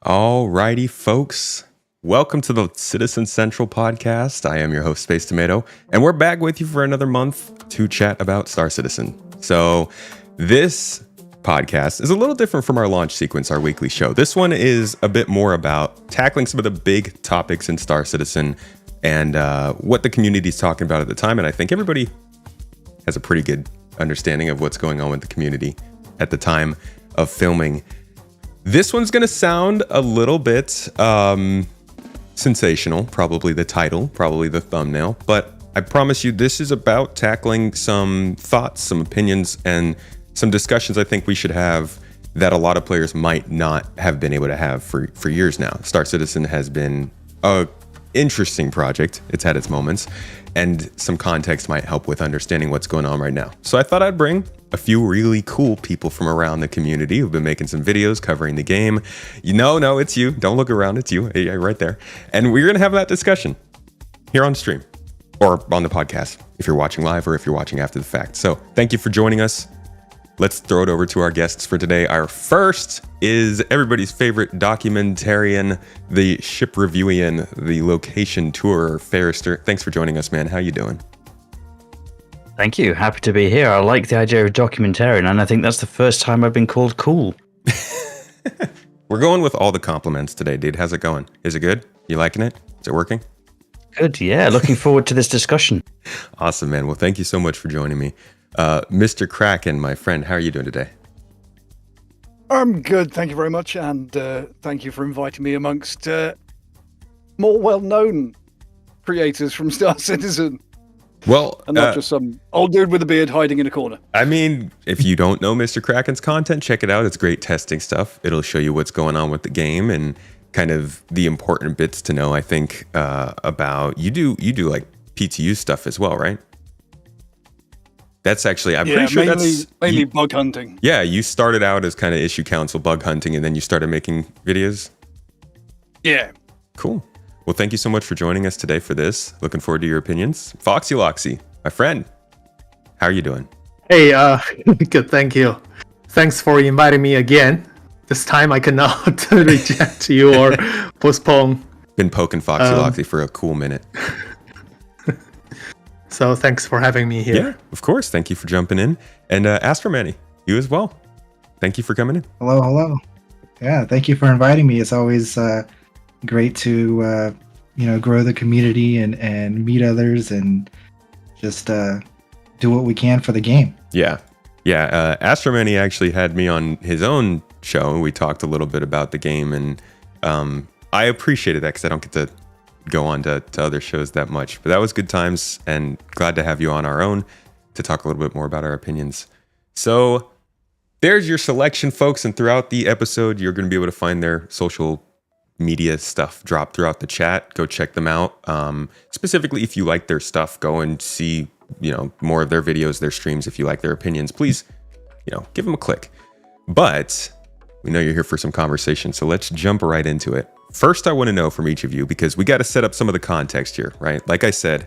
Alrighty, folks. Welcome to the Citizen Central podcast. I am your host, Space Tomato, and we're back with you for another month to chat about Star Citizen. So this podcast is a little different from our launch sequence, our weekly show. This one is a bit more about tackling some of the big topics in Star Citizen and what the community is talking about at the time. And I think everybody has a pretty good understanding of what's going on with the community at the time of filming. This one's going to sound a little bit sensational, probably the title, probably the thumbnail, but I promise you this is about tackling some thoughts, some opinions, and some discussions I think we should have that a lot of players might not have been able to have for years now. Star Citizen has been a interesting project. It's had its moments, and some context might help with understanding what's going on right now. So I thought I'd bring a few really cool people from around the community who've been making some videos covering the game. No, it's you. Don't look around. It's you. Yeah, right there. And we're going to have that discussion here on stream or on the podcast if you're watching live or if you're watching after the fact. So thank you for joining us. Let's throw it over to our guests for today. Our first is everybody's favorite documentarian, the ship reviewian, the location tourer, Farrister. Thanks for joining us, man. How you doing? Thank you. Happy to be here. I like the idea of documentarian, and I think that's the first time I've been called cool. We're going with all the compliments today, dude. How's it going? Is it good? You liking it? Is it working? Good, yeah. Looking forward to this discussion. Awesome, man. Well, thank you so much for joining me. MrKraken, my friend, how are you doing today? I'm good, thank you very much, and thank you for inviting me amongst more well-known creators from Star Citizen. Well, and not just some old dude with a beard hiding in a corner. I mean, if you don't know MrKraken's content, check it out. It's great testing stuff. It'll show you what's going on with the game and kind of the important bits to know, I think, about you do like PTU stuff as well, right? That's actually, I'm pretty sure mainly bug hunting. Yeah, you started out as kind of issue council bug hunting, and then you started making videos. Yeah. Cool. Well, thank you so much for joining us today for this. Looking forward to your opinions. Foxy Loxy, my friend, how are you doing? Hey, good, thank you. Thanks for inviting me again. This time I cannot reject you or postpone. Been poking Foxy Loxy for a cool minute. So thanks for having me here. Yeah, of course. Thank you for jumping in. And Astro, you as well. Thank you for coming in. Hello. Yeah, thank you for inviting me. It's always great to grow the community and meet others and just do what we can for the game. Yeah. Astro actually had me on his own show, and we talked a little bit about the game, and I appreciated that because I don't get to go on to other shows that much, but that was good times, and glad to have you on our own to talk a little bit more about our opinions. So there's your selection, folks, and throughout the episode you're going to be able to find their social media stuff drop throughout the chat. Go check them out. Specifically, if you like their stuff, go and see more of their videos, their streams. If you like their opinions, please give them a click. But we know you're here for some conversation, so let's jump right into it. First, I want to know from each of you, because we got to set up some of the context here, right? Like I said,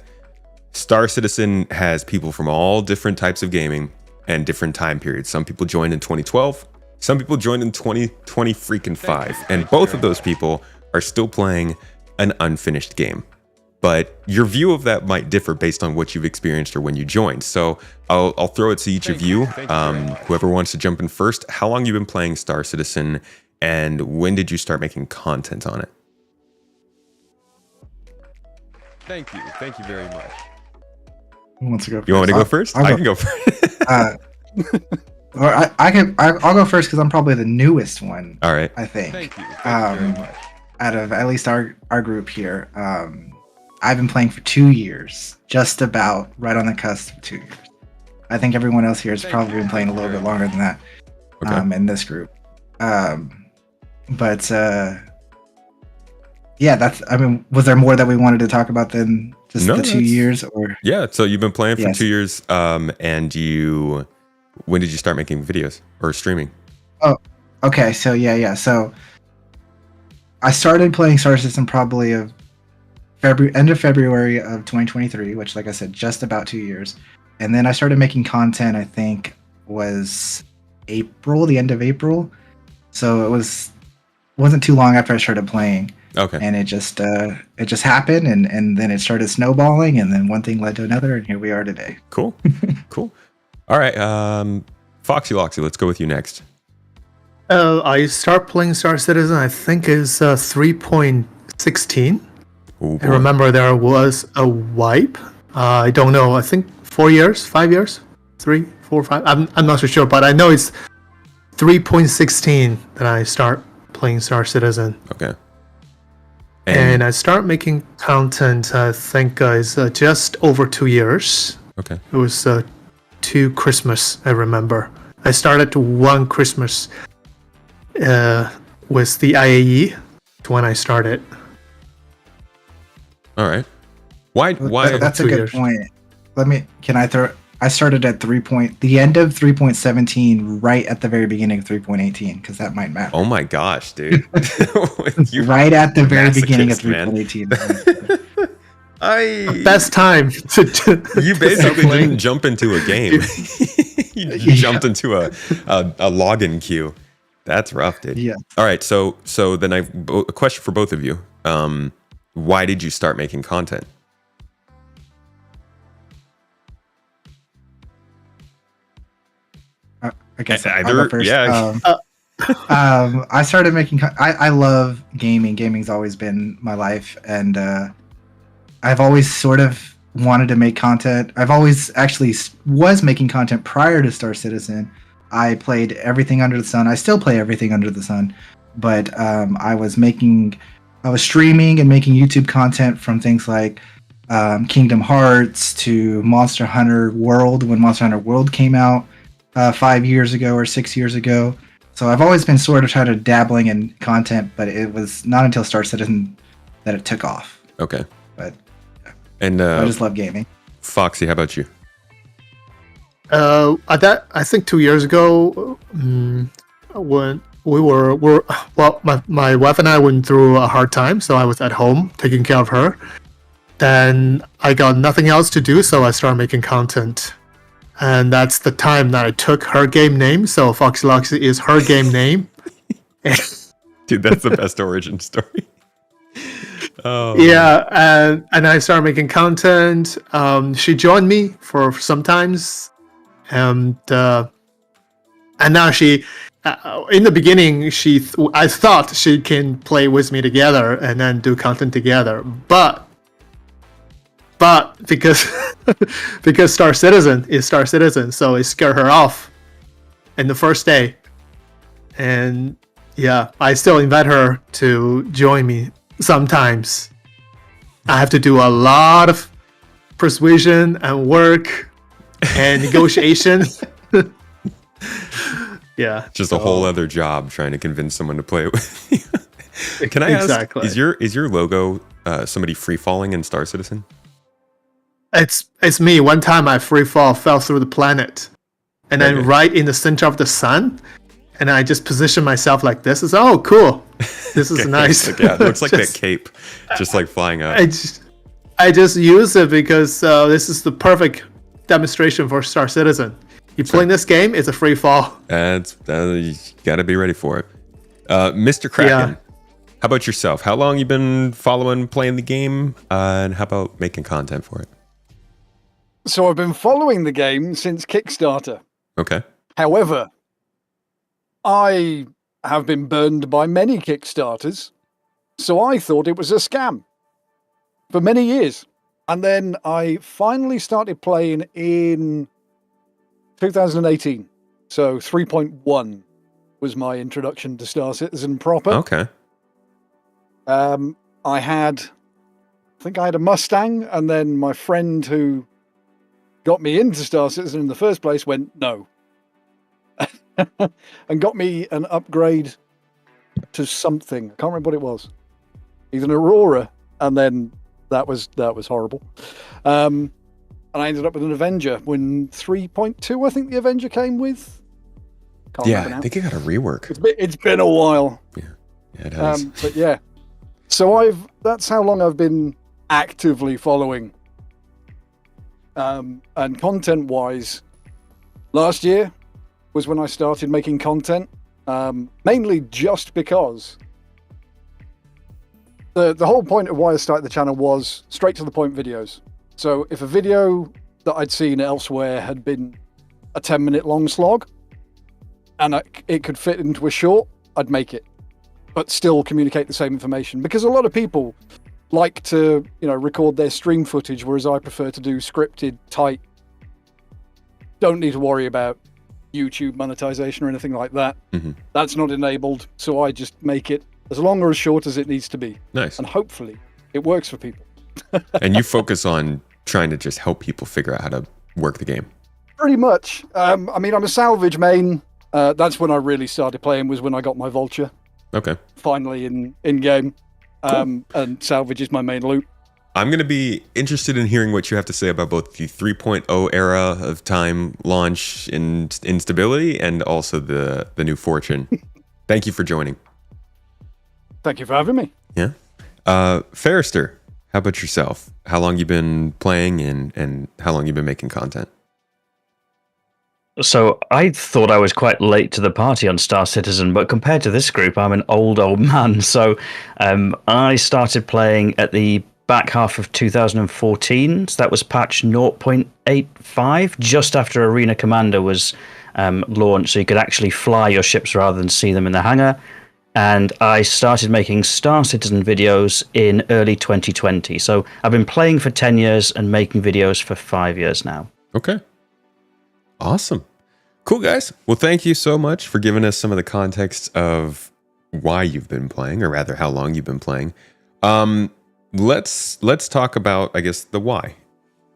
Star Citizen has people from all different types of gaming and different time periods. Some people joined in 2012, some people joined in 2025, and both of those people are still playing an unfinished game. But your view of that might differ based on what you've experienced or when you joined. So I'll throw it to each of you. Whoever wants to jump in first, how long you been playing Star Citizen? And when did you start making content on it? Thank you very much. Who wants to go first? You want me to go first? I can go first. I'll go first because I'm probably the newest one. All right. I think. Thank you very much. Out of at least our group here, I've been playing for 2 years, just about right on the cusp of 2 years. I think everyone else here has probably been playing a little bit longer than that. Okay. In this group. But yeah, was there more that we wanted to talk about than just the 2 years? Or yeah, so you've been playing for Yes. 2 years, and when did you start making videos or streaming? Oh, okay, so yeah. So I started playing Star Citizen probably end of February of 2023, which, like I said, just about 2 years. And then I started making content, I think was April, the end of April. So it was wasn't too long after I started playing. Okay. And it just happened, and then it started snowballing, and then one thing led to another, and here we are today. Cool. Cool. All right. Foxy Loxy, let's go with you next. I start playing Star Citizen, I think is 3.16. Ooh, I remember there was a wipe. I don't know. I think 4 years, 5 years, 3, 4, 5. I'm not so sure, but I know it's 3.16 that I start playing Star Citizen. Okay. And I start making content, I think, is just over 2 years. Okay. It was 2 Christmas, I remember. I started one Christmas with the IAE when I started. All right. Why? That's a 2 good years. point. I started at the end of 3.17, right at the very beginning of 3.18, because that might matter. Oh my gosh, dude. You Right at the very beginning of masochist, 3.18. Best time to You basically didn't jump into a game. You jumped into a login queue. That's rough, dude. Yeah. All right. So then a question for both of you. Why did you start making content? I guess Either- I'll go first. yeah. I started making. I love gaming. Gaming's always been my life, and I've always sort of wanted to make content. I've always actually was making content prior to Star Citizen. I played everything under the sun. I still play everything under the sun, but I was streaming and making YouTube content from things like Kingdom Hearts to Monster Hunter World when Monster Hunter World came out 5 years ago or 6 years ago. So I've always been sort of trying to dabbling in content, but it was not until Star Citizen that it took off. Okay. But And I just love gaming. Foxy, how about you? I think 2 years ago, when my wife and I went through a hard time, so I was at home taking care of her. Then I got nothing else to do, so I started making content. And that's the time that I took her game name. So Foxy Loxy is her game name. Dude, that's the best origin story. Oh. Yeah, and I started making content. She joined me for sometimes, and now she. In the beginning, I thought she can play with me together and then do content together, but because because Star Citizen is Star Citizen, so it scared her off in the first day. And yeah, I still invite her to join me sometimes. I have to do a lot of persuasion and work and negotiation. Yeah, Just a whole other job trying to convince someone to play it with you. Can I ask, is your logo somebody free falling in Star Citizen? It's me. One time I fell through the planet, and then right in the center of the sun, and I just position myself like this. It's cool. This is nice. Yeah, it looks like that cape, just like flying up. I just use it because this is the perfect demonstration for Star Citizen. You playing this game, it's a free fall. You got to be ready for it. MrKraken, how about yourself? How long you been playing the game, and how about making content for it? So I've been following the game since Kickstarter. Okay. However, I have been burned by many Kickstarters, so I thought it was a scam for many years. And then I finally started playing in 2018. So 3.1 was my introduction to Star Citizen proper. Okay. I think I had a Mustang, and then my friend who got me into Star Citizen in the first place went no. And got me an upgrade to something. I can't remember what it was. Either an Aurora, and then that was horrible. And I ended up with an Avenger when 3.2, I think the Avenger came with. Can't remember now. I think it got a rework. It's been a while. Yeah, it has. But yeah. So that's how long I've been actively following. And content-wise, last year was when I started making content, mainly just because The whole point of why I started the channel was straight to the point videos. So if a video that I'd seen elsewhere had been a 10-minute long slog, and it could fit into a short, I'd make it, but still communicate the same information. Because a lot of people like to, record their stream footage, whereas I prefer to do scripted, tight. Don't need to worry about YouTube monetization or anything like that. Mm-hmm. That's not enabled, so I just make it as long or as short as it needs to be. Nice. And hopefully it works for people. And you focus on trying to just help people figure out how to work the game. Pretty much. I'm a salvage main. That's when I really started playing, was when I got my vulture. Okay. Finally in game. Cool. And salvage is my main loot. I'm going to be interested in hearing what you have to say about both the 3.0 era of time launch and instability and also the new fortune. Thank you for joining. Thank you for having me. Yeah. Farrister, how about yourself? How long you been playing and how long you been making content? So I thought I was quite late to the party on Star Citizen, but compared to this group, I'm an old man. So I started playing at the back half of 2014. So that was patch 0.85, just after Arena Commander was launched, so you could actually fly your ships rather than see them in the hangar. And I started making Star Citizen videos in early 2020. So I've been playing for 10 years and making videos for 5 years now. Okay. Awesome. Cool, guys. Well, thank you so much for giving us some of the context of why you've been playing, or rather how long you've been playing. Let's talk about, I guess, the why.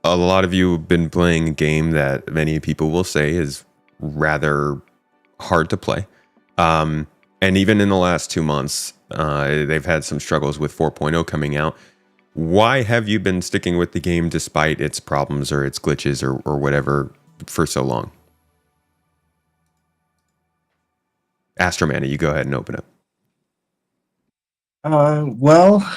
A lot of you have been playing a game that many people will say is rather hard to play. And even in the last 2 months, they've had some struggles with 4.0 coming out. Why have you been sticking with the game despite its problems or its glitches or whatever for so long? Astro Man, you go ahead and open up. Well,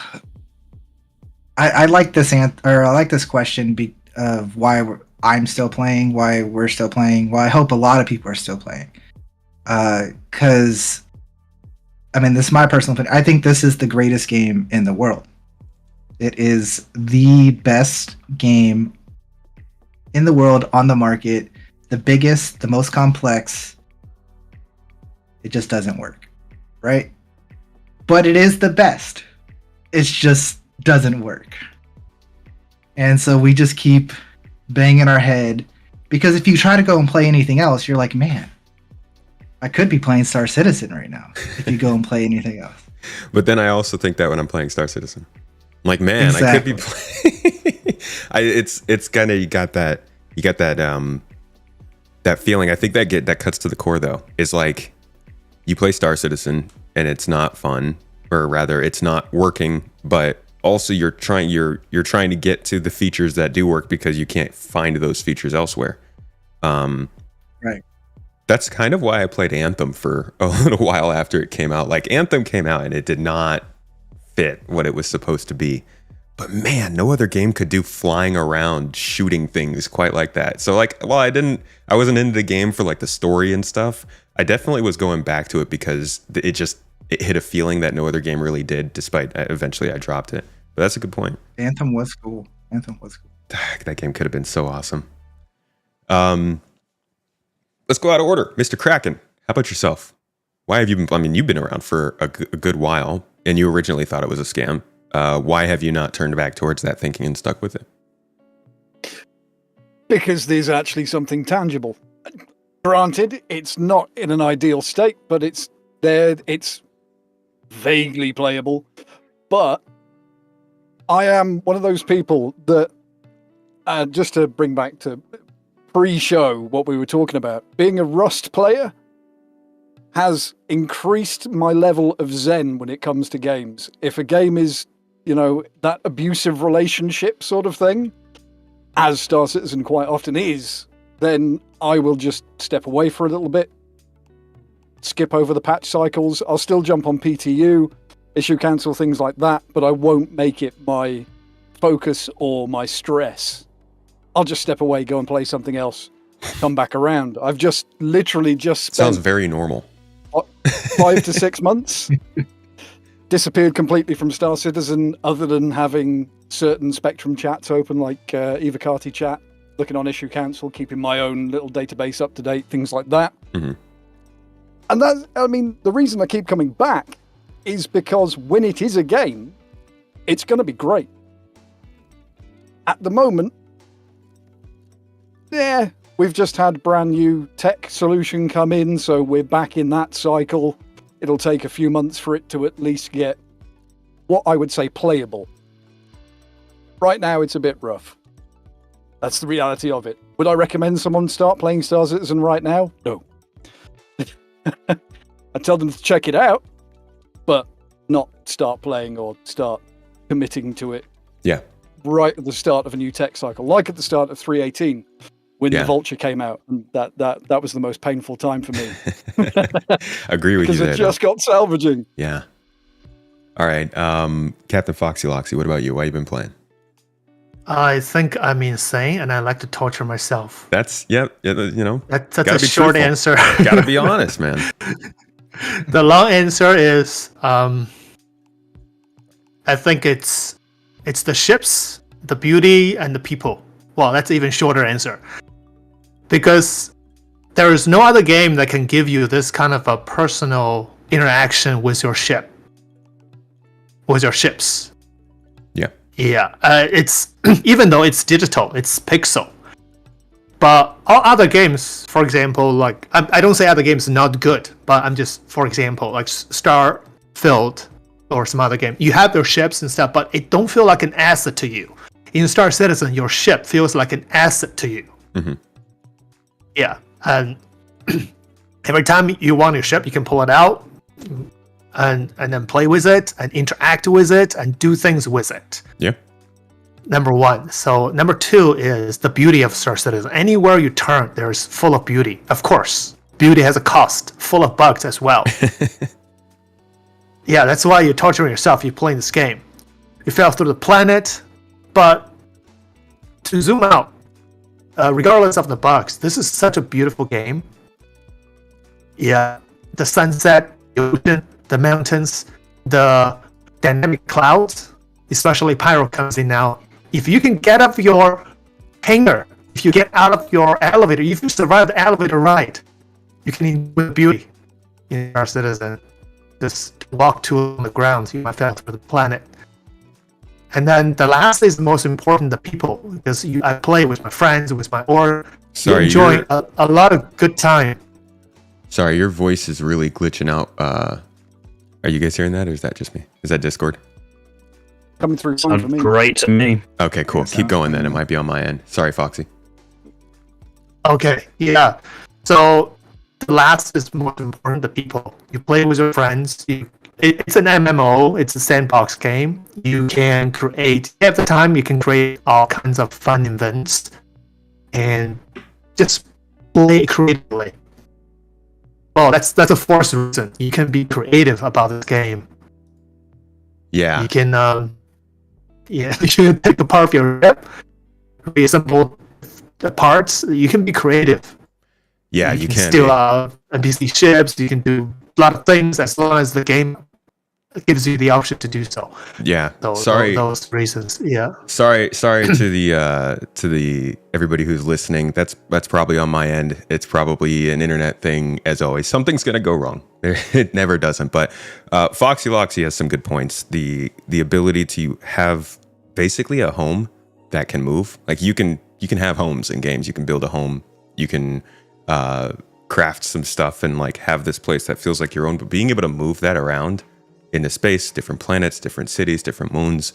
I like this I like this question of why I'm still playing, why we're still playing, why I hope a lot of people are still playing. Because this is my personal opinion. I think this is the greatest game in the world. It is the best game in the world on the market, the biggest, the most complex. It just doesn't work, right? But it is the best. It just doesn't work. And so we just keep banging our head, because if you try to go and play anything else, you're like, man, I could be playing Star Citizen right now if you go and play anything else. But then I also think that when I'm playing Star Citizen, I'm like, man, exactly. I could be playing. It's kind of, you got that that feeling. I think that cuts to the core though. Is like you play Star Citizen and it's not fun, or rather, it's not working. But also, you're trying to get to the features that do work because you can't find those features elsewhere. Right. That's kind of why I played Anthem for a little while after it came out. Like, Anthem came out and it did not fit what it was supposed to be. But man, no other game could do flying around shooting things quite like that. So like, while I wasn't into the game for like the story and stuff, I definitely was going back to it because it hit a feeling that no other game really did, despite eventually I dropped it. But that's a good point. Anthem was cool. That game could have been so awesome. Let's go out of order. MrKraken, how about yourself? Why have you been, you've been around for a good while, and you originally thought it was a scam. Why have you not turned back towards that thinking and stuck with it? Because there's actually something tangible. Granted, it's not in an ideal state, but it's there. It's vaguely playable. But I am one of those people that, just to bring back to pre-show what we were talking about, being a Rust player has increased my level of zen when it comes to games. If a game is, that abusive relationship sort of thing, as Star Citizen quite often is, then I will just step away for a little bit, skip over the patch cycles. I'll still jump on PTU, issue cancel, things like that, but I won't make it my focus or my stress. I'll just step away, go and play something else, come back around. I've just literally spent... Sounds very normal. 5 to 6 months disappeared completely from Star Citizen, other than having certain Spectrum chats open, like Evocati chat, looking on Issue Council, keeping my own little database up to date, things like that. Mm-hmm. And that's, I mean, the reason I keep coming back is because when it is a game, it's going to be great. At the moment, yeah, we've just had brand new tech solution come in, so we're back in that cycle. It'll take a few months for it to at least get what I would say playable. Right now, it's a bit rough. That's the reality of it. Would I recommend someone start playing Star Citizen right now? No. I tell them to check it out, but not start playing or start committing to it. Yeah. Right at the start of a new tech cycle, like at the start of 3.18, when the Vulture came out, and that was the most painful time for me. Agree with you there. Because it just got salvaging. Yeah. All right, Captain Foxy Loxy, what about you? What have you been playing? I think I'm insane, and I like to torture myself. That's you know. That's a short answer. Gotta be honest, man. The long answer is, I think it's the ships, the beauty, and the people. Well, that's an even shorter answer. Because there is no other game that can give you this kind of a personal interaction with your ship, with your ships. Yeah, it's even though it's digital, it's pixel. But all other games, for example, like I don't say other games are not good, but I'm just, for example, like Starfield or some other game, you have your ships and stuff, but it don't feel like an asset to you. In Star Citizen, your ship feels like an asset to you. Mm-hmm. Yeah, and every time you want your ship, you can pull it out and then play with it and interact with it and do things with it. Yeah. Number one. So number two is the beauty of Star Citizen. Anywhere you turn, there's full of beauty. Of course, beauty has a cost, full of bugs as well. Yeah, that's why you're torturing yourself. You're playing this game. You fell through the planet, but to zoom out, regardless of the bugs, this is such a beautiful game. Yeah, the sunset, the ocean, the mountains, the dynamic clouds, especially Pyro comes in now. If you can get up your hangar, if you get out of your elevator, if you survive the elevator ride, you can enjoy beauty in Star Citizen. Just walk to on the ground, you might fall through the planet. And then the last is the most important, the people, because I play with my friends, with my org. You enjoy a lot of good time. Sorry, your voice is really glitching out. Are you guys hearing that, or is that just me? Is that Discord? Coming through for Sounds me. great to me. Okay, cool. Keep going then. It might be on my end. Sorry, Foxy. Okay, yeah. So the last is most important, the people. You play with your friends. It's an MMO. It's a sandbox game. You can create, at the time, you can create all kinds of fun events and just play creatively. Well, that's a fourth reason. You can be creative about this game. Yeah. You can, you can take apart your ship, reassemble the parts. You can be creative. Yeah, you can. Steal NPC ships. You can do a lot of things as long as the game gives you the option to do so. Yeah. Sorry. Those reasons. Yeah. Sorry to the everybody who's listening. That's probably on my end. It's probably an internet thing as always. Something's gonna go wrong. It never doesn't. But Foxy Loxy has some good points. The ability to have basically a home that can move. Like you can have homes in games. You can build a home. You can craft some stuff and like have this place that feels like your own. But being able to move that around into space, different planets, different cities, different moons,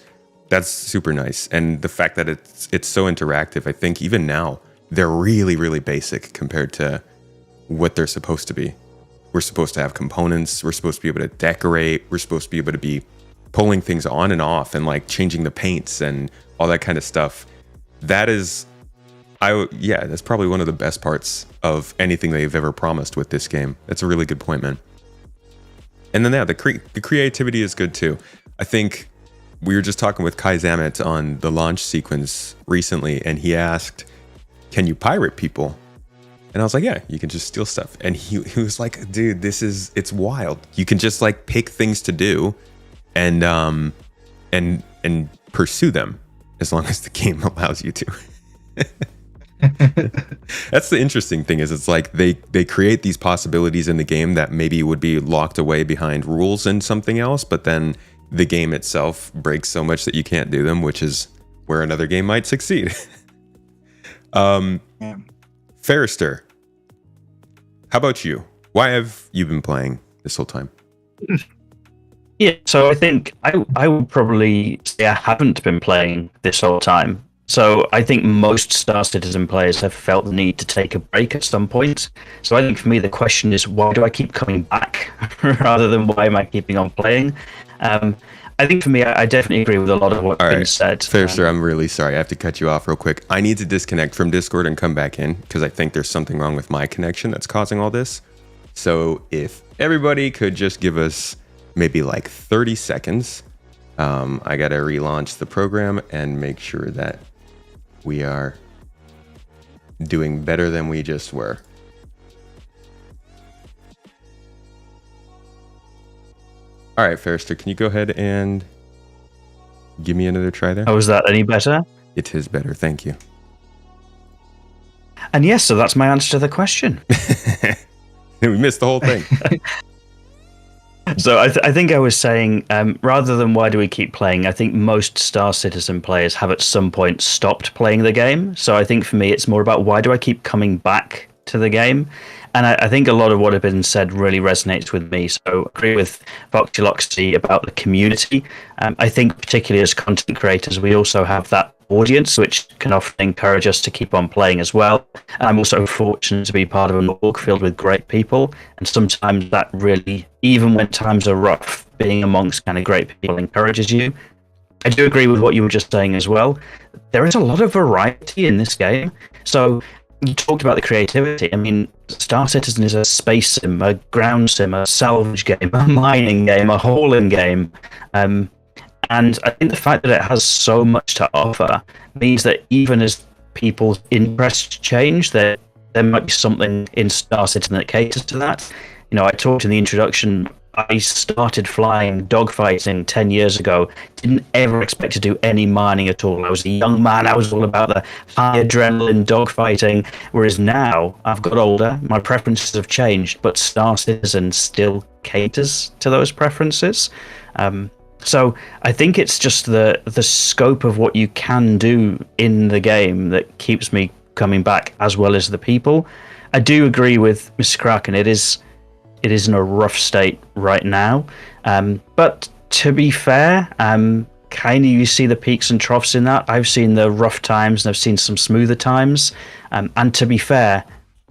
that's super nice. And the fact that it's so interactive, I think even now they're really, really basic compared to what they're supposed to be. We're supposed to have components. We're supposed to be able to decorate. We're supposed to be able to be pulling things on and off and like changing the paints and all that kind of stuff. That is, that's probably one of the best parts of anything they've ever promised with this game. That's a really good point, man. And then the creativity is good too. I think we were just talking with Kai Zamet on the launch sequence recently, and he asked, "Can you pirate people?" And I was like, "Yeah, you can just steal stuff." And he was like, "Dude, it's wild. You can just like pick things to do, and pursue them as long as the game allows you to. That's the interesting thing, is it's like they create these possibilities in the game that maybe would be locked away behind rules and something else, but then the game itself breaks so much that you can't do them, which is where another game might succeed. Farrister, how about you? Why have you been playing this whole time? Yeah, so I think I would probably say I haven't been playing this whole time. So I think most Star Citizen players have felt the need to take a break at some point. So I think for me the question is, why do I keep coming back rather than why am I keeping on playing? I think for me, I definitely agree with a lot of what's been said. Farrister, I'm really sorry. I have to cut you off real quick. I need to disconnect from Discord and come back in because I think there's something wrong with my connection that's causing all this. So if everybody could just give us maybe like 30 seconds, I got to relaunch the program and make sure that we are doing better than we just were. All right, Farrister, can you go ahead and give me another try there? Oh, is that any better? It is better, thank you. And yes, so that's my answer to the question. We missed the whole thing. So I think I was saying, rather than why do we keep playing, I think most Star Citizen players have at some point stopped playing the game. So I think for me, it's more about why do I keep coming back to the game? And I think a lot of what has been said really resonates with me. So I agree with Voxuloxy about the community. I think particularly as content creators, we also have that audience, which can often encourage us to keep on playing as well. And I'm also fortunate to be part of an org filled with great people. And sometimes that really, even when times are rough, being amongst kind of great people encourages you. I do agree with what you were just saying as well. There is a lot of variety in this game. So you talked about the creativity. I mean, Star Citizen is a space sim, a ground sim, a salvage game, a mining game, a hauling game. And I think the fact that it has so much to offer means that even as people's interests change, there might be something in Star Citizen that caters to that. You know, I talked in the introduction, I started flying dogfighting 10 years ago, didn't ever expect to do any mining at all. I was a young man, I was all about the high adrenaline dogfighting, whereas now I've got older, my preferences have changed, but Star Citizen still caters to those preferences. So I think it's just the scope of what you can do in the game that keeps me coming back, as well as the people. I do agree with MrKraken. It is in a rough state right now. But to be fair, kind of you see the peaks and troughs in that. I've seen the rough times and I've seen some smoother times. And to be fair,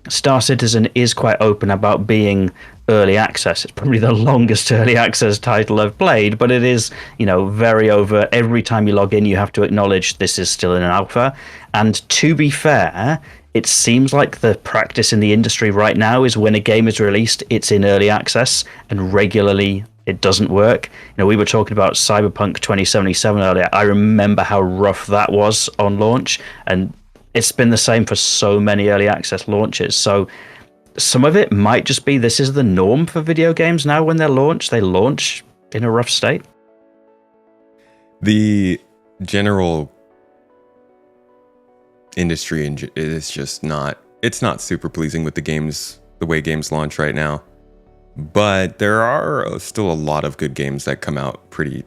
Star Citizen is quite open about being early access. It's probably the longest early access title I've played, but it is, you know, very over. Every time you log in, you have to acknowledge this is still in an alpha. And to be fair, it seems like the practice in the industry right now is when a game is released, it's in early access, and regularly it doesn't work. You know, we were talking about Cyberpunk 2077 earlier. I remember how rough that was on launch, and it's been the same for so many early access launches. So some of it might just be this is the norm for video games now. When they launch in a rough state. The general industry is just not super pleasing with the way games launch right now. But there are still a lot of good games that come out pretty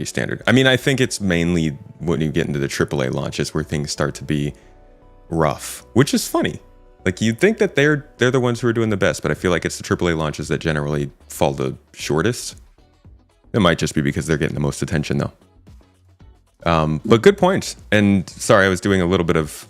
standard. I mean, I think it's mainly when you get into the AAA launches where things start to be rough, which is funny. Like, you'd think that they're the ones who are doing the best, but I feel like it's the AAA launches that generally fall the shortest. It might just be because they're getting the most attention, though. But good point. And sorry, I was doing a little bit of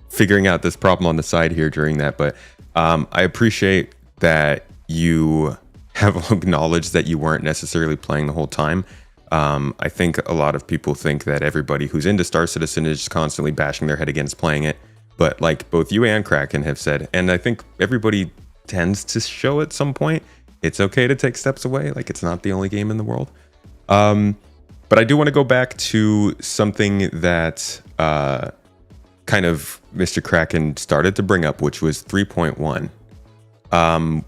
figuring out this problem on the side here during that, but I appreciate that you have acknowledged that you weren't necessarily playing the whole time. I think a lot of people think that everybody who's into Star Citizen is just constantly bashing their head against playing it. But like both you and Kraken have said, and I think everybody tends to show at some point, it's okay to take steps away. Like, it's not the only game in the world. But I do want to go back to something that kind of MrKraken started to bring up, which was 3.1.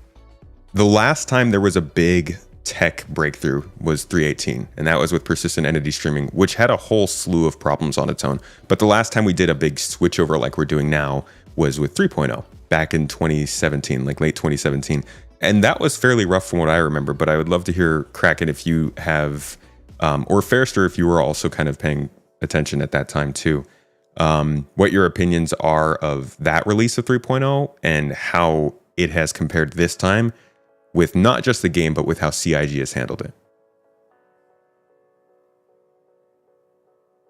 The last time there was a big tech breakthrough was 3.18, and that was with persistent entity streaming, which had a whole slew of problems on its own. But the last time we did a big switch over like we're doing now was with 3.0 back in 2017, like late 2017. And that was fairly rough from what I remember, but I would love to hear, Kraken, if you have, or Farrister, if you were also kind of paying attention at that time too, what your opinions are of that release of 3.0 and how it has compared this time with not just the game, but with how CIG has handled it.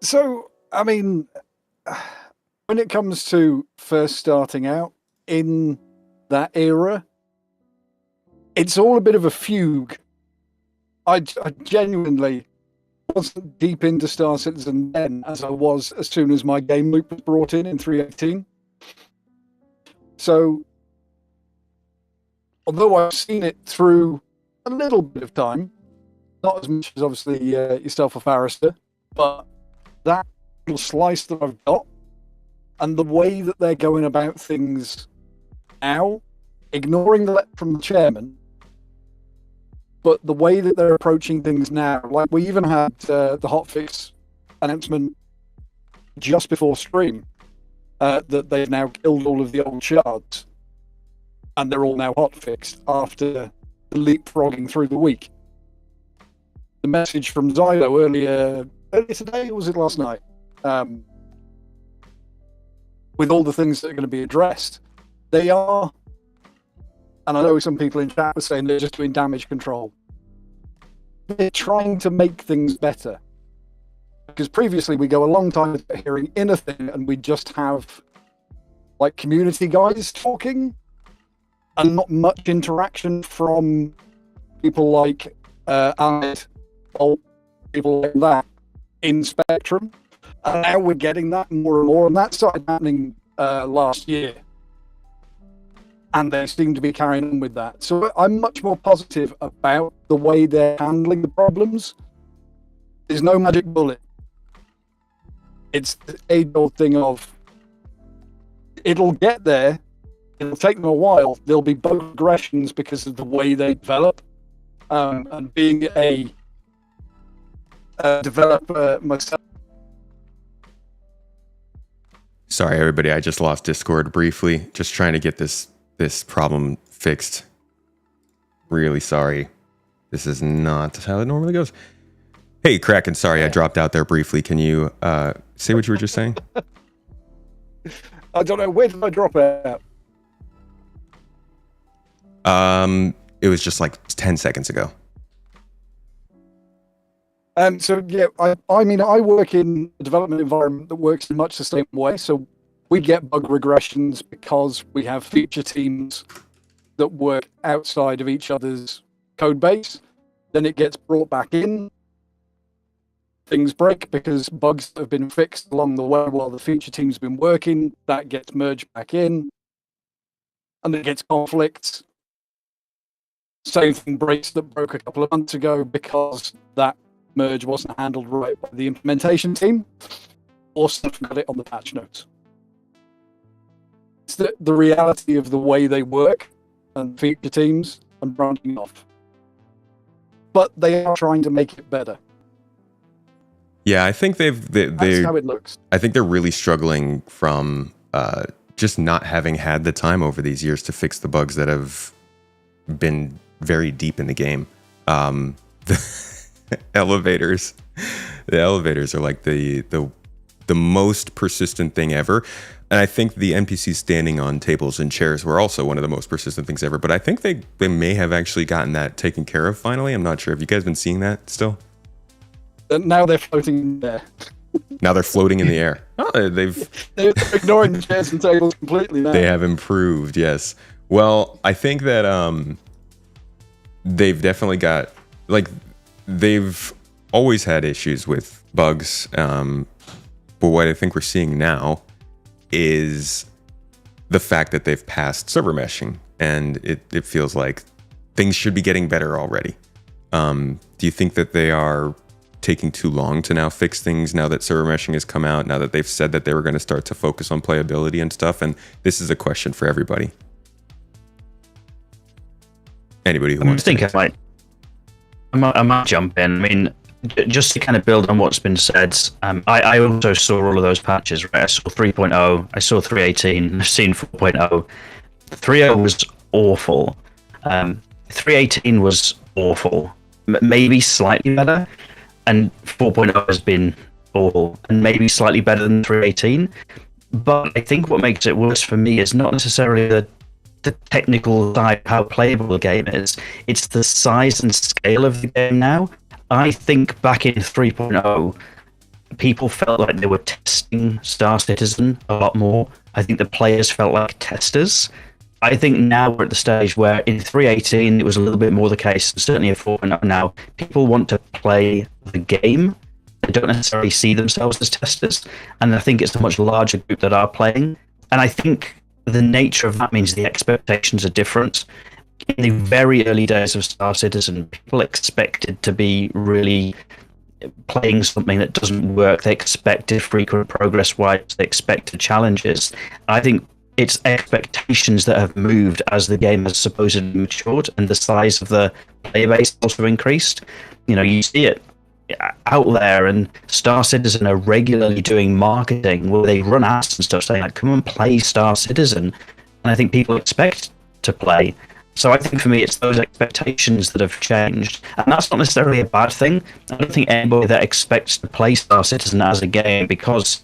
So, I mean, when it comes to first starting out in that era, it's all a bit of a fugue. I genuinely wasn't deep into Star Citizen then as I was as soon as my game loop was brought in 3.18. So, although I've seen it through a little bit of time, not as much as obviously yourself or Farrister, but that little slice that I've got and the way that they're going about things now, ignoring the letter from the chairman, but the way that they're approaching things now, like we even had the hotfix announcement just before stream, that they've now killed all of the old shards, and they're all now hotfixed after the leapfrogging through the week. The message from Zylo earlier today, or was it last night? With all the things that are going to be addressed, they are. And I know some people in chat were saying they're just doing damage control. They're trying to make things better. Because previously we go a long time without hearing anything and we just have like community guys talking and not much interaction from people like Ahmed or people like that in Spectrum. And now we're getting that more and more, and that started happening last year. And they seem to be carrying on with that. So I'm much more positive about the way they're handling the problems. There's no magic bullet. It's the age-old thing of, it'll get there, it'll take them a while, there'll be bug regressions because of the way they develop. And being a developer myself. Sorry, everybody, I just lost Discord briefly. Just trying to get this problem fixed. Really sorry. This is not how it normally goes. Hey, Kraken, sorry, I dropped out there briefly. Can you say what you were just saying? I don't know, where did I drop out? It was just like 10 seconds ago. So yeah, I mean, I work in a development environment that works in much the same way. So we get bug regressions because we have feature teams that work outside of each other's code base. Then it gets brought back in. Things break because bugs that have been fixed along the way while the feature team's been working. That gets merged back in, and it gets conflicts. Same thing breaks that broke a couple of months ago because that merge wasn't handled right by the implementation team, or someone got it on the patch notes. It's the reality of the way they work and feature teams and branching off. But they are trying to make it better. Yeah, I think that's how it looks. I think they're really struggling from just not having had the time over these years to fix the bugs that have been very deep in the game. The elevators are like the most persistent thing ever. And I think the NPCs standing on tables and chairs were also one of the most persistent things ever. But I think they may have actually gotten that taken care of finally. I'm not sure. Have you guys been seeing that still? Now they're floating in there. Now they're floating in the air. Oh, they're ignoring the chairs and tables completely now. They have improved, yes. Well, I think that they've definitely got, like, they've always had issues with bugs. But what I think we're seeing now is the fact that they've passed server meshing, and it feels like things should be getting better already. Do you think that they are taking too long to now fix things now that server meshing has come out, now that they've said that they were going to start to focus on playability and stuff? And this is a question for everybody. Anybody who wants to. I might jump in. I mean, just to kind of build on what's been said, I also saw all of those patches, right? I saw 3.0, I saw 3.18, I've seen 4.0. 3.0 was awful. 3.18 was awful. Maybe slightly better. And 4.0 has been awful. And maybe slightly better than 3.18. But I think what makes it worse for me is not necessarily the technical side, how playable the game is. It's the size and scale of the game now. I think back in 3.0, people felt like they were testing Star Citizen a lot more. I think the players felt like testers. I think now we're at the stage where in 3.18 it was a little bit more the case, certainly in 4.0 now, people want to play the game. They don't necessarily see themselves as testers. And I think it's a much larger group that are playing. And I think the nature of that means the expectations are different. In the very early days of Star Citizen, people expected to be really playing something that doesn't work. They expected frequent progress wipes. They expected challenges. I think it's expectations that have moved as the game has supposedly matured and the size of the player base also increased. You know, you see it out there, and Star Citizen are regularly doing marketing where they run ads and stuff saying, like, come and play Star Citizen. And I think people expect to play. So I think for me, it's those expectations that have changed. And that's not necessarily a bad thing. I don't think anybody that expects to play Star Citizen as a game, because,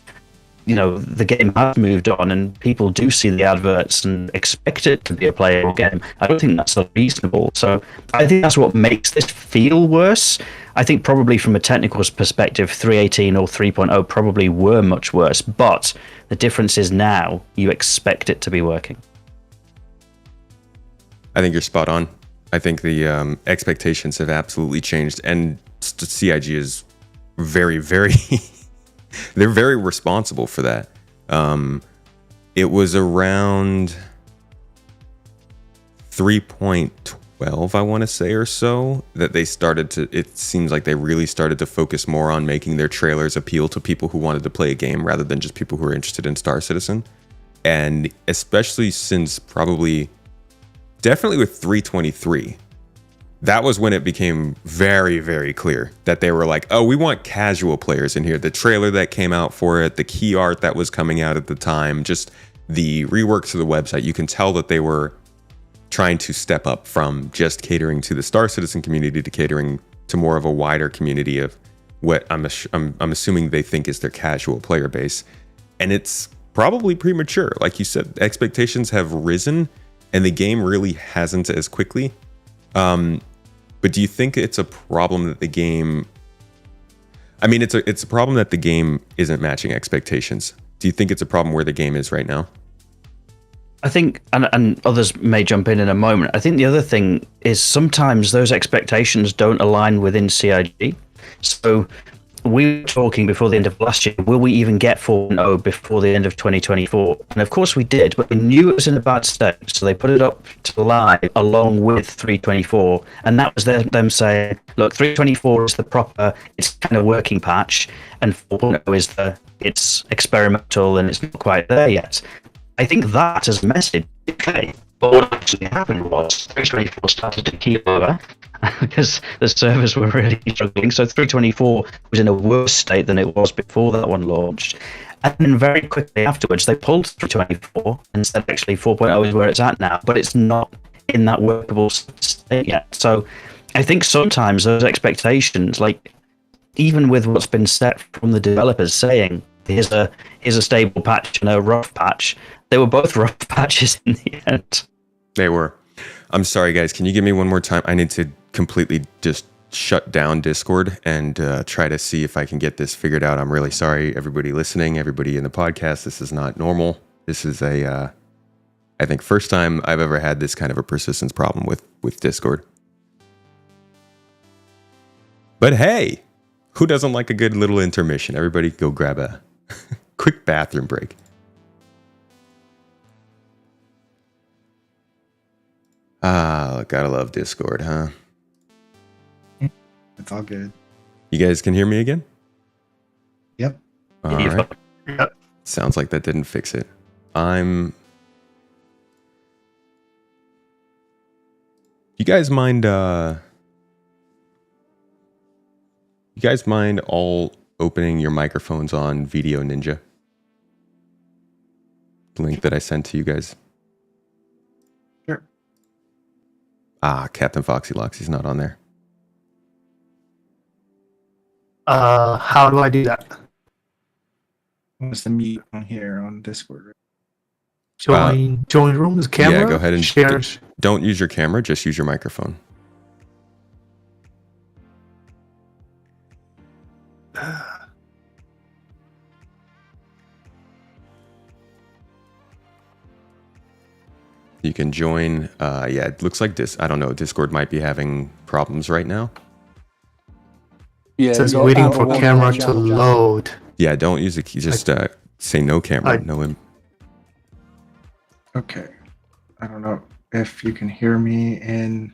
you know, the game has moved on and people do see the adverts and expect it to be a playable game, I don't think that's unreasonable. So I think that's what makes this feel worse. I think probably from a technical perspective, 3.18 or 3.0 probably were much worse. But the difference is now you expect it to be working. I think you're spot on. I think the expectations have absolutely changed, and CIG is very, very, they're very responsible for that. It was around 3.12, I want to say, or so, that they started to, it seems like they really started to focus more on making their trailers appeal to people who wanted to play a game rather than just people who are interested in Star Citizen. And especially since definitely with 3.23, that was when it became very, very clear that they were like, oh, we want casual players in here. The trailer that came out for it, the key art that was coming out at the time, just the rework to the website, you can tell that they were trying to step up from just catering to the Star Citizen community to catering to more of a wider community of what I'm assuming they think is their casual player base. And it's probably premature. Like you said, expectations have risen and the game really hasn't as quickly. But do you think it's a problem that the game, I mean, it's a problem that the game isn't matching expectations? Do you think it's a problem where the game is right now? I think, and others may jump in a moment, I think the other thing is sometimes those expectations don't align within CIG. So we were talking before the end of last year, will we even get 4.0 before the end of 2024? And of course we did, but we knew it was in a bad state. So they put it up to live along with 3.24. And that was them saying, look, 3.24 is the proper, it's kind of working patch, and 4.0 is it's experimental and it's not quite there yet. I think that as a message, okay. But what actually happened was 3.24 started to keel over because the servers were really struggling. So 3.24 was in a worse state than it was before that one launched. And then very quickly afterwards, they pulled 3.24 and said actually 4.0 is where it's at now, but it's not in that workable state yet. So I think sometimes those expectations, like even with what's been set from the developers saying, here's a stable patch and a rough patch, they were both rough patches in the end. They were. I'm sorry, guys. Can you give me one more time? I need to completely just shut down Discord and try to see if I can get this figured out. I'm really sorry, everybody listening, everybody in the podcast. This is not normal. This is I think, first time I've ever had this kind of a persistence problem with Discord. But hey, who doesn't like a good little intermission? Everybody go grab a quick bathroom break. Ah, gotta love Discord, huh? It's all good. You guys can hear me again? Yep. All right. Yep. Sounds like that didn't fix it. You guys mind You guys mind all opening your microphones on Video Ninja? The link that I sent to you guys. Sure. Captain Foxy Loxy's not on there. How do I do that? What's the mute on here on Discord? Join rooms, camera. Yeah, go ahead and share. Don't use your camera, just use your microphone. You can join. Yeah, it looks like I don't know. Discord might be having problems right now. Yeah, It says you got waiting out for of order camera on to channel chat. load. Yeah, don't use the key. Just say no camera. Okay. I don't know if you can hear me in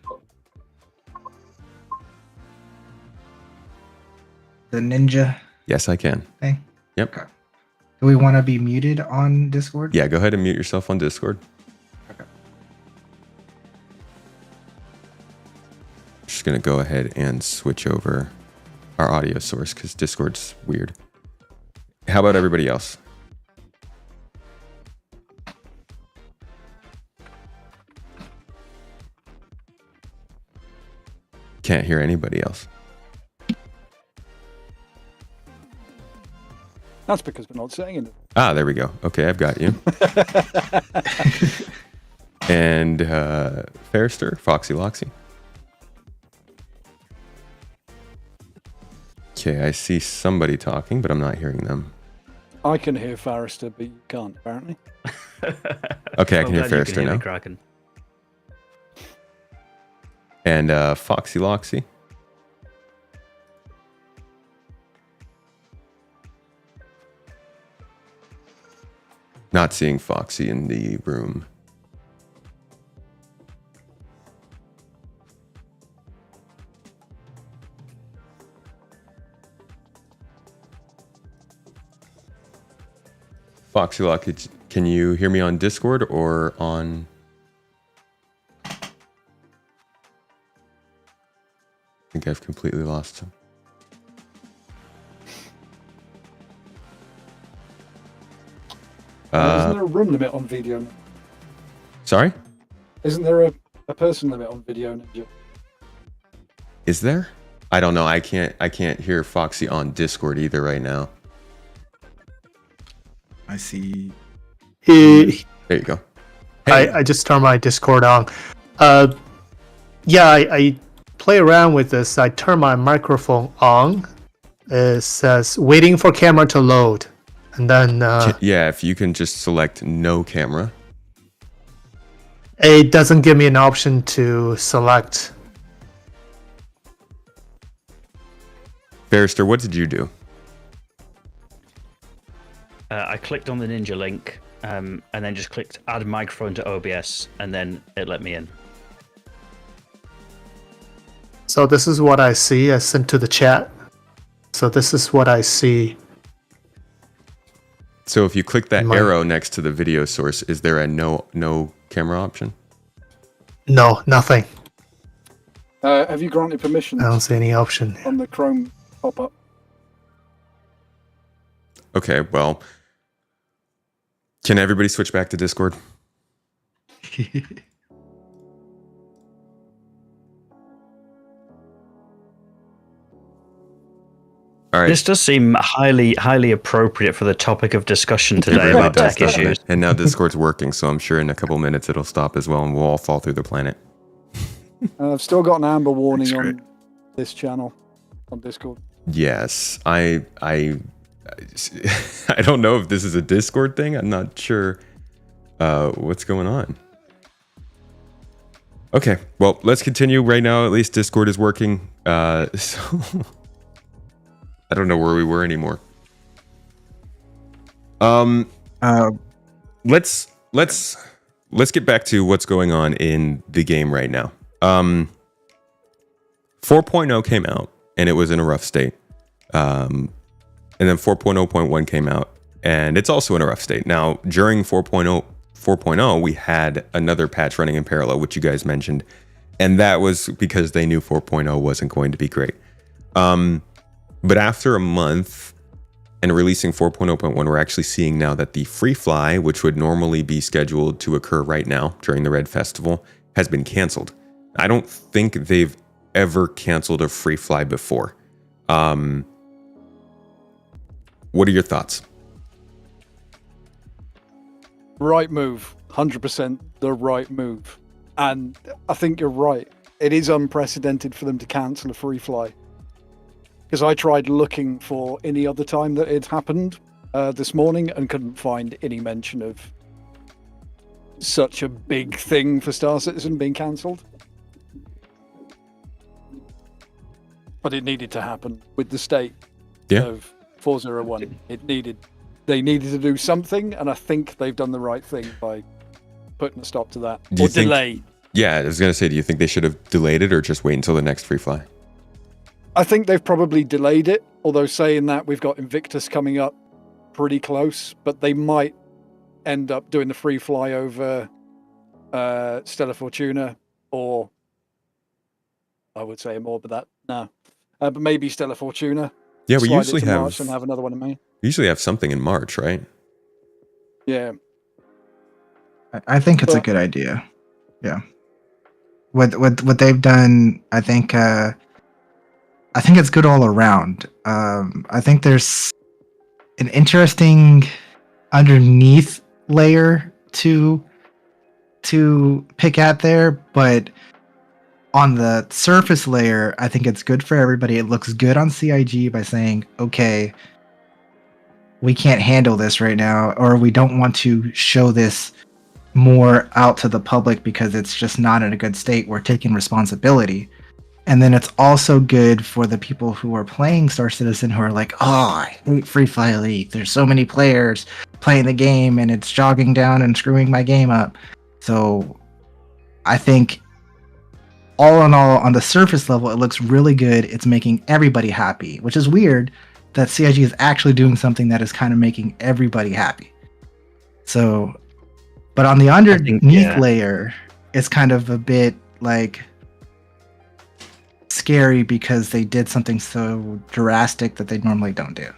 the Ninja Yes, I can. thing. Yep. Okay. Do we want to be muted on Discord? Yeah, go ahead and mute yourself on Discord. Okay. Just gonna go ahead and switch over our audio source because Discord's weird. How about everybody else? Can't hear anybody else. That's because we're not saying anything. There we go. Okay, I've got you. And Farrister, Foxy Loxy. Okay, I see somebody talking, but I'm not hearing them. I can hear Farrister, but you can't, apparently. Okay, I can hear Glad you Farrister hear now. me, Kraken. And Foxy Loxy. Not seeing Foxy in the room. Foxy Loxy, can you hear me on Discord or on... I think I've completely lost him. Isn't there a room limit on Video? Sorry? Isn't there a person limit on Video Ninja? Is there? I don't know. I can't hear Foxy on Discord either right now. I see. There you go. Hey. I just turned my Discord on. Yeah, I play around with this. I turn my microphone on. It says waiting for camera to load. And then Yeah, if you can just select no camera. it doesn't give me an option to select. Farrister, what did you do? I clicked on the Ninja link and then just clicked add microphone to OBS, and then it let me in. So this is what I see. I sent to the chat. So this is what I see. So if you click that My- arrow next to the video source, is there a no camera option? No, nothing. Have you granted permission I don't see any option. on the Chrome pop-up? Okay, well, can everybody switch back to Discord? All right. This does seem highly appropriate for the topic of discussion It today really about does, tech doesn't it? issues. And now Discord's working, so I'm sure in a couple minutes it'll stop as well, and we'll all fall through the planet. I've still got an amber warning That's on this channel on Discord. Yes, I don't know if this is a Discord thing. I'm not sure what's going on. Okay, well, let's continue. Right now, at least Discord is working. So I don't know where we were anymore. Let's get back to what's going on in the game right now. 4.0 came out and it was in a rough state. And then 4.0.1 came out and it's also in a rough state. Now, during 4.0, we had another patch running in parallel, which you guys mentioned. And that was because they knew 4.0 wasn't going to be great. But after a month and releasing 4.0.1, we're actually seeing now that the free fly, which would normally be scheduled to occur right now during the Red Festival, has been canceled. I don't think they've ever canceled a free fly before. What are your thoughts? Right move. 100% the right move. And I think you're right. It is unprecedented for them to cancel a free fly. Because I tried looking for any other time that it happened this morning and couldn't find any mention of such a big thing for Star Citizen being cancelled. But it needed to happen with the state of 401. They needed to do something, and I think they've done the right thing by putting a stop to that. Delay. Yeah, I was going to say, do you think they should have delayed it or just wait until the next free fly? I think they've probably delayed it, although saying that, we've got Invictus coming up pretty close, but they might end up doing the free fly over Stella Fortuna, or I would say more, but but maybe Stella Fortuna. Yeah, we usually have March and have another one in May. We usually have something in March, right? Yeah. I think it's a good idea. Yeah. What they've done, I think it's good all around. I think there's an interesting underneath layer to pick at there, but on the surface layer, I think it's good for everybody. It looks good on CIG by saying, okay, we can't handle this right now, or we don't want to show this more out to the public because it's just not in a good state. We're taking responsibility. And then it's also good for the people who are playing Star Citizen who are like, oh, I hate Free Fly League. There's so many players playing the game and it's jogging down and screwing my game up. So I think all in all, on the surface level, it looks really good. It's making everybody happy, which is weird that CIG is actually doing something that is kind of making everybody happy. So, but on the underneath layer, it's kind of a bit like scary because they did something so drastic that they normally don't do.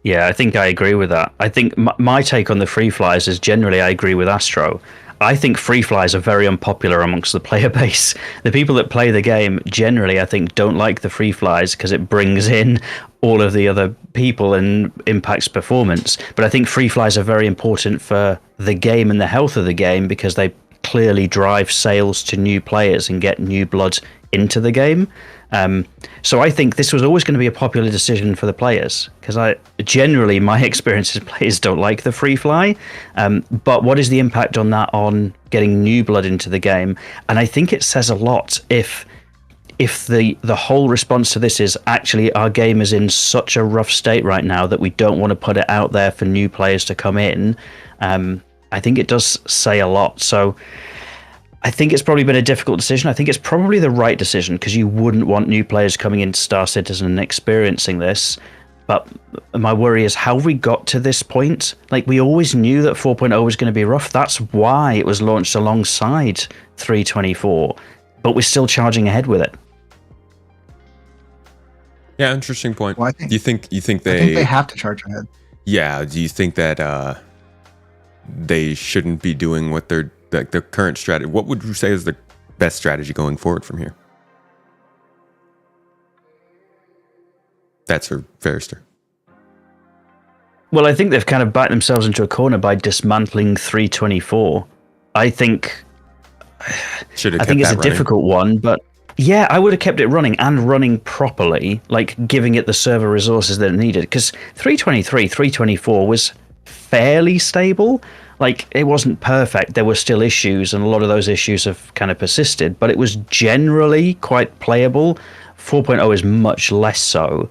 Yeah, I think I agree with that. I think my take on the free flies is generally I agree with Astro. I think free flies are very unpopular amongst the player base. The people that play the game generally, I think, don't like the free flies because it brings in all of the other people and impacts performance. But I think free flies are very important for the game and the health of the game because they clearly drive sales to new players and get new blood into the game. So I think this was always going to be a popular decision for the players because generally my experience is players don't like the free fly. But what is the impact on that on getting new blood into the game? And I think it says a lot if the whole response to this is actually our game is in such a rough state right now that we don't want to put it out there for new players to come in. I think it does say a lot. So I think it's probably been a difficult decision. I think it's probably the right decision because you wouldn't want new players coming into Star Citizen and experiencing this. But my worry is how we got to this point. Like, we always knew that 4.0 was going to be rough. That's why it was launched alongside 3.24, but we're still charging ahead with it. Yeah, interesting point. Well, do you think I think they have to charge ahead. Yeah. Do you think that they shouldn't be doing what they're like the current strategy? What would you say is the best strategy going forward from here? That's for Farrister. Well, I think they've kind of backed themselves into a corner by dismantling 3.24. I think it's a difficult one, but yeah, I would have kept it running and running properly, like giving it the server resources that it needed. Because 3.23, 3.24 was fairly stable. Like, it wasn't perfect. There were still issues, and a lot of those issues have kind of persisted, but it was generally quite playable. 4.0 is much less so.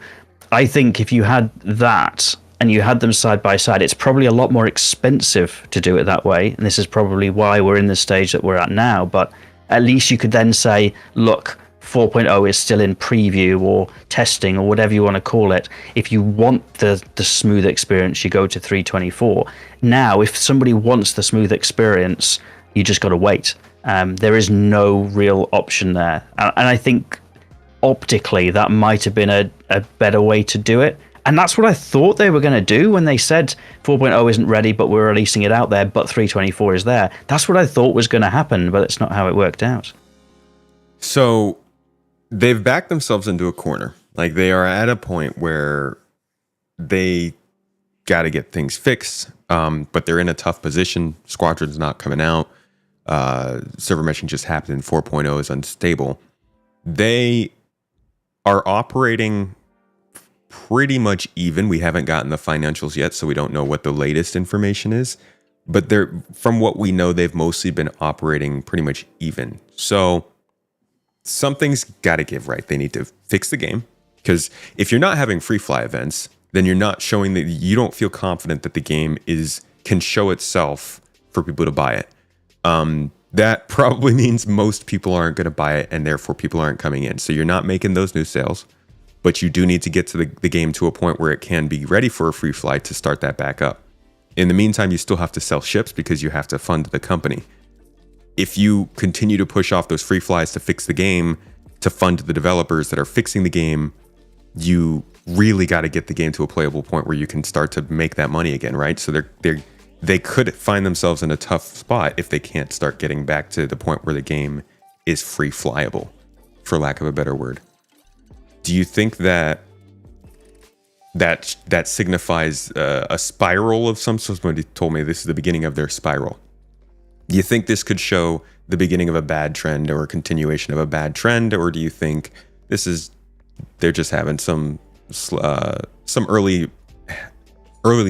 I think if you had that and you had them side by side, it's probably a lot more expensive to do it that way. And this is probably why we're in the stage that we're at now. But at least you could then say, look, 4.0 is still in preview or testing or whatever you want to call it. If you want the smooth experience, you go to 3.24. Now, if somebody wants the smooth experience, you just got to wait. There is no real option there. And I think optically that might have been a better way to do it. And that's what I thought they were going to do when they said 4.0 isn't ready, but we're releasing it out there, but 3.24 is there. That's what I thought was going to happen, but it's not how it worked out. So they've backed themselves into a corner. Like, they are at a point where they got to get things fixed, but they're in a tough position. Squadron's not coming out. Server meshing just happened, and 4.0 is unstable. They are operating pretty much even. We haven't gotten the financials yet, so we don't know what the latest information is. But from what we know, they've mostly been operating pretty much even. So something's got to give, right? They need to fix the game, because if you're not having free fly events, then you're not showing that you don't feel confident that the game can show itself for people to buy it. That probably means most people aren't going to buy it, and therefore people aren't coming in. So you're not making those new sales, but you do need to get to the game to a point where it can be ready for a free fly to start that back up. In the meantime, you still have to sell ships because you have to fund the company. If you continue to push off those free flies to fix the game, to fund the developers that are fixing the game, you really got to get the game to a playable point where you can start to make that money again, right? So they could find themselves in a tough spot if they can't start getting back to the point where the game is free flyable, for lack of a better word. Do you think that signifies a spiral of some sort? Somebody told me this is the beginning of their spiral. Do you think this could show the beginning of a bad trend or a continuation of a bad trend, or do you think they're just having some early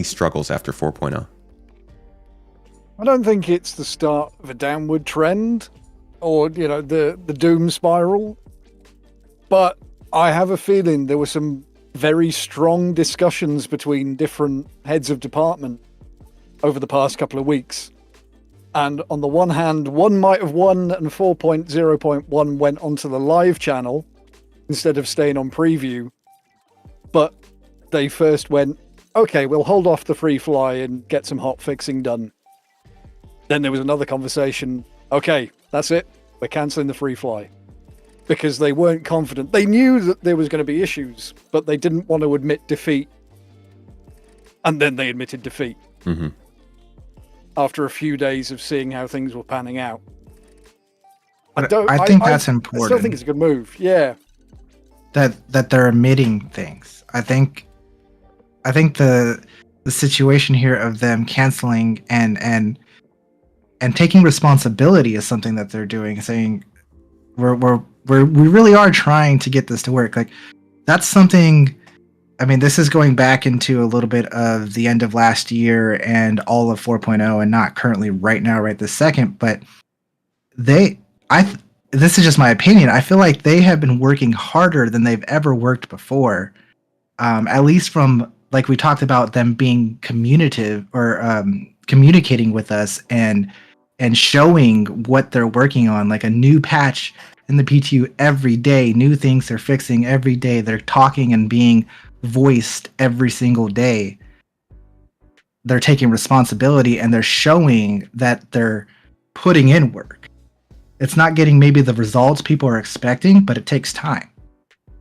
struggles after 4.0? I don't think it's the start of a downward trend or, the doom spiral. But I have a feeling there were some very strong discussions between different heads of department over the past couple of weeks. And on the one hand, one might have won and 4.0.1 went onto the live channel instead of staying on preview. But they first went, okay, we'll hold off the free fly and get some hot fixing done. Then there was another conversation. Okay, that's it. We're cancelling the free fly. Because they weren't confident. They knew that there was going to be issues, but they didn't want to admit defeat. And then they admitted defeat. Mm-hmm. After a few days of seeing how things were panning out. I think that's important. I still think it's a good move. Yeah. That they're admitting things. I think the situation here of them canceling and taking responsibility is something that they're doing, saying we really are trying to get this to work. Like, that's something. I mean, this is going back into a little bit of the end of last year and all of 4.0, and not currently right now, right this second. But this is just my opinion. I feel like they have been working harder than they've ever worked before. At least from, like we talked about, them being communicative or communicating with us and showing what they're working on, like a new patch in the PTU every day, new things they're fixing every day. They're talking and being voiced every single day. They're taking responsibility and they're showing that they're putting in work. It's not getting maybe the results people are expecting, but it takes time.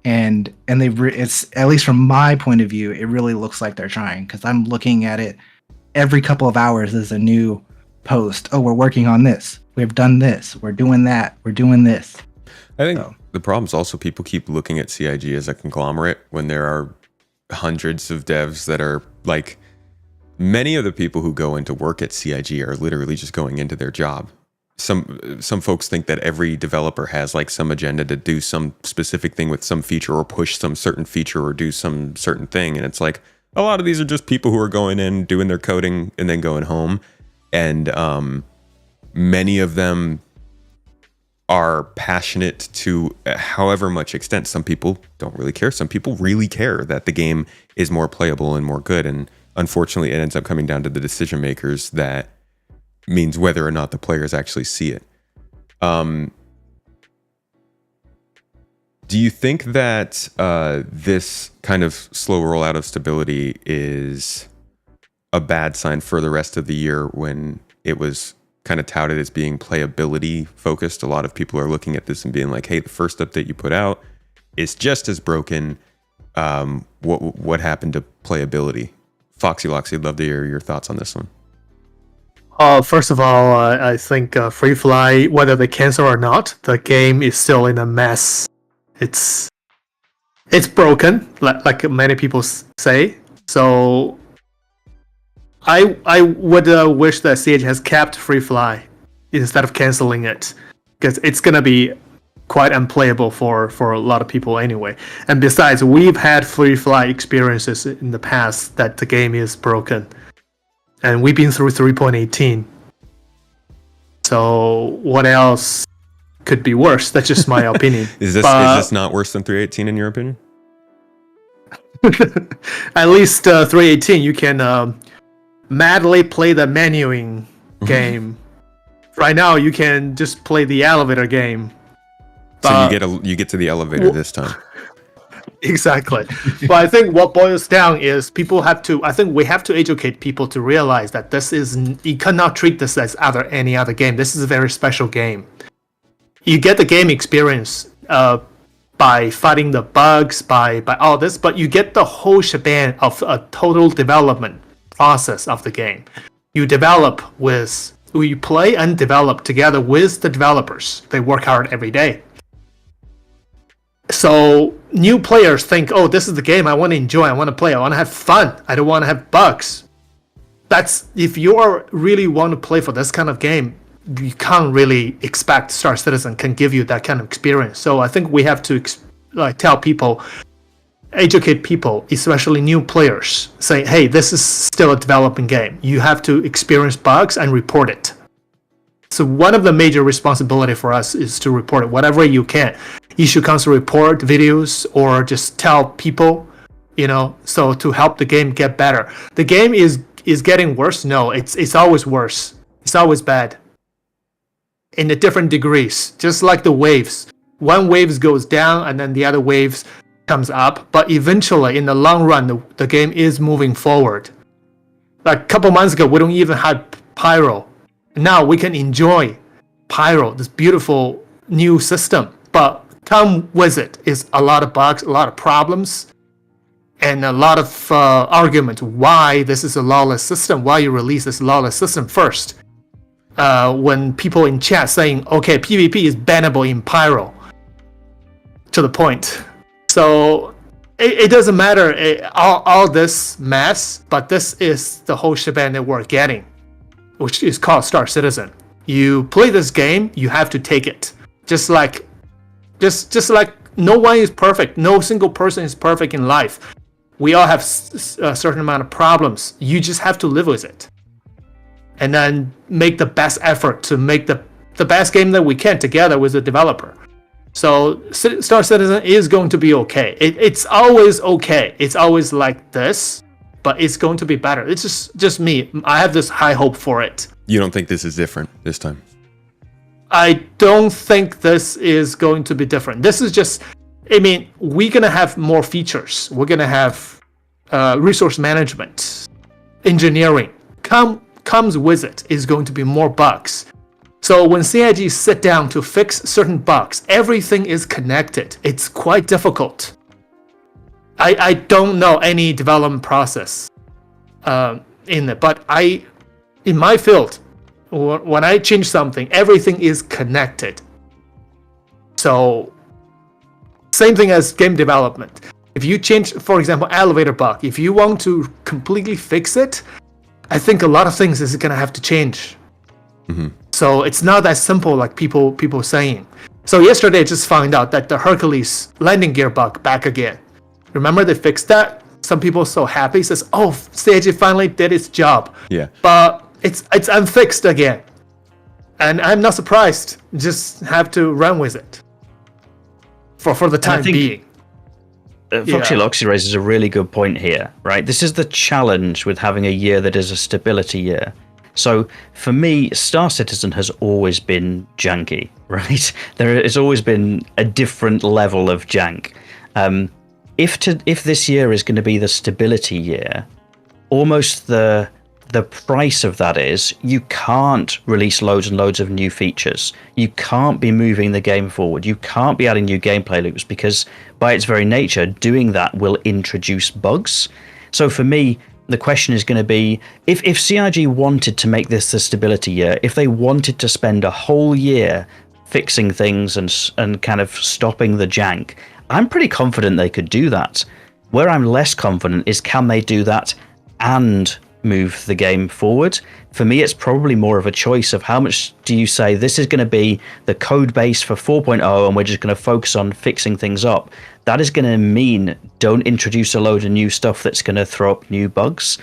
And it's, at least from my point of view, it really looks like they're trying, because I'm looking at it every couple of hours. There's a new post. Oh, we're working on this. We've done this. We're doing that. We're doing this. I think the problem is also people keep looking at CIG as a conglomerate when there are hundreds of devs that are like, many of the people who go into work at CIG are literally just going into their job. Some folks think that every developer has like some agenda to do some specific thing with some feature or push some certain feature or do some certain thing. And it's like, a lot of these are just people who are going in, doing their coding and then going home. And many of them are passionate to however much extent. Some people don't really care. Some people really care that the game is more playable and more good. And unfortunately, it ends up coming down to the decision makers that means whether or not the players actually see it. Do you think that this kind of slow rollout of stability is a bad sign for the rest of the year when it was kind of touted as being playability focused? A lot of people are looking at this and being like, hey, the first update you put out, is just as broken. What happened to playability? Foxy Locks, I'd love to hear your thoughts on this one. First of all, I think Free Fly, whether they cancel or not, the game is still in a mess. It's broken, like many people say. So I would wish that CH has kept Free Fly instead of canceling it, because it's gonna be quite unplayable for a lot of people anyway. And besides, we've had Free Fly experiences in the past that the game is broken. And we've been through 3.18. So what else could be worse? That's just my opinion. Is this not worse than 3.18 in your opinion? At least 3.18, you can madly play the menuing game. Right now, you can just play the elevator game. So you get to the elevator this time. Exactly. But I think what boils down is I think we have to educate people to realize that you cannot treat this as any other game. This is a very special game. You get the game experience by fighting the bugs, by all this, but you get the whole shebang of a total development process of the game. You play and develop together with the developers. They work hard every day. So new players think, oh, this is the game I want to enjoy, I want to play, I want to have fun, I don't want to have bugs. That's if you really want to play for this kind of game, you can't really expect Star Citizen can give you that kind of experience. So I think we have to tell people, educate people, especially new players, say, hey, this is still a developing game. You have to experience bugs and report it. So one of the major responsibility for us is to report it, whatever you can. Issue council report videos or just tell people, so to help the game get better. The game is getting worse? No, it's always worse. It's always bad. In the different degrees, just like the waves. One wave goes down and then the other waves comes up, but eventually in the long run, the game is moving forward. Like a couple months ago, we don't even have Pyro. Now we can enjoy Pyro, this beautiful new system, but come with it is a lot of bugs, a lot of problems, and a lot of arguments why this is a lawless system, why you release this lawless system first. When people in chat saying, okay, PvP is bannable in Pyro, to the point. So it doesn't matter, all this mess, but this is the whole shebang that we're getting, which is called Star Citizen. You play this game, you have to take it. Just like no one is perfect. No single person is perfect in life. We all have a certain amount of problems. You just have to live with it. And then make the best effort to make the best game that we can together with the developer. So Star Citizen is going to be okay. It's always okay. It's always like this, but it's going to be better. It's just me. I have this high hope for it. You don't think this is different this time? I don't think this is going to be different. This is just, we're going to have more features. We're going to have resource management, engineering. Comes with it is going to be more bugs. So when CIG sit down to fix certain bugs, everything is connected. It's quite difficult. I don't know any development process in it, but in my field, when I change something, everything is connected. So, same thing as game development. If you change, for example, elevator bug, if you want to completely fix it, I think a lot of things is going to have to change. Mm-hmm. So it's not that simple like people saying. So yesterday I just found out that the Hercules landing gear bug back again. Remember they fixed that? Some people are so happy. Says, oh, CIG finally did its job. Yeah. But it's unfixed again. And I'm not surprised. Just have to run with it. For the time being. Foxy Loxy raises a really good point here, right? This is the challenge with having a year that is a stability year. So for me, Star Citizen has always been janky, right? There has always been a different level of jank. If this year is going to be the stability year, almost the the price of that is you can't release loads and loads of new features. You can't be moving the game forward. You can't be adding new gameplay loops, because by its very nature, doing that will introduce bugs. So for me, the question is going to be, if CIG wanted to make this the stability year, if they wanted to spend a whole year fixing things and kind of stopping the jank, I'm pretty confident they could do that. Where I'm less confident is, can they do that and move the game forward? For me, it's probably more of a choice of how much do you say this is going to be the code base for 4.0 and we're just going to focus on fixing things up. That is going to mean don't introduce a load of new stuff that's going to throw up new bugs.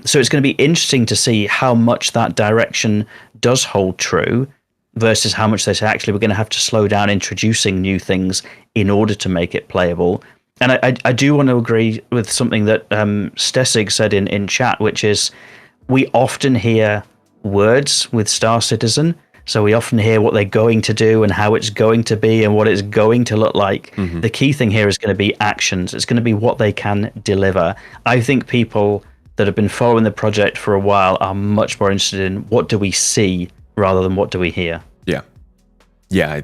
So it's going to be interesting to see how much that direction does hold true versus how much they say, actually, we're going to have to slow down introducing new things in order to make it playable. And I do want to agree with something that Stessig said in chat, which is we often hear words with Star Citizen. So we often hear what they're going to do and how it's going to be and what it's going to look like. Mm-hmm. The key thing here is going to be actions. It's going to be what they can deliver. I think people that have been following the project for a while are much more interested in what do we see rather than what do we hear. Yeah. Yeah.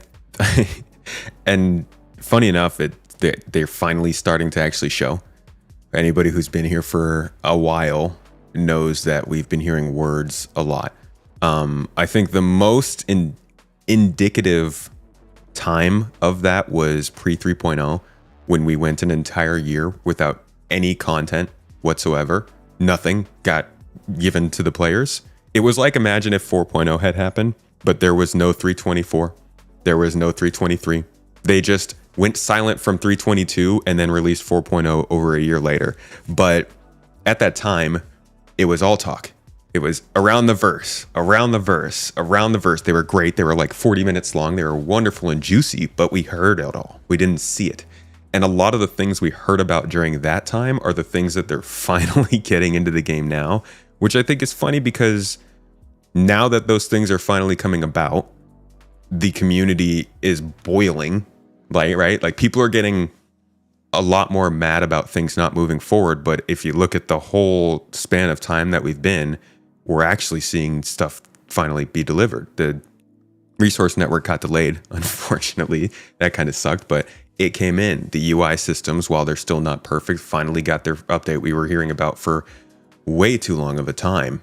And funny enough, they're finally starting to actually show. Anybody who's been here for a while knows that we've been hearing words a lot. I think the most indicative time of that was pre 3.0, when we went an entire year without any content whatsoever. Nothing got given to the players. It was like, imagine if 4.0 had happened, but there was no 324. There was no 323. They just went silent from 322 and then released 4.0 over a year later. But at that time, it was all talk. It was around the verse, around the verse, around the verse. They were great. They were like 40 minutes long. They were wonderful and juicy, but we heard it all. We didn't see it. And a lot of the things we heard about during that time are the things that they're finally getting into the game now, which I think is funny, because now that those things are finally coming about, the community is boiling, right? Like, people are getting a lot more mad about things not moving forward. But if you look at the whole span of time that we've been, we're actually seeing stuff finally be delivered. The resource network got delayed, unfortunately. That kind of sucked, but it came in. The UI systems, while they're still not perfect, finally got their update we were hearing about for way too long of a time.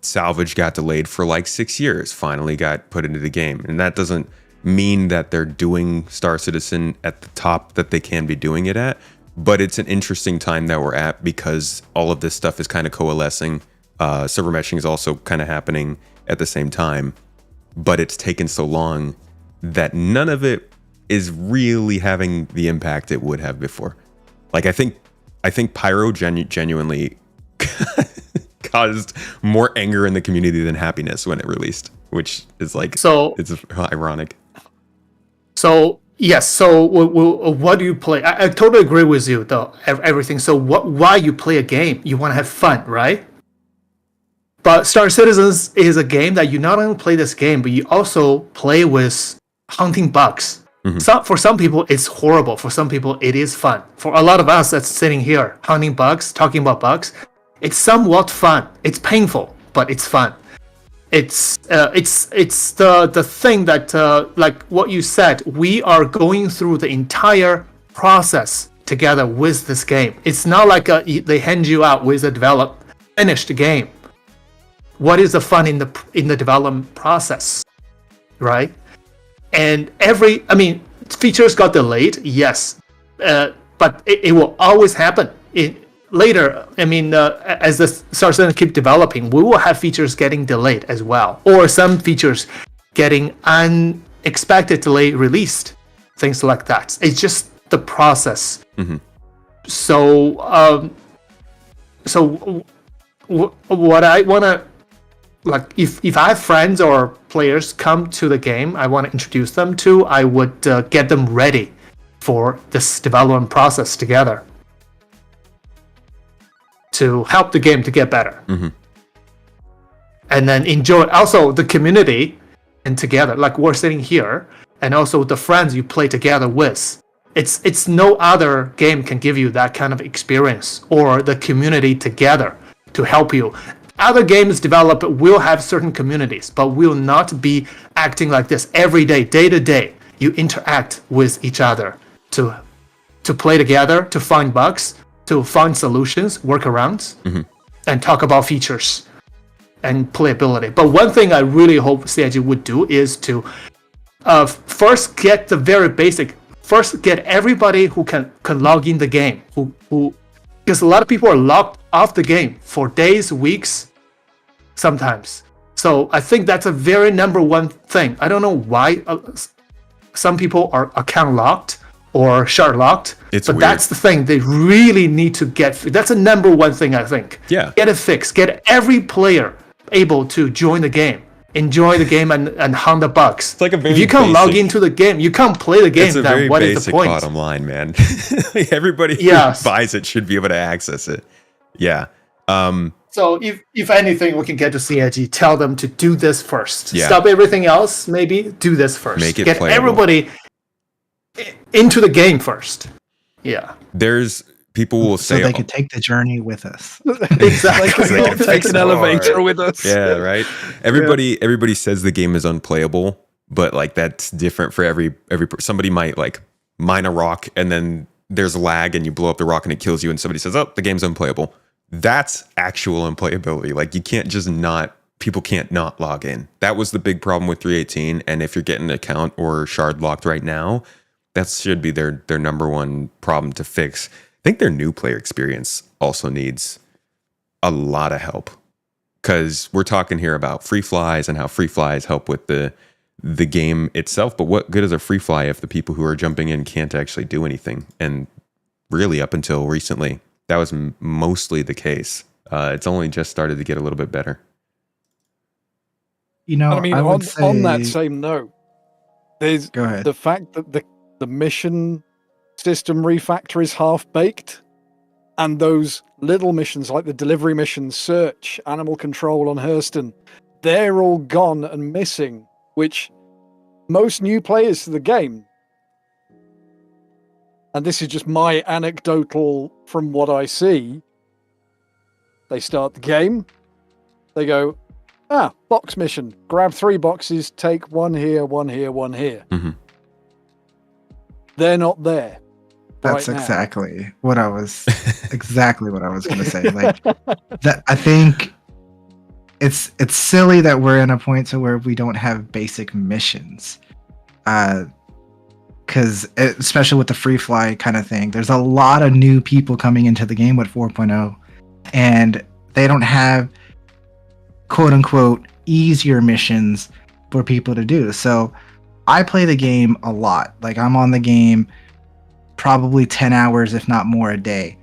Salvage got delayed for like 6 years, finally got put into the game. And that doesn't mean that they're doing Star Citizen at the top that they can be doing it at, but it's an interesting time that we're at, because all of this stuff is kind of coalescing. Server meshing is also kind of happening at the same time, but it's taken so long that none of it is really having the impact it would have before. Like, I think Pyro genuinely caused more anger in the community than happiness when it released, which is like, so it's ironic. So yes, so what do you play? I totally agree with you, though, everything. So why you play a game? You want to have fun, right? But Star Citizens is a game that you not only play this game, but you also play with hunting bugs. Mm-hmm. For some people, it's horrible. For some people, it is fun. For a lot of us that's sitting here hunting bugs, talking about bugs, it's somewhat fun. It's painful, but it's fun. It's the thing that, like what you said, we are going through the entire process together with this game. It's not like they hand you out with a finished game. What is the fun in the development process, right? And features got delayed, yes, but it will always happen. Later, as the Star Citizen keep developing, we will have features getting delayed as well, or some features getting unexpectedly released, things like that. It's just the process. Mm-hmm. So, what I want to, like, if I have friends or players come to the game I want to introduce them to, I would get them ready for this development process together to help the game to get better. Mm-hmm. And then enjoy also the community and together, like we're sitting here, and also the friends you play together with. It's no other game can give you that kind of experience, or the community together to help you. other games developer will have certain communities, but will not be acting like this every day, day to day. You interact with each other to play together, to find bugs, to find solutions, workarounds, and talk about features and playability. But one thing I really hope CIG would do is to first get the very basic. First, get everybody who can log in the game. Who because a lot of people are locked off the game for days, weeks, sometimes. So I think that's a very number one thing. I don't know why some people are account locked or shard locked. But weird. That's the thing. They really need to get. That's a number one thing, I think. Yeah. Get it fixed. Get every player able to join the game, enjoy the game, and hunt the bugs. It's like a very if you can't log into the game, you can't play the game. Then what is the point? Bottom line, man. Everybody who buys it should be able to access it. Yeah. So if anything, we can get to CIG, tell them to do this first. Yeah. Stop everything else. Maybe do this first. Make it get playable. Everybody into the game first. Yeah. There's people will say so they could take the journey with us. Exactly. They can Take an elevator with us. Yeah, right. Everybody says the game is unplayable, but like that's different for every somebody might like mine a rock and then there's lag and you blow up the rock and it kills you and somebody says, "Oh, the game's unplayable." That's actual unplayability. Like you can't just people can't not log in. That was the big problem with 3.18, and if you're getting an account or shard locked right now, that should be their number one problem to fix. I think their new player experience also needs a lot of help, because we're talking here about free flies and how free flies help with the game itself. But what good is a free fly if the people who are jumping in can't actually do anything? And really, up until recently, that was mostly the case. It's only just started to get a little bit better. I mean, on that same note, there's the fact that the mission system refactor is half-baked, and those little missions like the delivery missions, search, animal control on Hurston, they're all gone and missing, which most new players to the game, and this is just my anecdotal from what I see, they start the game, they go, box mission, grab 3 boxes, take 1 here, 1 here, 1 here. They're not there. That's exactly what I was going to say. Like that, I think it's silly that we're in a point to where we don't have basic missions. Because especially with the free fly kind of thing, there's a lot of new people coming into the game with 4.0, and they don't have quote unquote easier missions for people to do. So I play the game a lot. Like I'm on the game probably 10 hours, if not more, a day.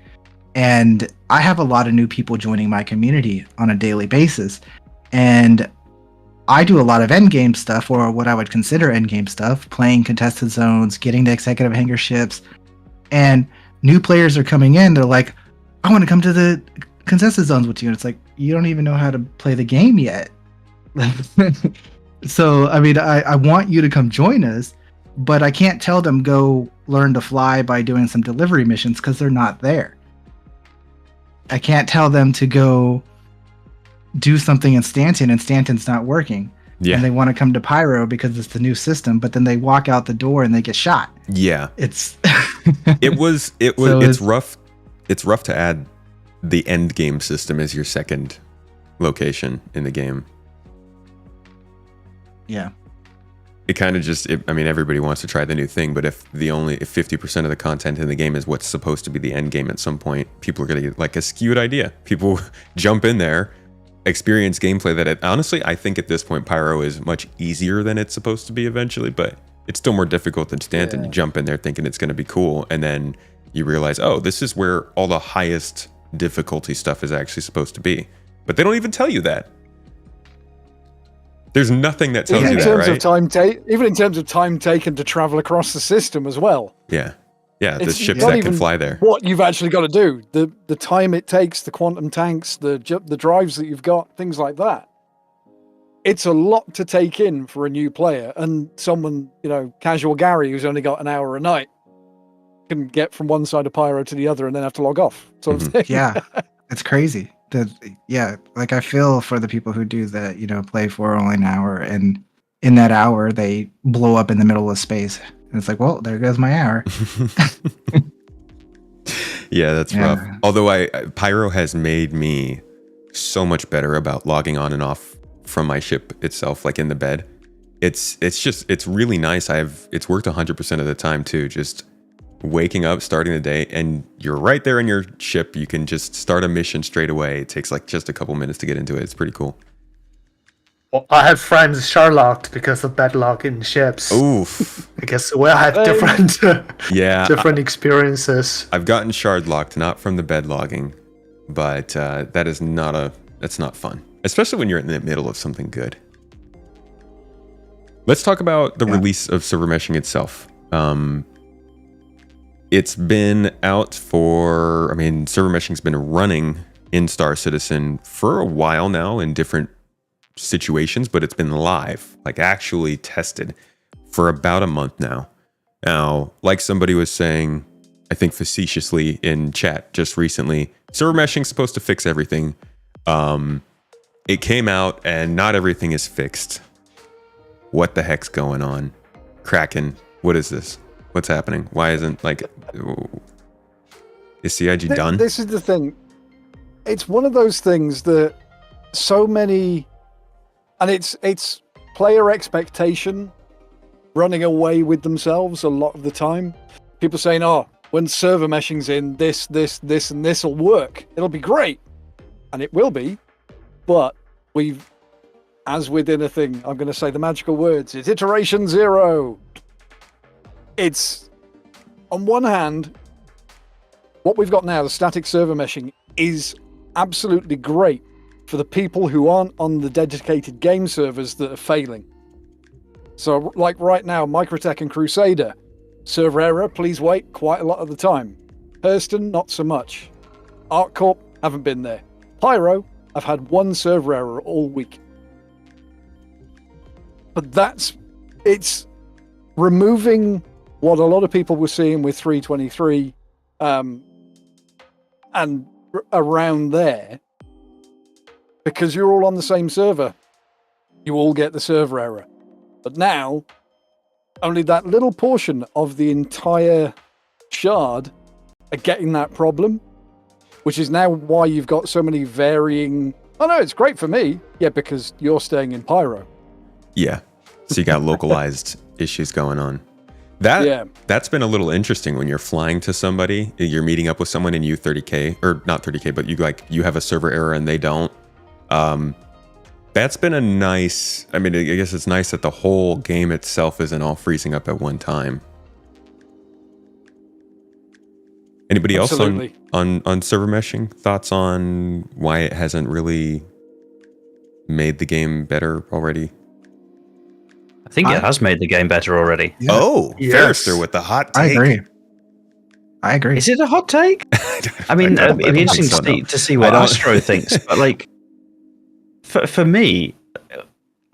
And I have a lot of new people joining my community on a daily basis. And I do a lot of endgame stuff, or what I would consider endgame stuff, playing contested zones, getting to executive hangar ships. And new players are coming in, they're like, I want to come to the contested zones with you. And it's like, you don't even know how to play the game yet. So, I mean, I want you to come join us, but I can't tell them go learn to fly by doing some delivery missions because they're not there. I can't tell them to go do something in Stanton and Stanton's not working. Yeah. And they want to come to Pyro because it's the new system, but then they walk out the door and they get shot. Yeah. It's rough. It's rough to add the end game system as your second location in the game. Yeah. It kind of everybody wants to try the new thing, but if 50% of the content in the game is what's supposed to be the end game at some point, people are going to get like a skewed idea. People jump in there, experience gameplay that honestly, I think at this point, Pyro is much easier than it's supposed to be eventually, but it's still more difficult than Stanton. You jump in there thinking it's going to be cool, and then you realize, oh, this is where all the highest difficulty stuff is actually supposed to be. But they don't even tell you that. There's nothing that tells you that, right? Even in terms of time taken to travel across the system as well. Yeah. Yeah, the ships that can fly there. What you've actually got to do, the time it takes, the quantum tanks, the drives that you've got, things like that. It's a lot to take in for a new player, and someone, casual Gary who's only got an hour a night can get from one side of Pyro to the other and then have to log off, sort of thing. Yeah, it's crazy. Like I feel for the people who do that, play for only an hour, and in that hour they blow up in the middle of space, and it's like, well, there goes my hour. Yeah, that's rough. Although Pyro has made me so much better about logging on and off from my ship itself, like in the bed. It's really nice. It's worked 100% of the time too. Just waking up, starting the day, and you're right there in your ship. You can just start a mission straight away. It takes like just a couple minutes to get into it. It's pretty cool. Well, I have friends Sherlocked because of bed logging ships. Oof. I guess we all have different different experiences. I've gotten shard locked, not from the bed logging, but that's not fun, especially when you're in the middle of something good. Let's talk about the release of server meshing itself. It's been out server meshing's been running in Star Citizen for a while now in different situations, but it's been live, like actually tested, for about a month now. Now, like somebody was saying, I think facetiously in chat just recently, server meshing's supposed to fix everything. It came out and not everything is fixed. What the heck's going on? Kraken, what is this? What's happening? Why isn't, is CIG done? This is the thing. It's one of those things that so many, and it's player expectation running away with themselves a lot of the time. People saying, when server meshing's in, this, and this will work. It'll be great. And it will be. But as within a thing, I'm going to say the magical words, it's iteration 0. It's, on one hand, what we've got now, the static server meshing, is absolutely great for the people who aren't on the dedicated game servers that are failing. So, like right now, MrKraken and Crusader, server error, please wait, quite a lot of the time. Hurston, not so much. ArcCorp, haven't been there. Pyro, I've had one server error all week. But it's removing what a lot of people were seeing with 323 and around there, because you're all on the same server. You all get the server error. But now, only that little portion of the entire shard are getting that problem, which is now why you've got so many varying... Oh no, it's great for me. Yeah, because you're staying in Pyro. Yeah. So you got localized issues going on. That's been a little interesting when you're flying to somebody, you're meeting up with someone and you 30K, or not 30K, but you have a server error and they don't. That's been a nice, I guess it's nice that the whole game itself isn't all freezing up at one time. Anybody else on server meshing? Thoughts on why it hasn't really made the game better already? I think it has made the game better already. Yeah. Oh, yes. Farrister with the hot take. I agree. Is it a hot take? It'd be interesting to see what Astro thinks. But for me,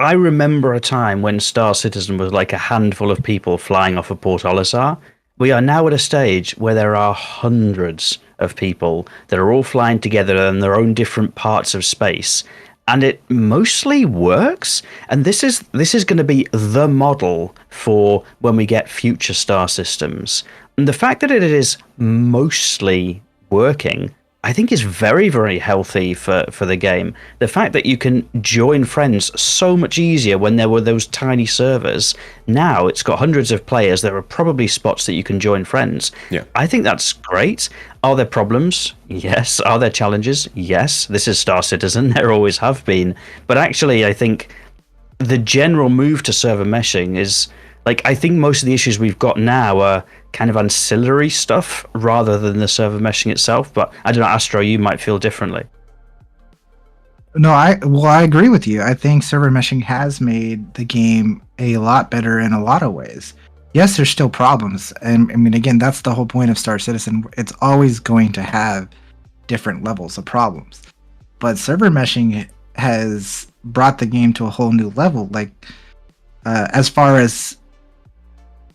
I remember a time when Star Citizen was like a handful of people flying off of Port Olisar. We are now at a stage where there are hundreds of people that are all flying together in their own different parts of space. And it mostly works. And this is going to be the model for when we get future star systems. And the fact that it is mostly working, I think, is very, very healthy for the game. The fact that you can join friends so much easier when there were those tiny servers. Now it's got hundreds of players. There are probably spots that you can join friends. Yeah. I think that's great. Are there problems? Yes. Are there challenges? Yes. This is Star Citizen. There always have been. But actually, I think the general move to server meshing is, I think most of the issues we've got now are kind of ancillary stuff rather than the server meshing itself. But I don't know, Astro, you might feel differently. No, I agree with you. I think server meshing has made the game a lot better in a lot of ways. Yes, there's still problems. And again, that's the whole point of Star Citizen. It's always going to have different levels of problems. But server meshing has brought the game to a whole new level. As far as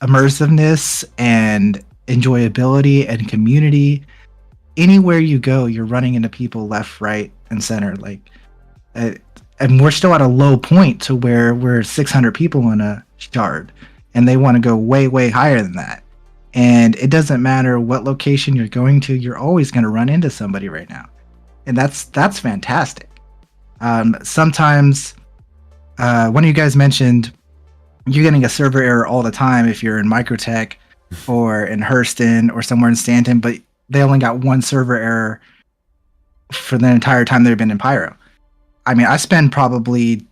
immersiveness and enjoyability and community, anywhere you go, you're running into people left, right, and center. Like, and we're still at a low point to where we're 600 people in a shard, and they want to go way, way higher than that. And it doesn't matter what location you're going to, you're always going to run into somebody right now. And that's fantastic. Sometimes, one of you guys mentioned you're getting a server error all the time if you're in Microtech or in Hurston or somewhere in Stanton, but they only got one server error for the entire time they've been in Pyro. I mean, I spend probably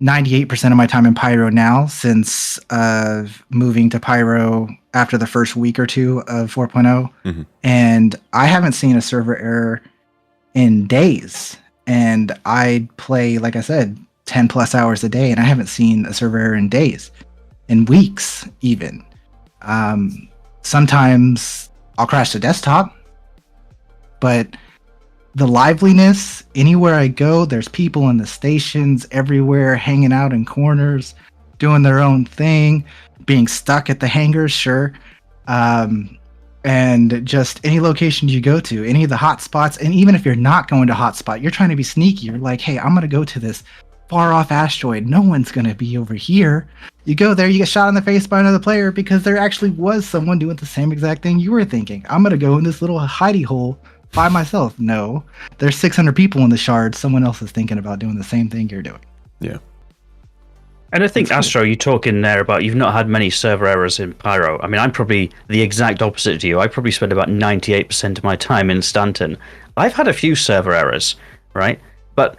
98% of my time in Pyro now since moving to Pyro after the first week or two of 4.0. Mm-hmm. And I haven't seen a server error in days. And I play, like I said, 10 plus hours a day, and I haven't seen a server error in days, in weeks even. Sometimes I'll crash the desktop, but the liveliness, anywhere I go, there's people in the stations everywhere, hanging out in corners, doing their own thing, being stuck at the hangars, sure. And just any location you go to, any of the hot spots, and even if you're not going to hotspot, you're trying to be sneaky. You're like, hey, I'm going to go to this far off asteroid. No one's going to be over here. You go there, you get shot in the face by another player because there actually was someone doing the same exact thing you were thinking. I'm going to go in this little hidey hole by myself. No, there's 600 people in the shard. Someone else is thinking about doing the same thing you're doing. Yeah. And I think, Astro, you talk in there about you've not had many server errors in Pyro. I mean, I'm probably the exact opposite to you. I probably spend about 98% of my time in Stanton. I've had a few server errors, right? But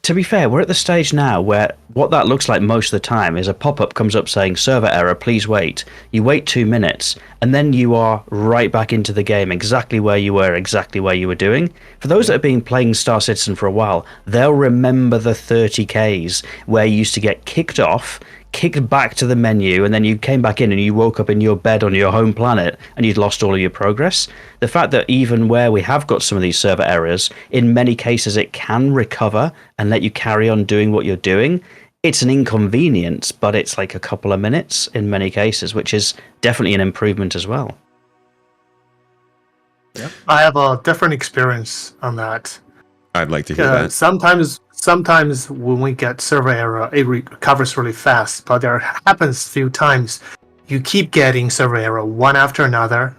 to be fair, we're at the stage now where what that looks like most of the time is a pop-up comes up saying, server error, please wait. You wait 2 minutes, and then you are right back into the game, exactly where you were, exactly where you were doing. For those that have been playing Star Citizen for a while, they'll remember the 30Ks where you used to get kicked off, kicked back to the menu, and then you came back in and you woke up in your bed on your home planet and you'd lost all of your progress. The fact that even where we have got some of these server errors, in many cases it can recover and let you carry on doing what you're doing. It's an inconvenience, but it's like a couple of minutes in many cases, which is definitely an improvement as well. Yeah. I have a different experience on that. I'd like to hear that. Sometimes when we get server error, it recovers really fast. But there happens few times you keep getting server error one after another.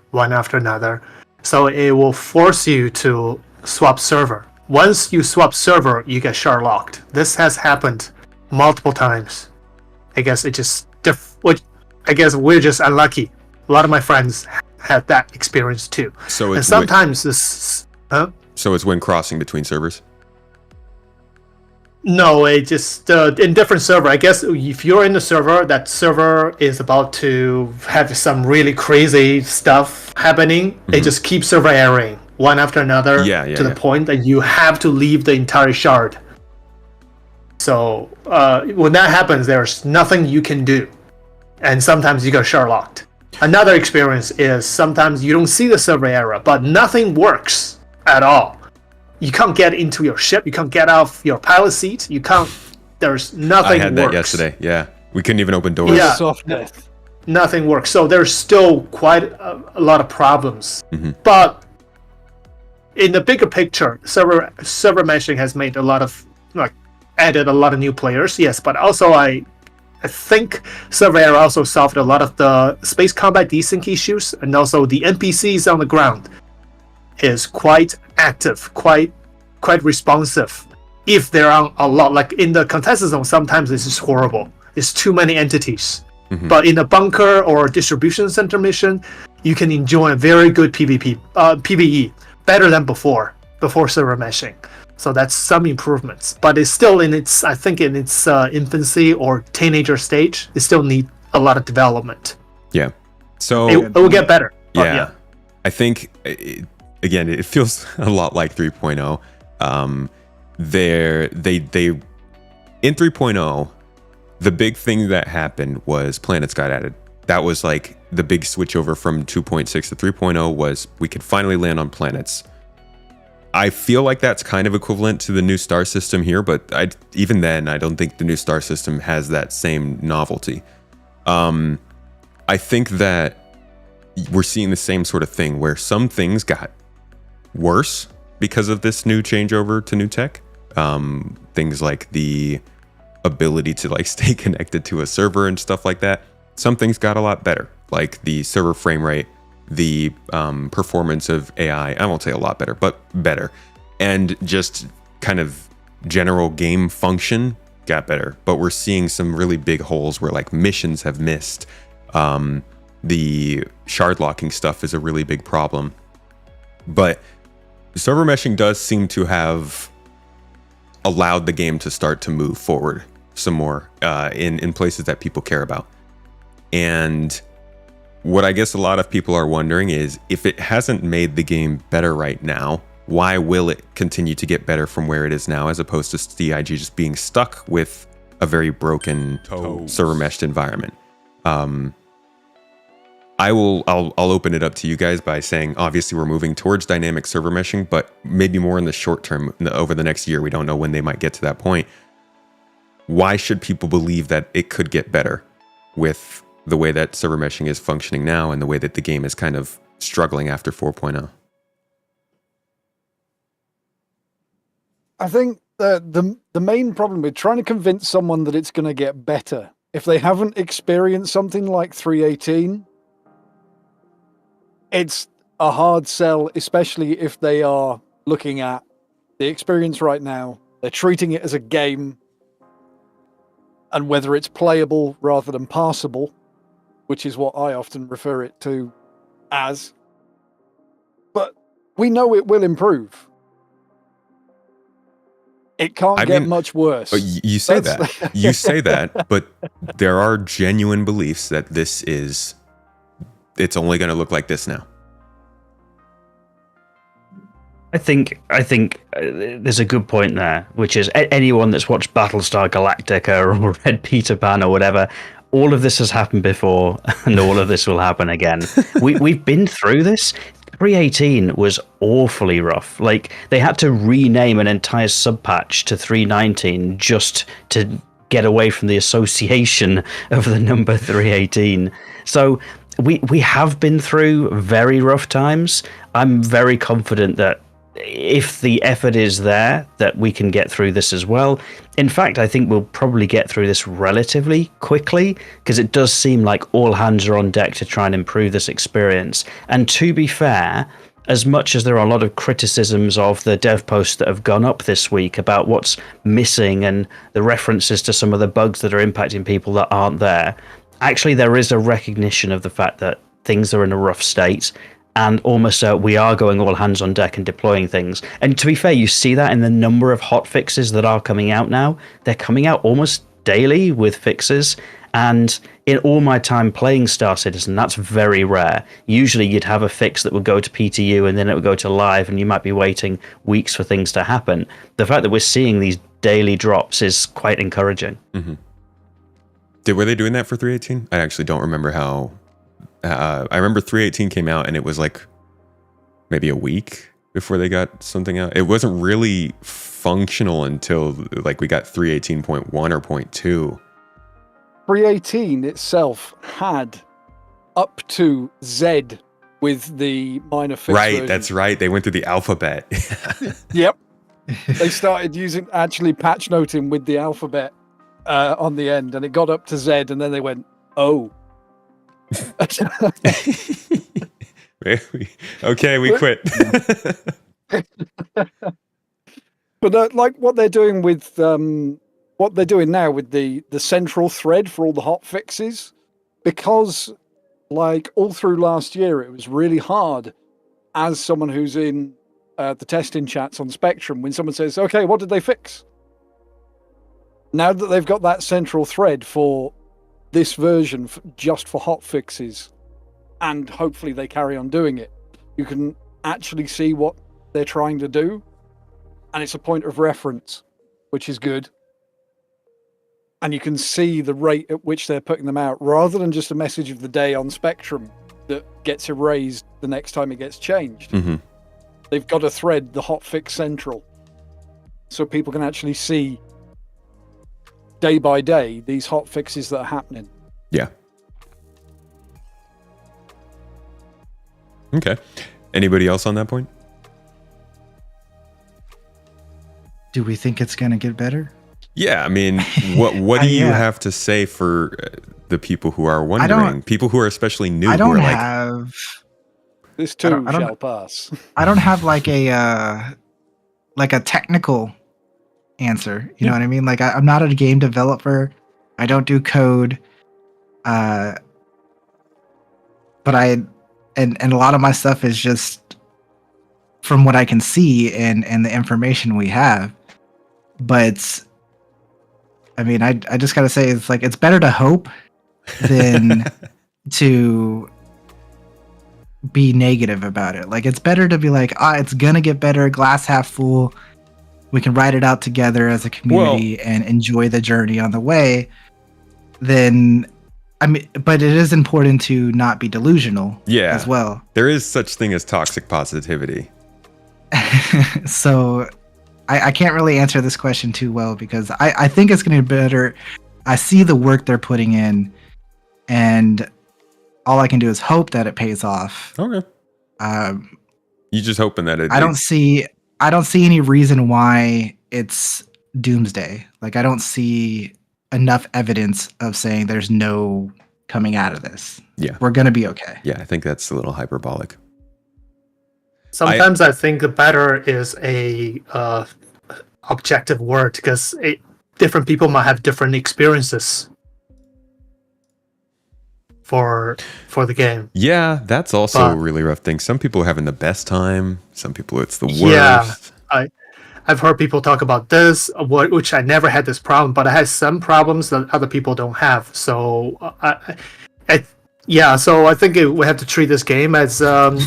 So it will force you to swap server. Once you swap server, you get shard locked. This has happened multiple times. I guess it just I guess we're just unlucky. A lot of my friends had that experience too. So and sometimes this. So it's when crossing between servers? No, it just in different server. I guess if you're in the server, that server is about to have some really crazy stuff happening. It just keeps server erroring one after another to the point that you have to leave the entire shard. So when that happens, there's nothing you can do, and sometimes you get shard locked. Another experience is sometimes you don't see the server error, but nothing works at all. You can't get into your ship. You can't get off your pilot seat. You can't. There's nothing. I had that yesterday. Yeah, we couldn't even open doors. Yeah, Soft death. Nothing works. So there's still quite a lot of problems. But in the bigger picture, server meshing has made a lot of added a lot of new players. Yes, but also I think server error also solved a lot of the space combat desync issues, and also the NPCs on the ground is quite active, quite responsive. If there are a lot, like in the contested zone, sometimes this is horrible. It's too many entities. But in a bunker or distribution center mission, you can enjoy a very good PvE, better than before server meshing. So that's some improvements, but it's still in its infancy or teenager stage. It still needs a lot of development. Yeah. So it will get better. Yeah. I think again, it feels a lot like 3.0. They in 3.0, the big thing that happened was planets got added. That was like the big switch over from 2.6 to 3.0 was we could finally land on planets. I feel like that's kind of equivalent to the new star system here, but even then, I don't think the new star system has that same novelty. I think that we're seeing the same sort of thing where some things got worse because of this new changeover to new tech. Things like the ability to like stay connected to a server and stuff like that. Some things got a lot better, like the server frame rate, the performance of AI. I won't say a lot better, but better. And just kind of general game function got better. But we're seeing some really big holes where like missions have missed. The shard locking stuff is a really big problem. But server meshing does seem to have allowed the game to start to move forward some more in places that people care about. And what I guess a lot of people are wondering is, if it hasn't made the game better right now, why will it continue to get better from where it is now, as opposed to CIG just being stuck with a very broken server meshed environment? I'll open it up to you guys by saying, obviously we're moving towards dynamic server meshing, but maybe more in the short term, over the next year. We don't know when they might get to that point. Why should people believe that it could get better with the way that server meshing is functioning now and the way that the game is kind of struggling after 4.0? I think the main problem with trying to convince someone that it's going to get better, if they haven't experienced something like 3.18, it's a hard sell, especially if they are looking at the experience right now. They're treating it as a game, and whether it's playable rather than passable, which is what I often refer it to as. But we know it will improve. It can't get much worse. But you say that. You say that, but there are genuine beliefs that it's only going to look like this now. I think there's a good point there, which is anyone that's watched Battlestar Galactica or read Peter Pan or whatever, all of this has happened before, and all of this will happen again. We've been through this. 3.18 was awfully rough. Like, they had to rename an entire subpatch to 3.19 just to get away from the association of the number 3.18. So we have been through very rough times. I'm very confident that if the effort is there, that we can get through this as well. In fact, I think we'll probably get through this relatively quickly, because it does seem like all hands are on deck to try and improve this experience. And to be fair, as much as there are a lot of criticisms of the dev posts that have gone up this week about what's missing and the references to some of the bugs that are impacting people that aren't there, actually there is a recognition of the fact that things are in a rough state. And almost we are going all hands on deck and deploying things. And to be fair, you see that in the number of hot fixes that are coming out now. They're coming out almost daily with fixes. And in all my time playing Star Citizen, that's very rare. Usually you'd have a fix that would go to PTU and then it would go to live, and you might be waiting weeks for things to happen. The fact that we're seeing these daily drops is quite encouraging. Mm-hmm. Were they doing that for 3.18? I actually don't remember how. I remember 3.18 came out and it was like maybe a week before they got something out. It wasn't really functional until like we got 3.18.1 or 0.2. 3.18 itself had up to Z with the minor fix Right, version. that's right. They went through the alphabet. Yep. They started using actually patch noting with the alphabet on the end, and it got up to Z, and then they went, oh. Okay, we quit. But like what they're doing with what they're doing now with the central thread for all the hot fixes, because like all through last year it was really hard as someone who's in the testing chats on Spectrum, when someone says, okay, what did they fix? Now that they've got that central thread for this version just for hot fixes, and hopefully they carry on doing it, you can actually see what they're trying to do, and it's a point of reference, which is good. And you can see the rate at which they're putting them out, rather than just a message of the day on Spectrum that gets erased the next time it gets changed. Mm-hmm. They've got a thread, the hotfix central, so people can actually see day by day these hot fixes that are happening. Yeah. Okay. Anybody else on that point? Do we think it's going to get better? Yeah, I mean, what do you Yeah. have to say for the people who are wondering? People who are especially new. I who don't are like, have. This I too don't- shall pass. I don't have like a technical answer. You know what I mean? Like I'm not a game developer. I don't do code. But and a lot of my stuff is just from what I can see and the information we have. But I mean, I just gotta say it's like it's better to hope than to be negative about it. Like it's better to be like, it's gonna get better, glass half full. We can ride it out together as a community and enjoy the journey on the way. Then, I mean, but it is important to not be delusional. Yeah. As well. There is such thing as toxic positivity. So, I can't really answer this question too well because I think it's gonna be better. I see the work they're putting in, and all I can do is hope that it pays off. Okay. You just hoping that it. I don't see any reason why it's doomsday. Like I don't see enough evidence of saying there's no coming out of this. Yeah. We're gonna be okay. Yeah, I think that's a little hyperbolic. Sometimes I think the better is a objective word because different people might have different experiences for the game. Yeah, that's also a really rough thing. Some people are having the best time. Some people it's the worst. Yeah, I've heard people talk about this, which I never had this problem, but I had some problems that other people don't have. So, so I think we have to treat this game as on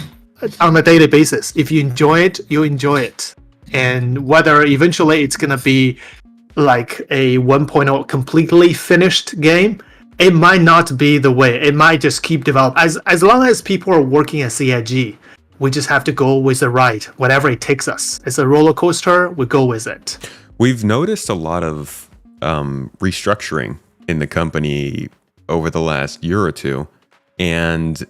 a daily basis. If you enjoy it, you enjoy it, and whether eventually it's gonna be like a 1.0 completely finished game, it might not be the way. It might just keep developing. As long as people are working at CIG, we just have to go with the ride, whatever it takes us. It's a roller coaster. We go with it. We've noticed a lot of restructuring in the company over the last year or two, and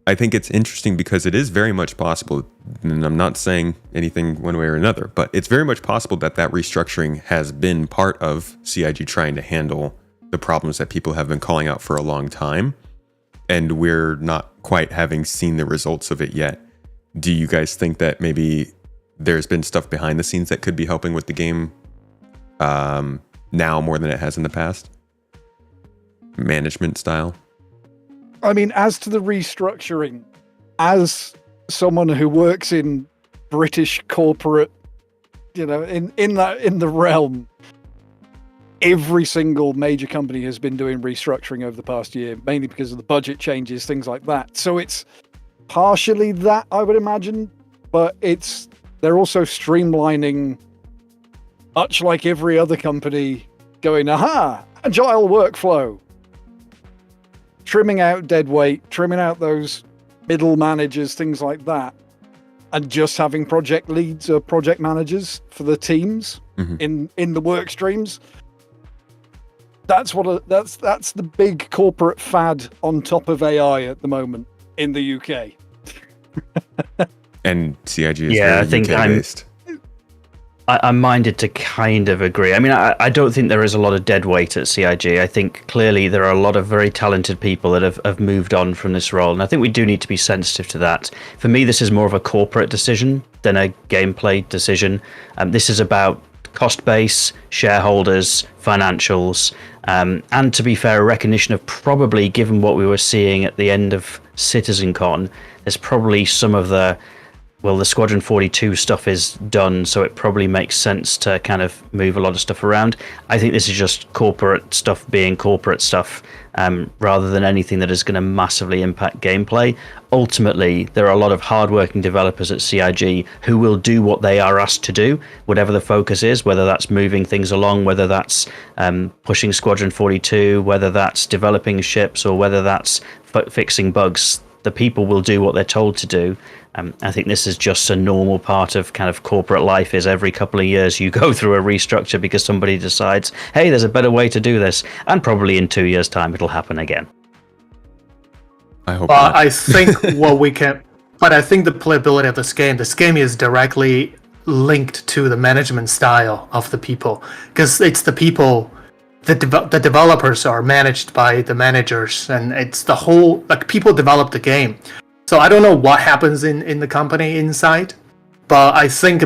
I think it's interesting because it is very much possible, and I'm not saying anything one way or another, but it's very much possible that restructuring has been part of CIG trying to handle the problems that people have been calling out for a long time, and we're not quite having seen the results of it yet. Do you guys think that maybe there's been stuff behind the scenes that could be helping with the game now more than it has in the past? Management style? I mean, as to the restructuring, as someone who works in British corporate, in the realm, every single major company has been doing restructuring over the past year, mainly because of the budget changes, things like that. So it's partially that, I would imagine, but they're also streamlining, much like every other company, going, agile workflow. Trimming out dead weight, trimming out those middle managers, things like that, and just having project leads or project managers for the teams in the work streams. That's that's the big corporate fad on top of AI at the moment in the UK. And CIG is Yeah, very I think UK based. I'm minded to kind of agree. I mean, I don't think there is a lot of dead weight at CIG. I think clearly there are a lot of very talented people that have moved on from this role. And I think we do need to be sensitive to that. For me, this is more of a corporate decision than a gameplay decision. This is about cost base, shareholders, financials, and to be fair, a recognition of probably, given what we were seeing at the end of CitizenCon, there's probably some of the Squadron 42 stuff is done, so it probably makes sense to kind of move a lot of stuff around. I think this is just corporate stuff being corporate stuff, rather than anything that is going to massively impact gameplay. Ultimately, there are a lot of hardworking developers at CIG who will do what they are asked to do, whatever the focus is, whether that's moving things along, whether that's pushing Squadron 42, whether that's developing ships, or whether that's fixing bugs. The people will do what they're told to do. I think this is just a normal part of kind of corporate life, is every couple of years you go through a restructure because somebody decides, hey, there's a better way to do this. And probably in 2 years' time, it'll happen again. I hope But not. I think I think the playability of this game is directly linked to the management style of the people, because it's the people, the developers are managed by the managers, and it's the whole, like, people develop the game. So I don't know what happens in the company inside, but I think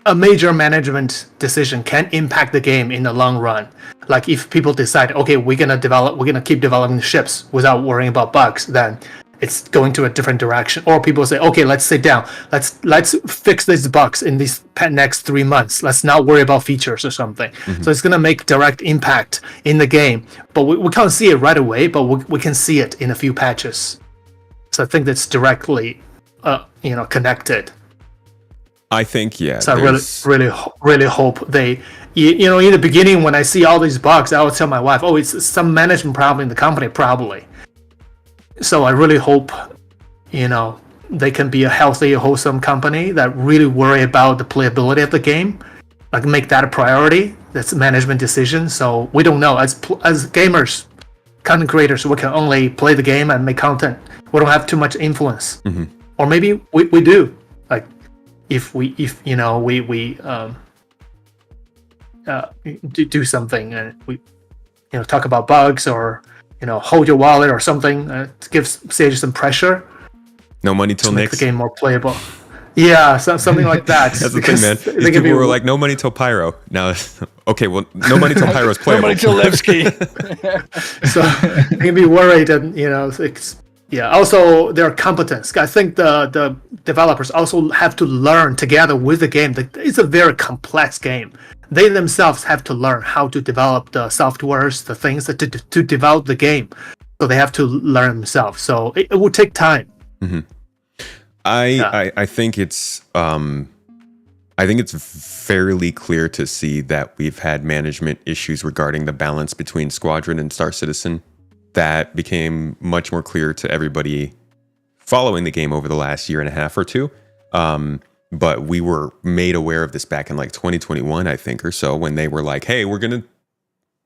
a major management decision can impact the game in the long run. Like, if people decide, okay, we're gonna keep developing ships without worrying about bugs, then it's going to a different direction. Or people say, okay, let's sit down, let's fix these bugs in these next 3 months. Let's not worry about features or something. So it's gonna make direct impact in the game, but we can't see it right away. But we can see it in a few patches. So I think that's directly, connected. I think, yeah. So I really hope they, in the beginning when I see all these bugs, I would tell my wife, oh, it's some management problem in the company, probably. So I really hope, they can be a healthy, wholesome company that really worry about the playability of the game, like make that a priority. That's a management decision. So we don't know, as gamers, content creators, we can only play the game and make content. We don't have too much influence, or maybe we do. Like, if we do something and we talk about bugs, or hold your wallet or something, to give Sage some pressure. No money till to make next. the game more playable. Yeah, something like that. That's the thing, man. These people were like, no money till Pyro. Now, okay, well, no money till Pyro's playable. No money till Levski. So they can be worried, and also their competence. I think the developers also have to learn together with the game. It's a very complex game. They themselves have to learn how to develop the softwares, the things to develop the game. So they have to learn themselves. So it will take time. Mm-hmm. I think it's fairly clear to see that we've had management issues regarding the balance between Squadron and Star Citizen. That became much more clear to everybody following the game over the last year and a half or two. But we were made aware of this back in like 2021, I think, or so, when they were like, hey, we're going to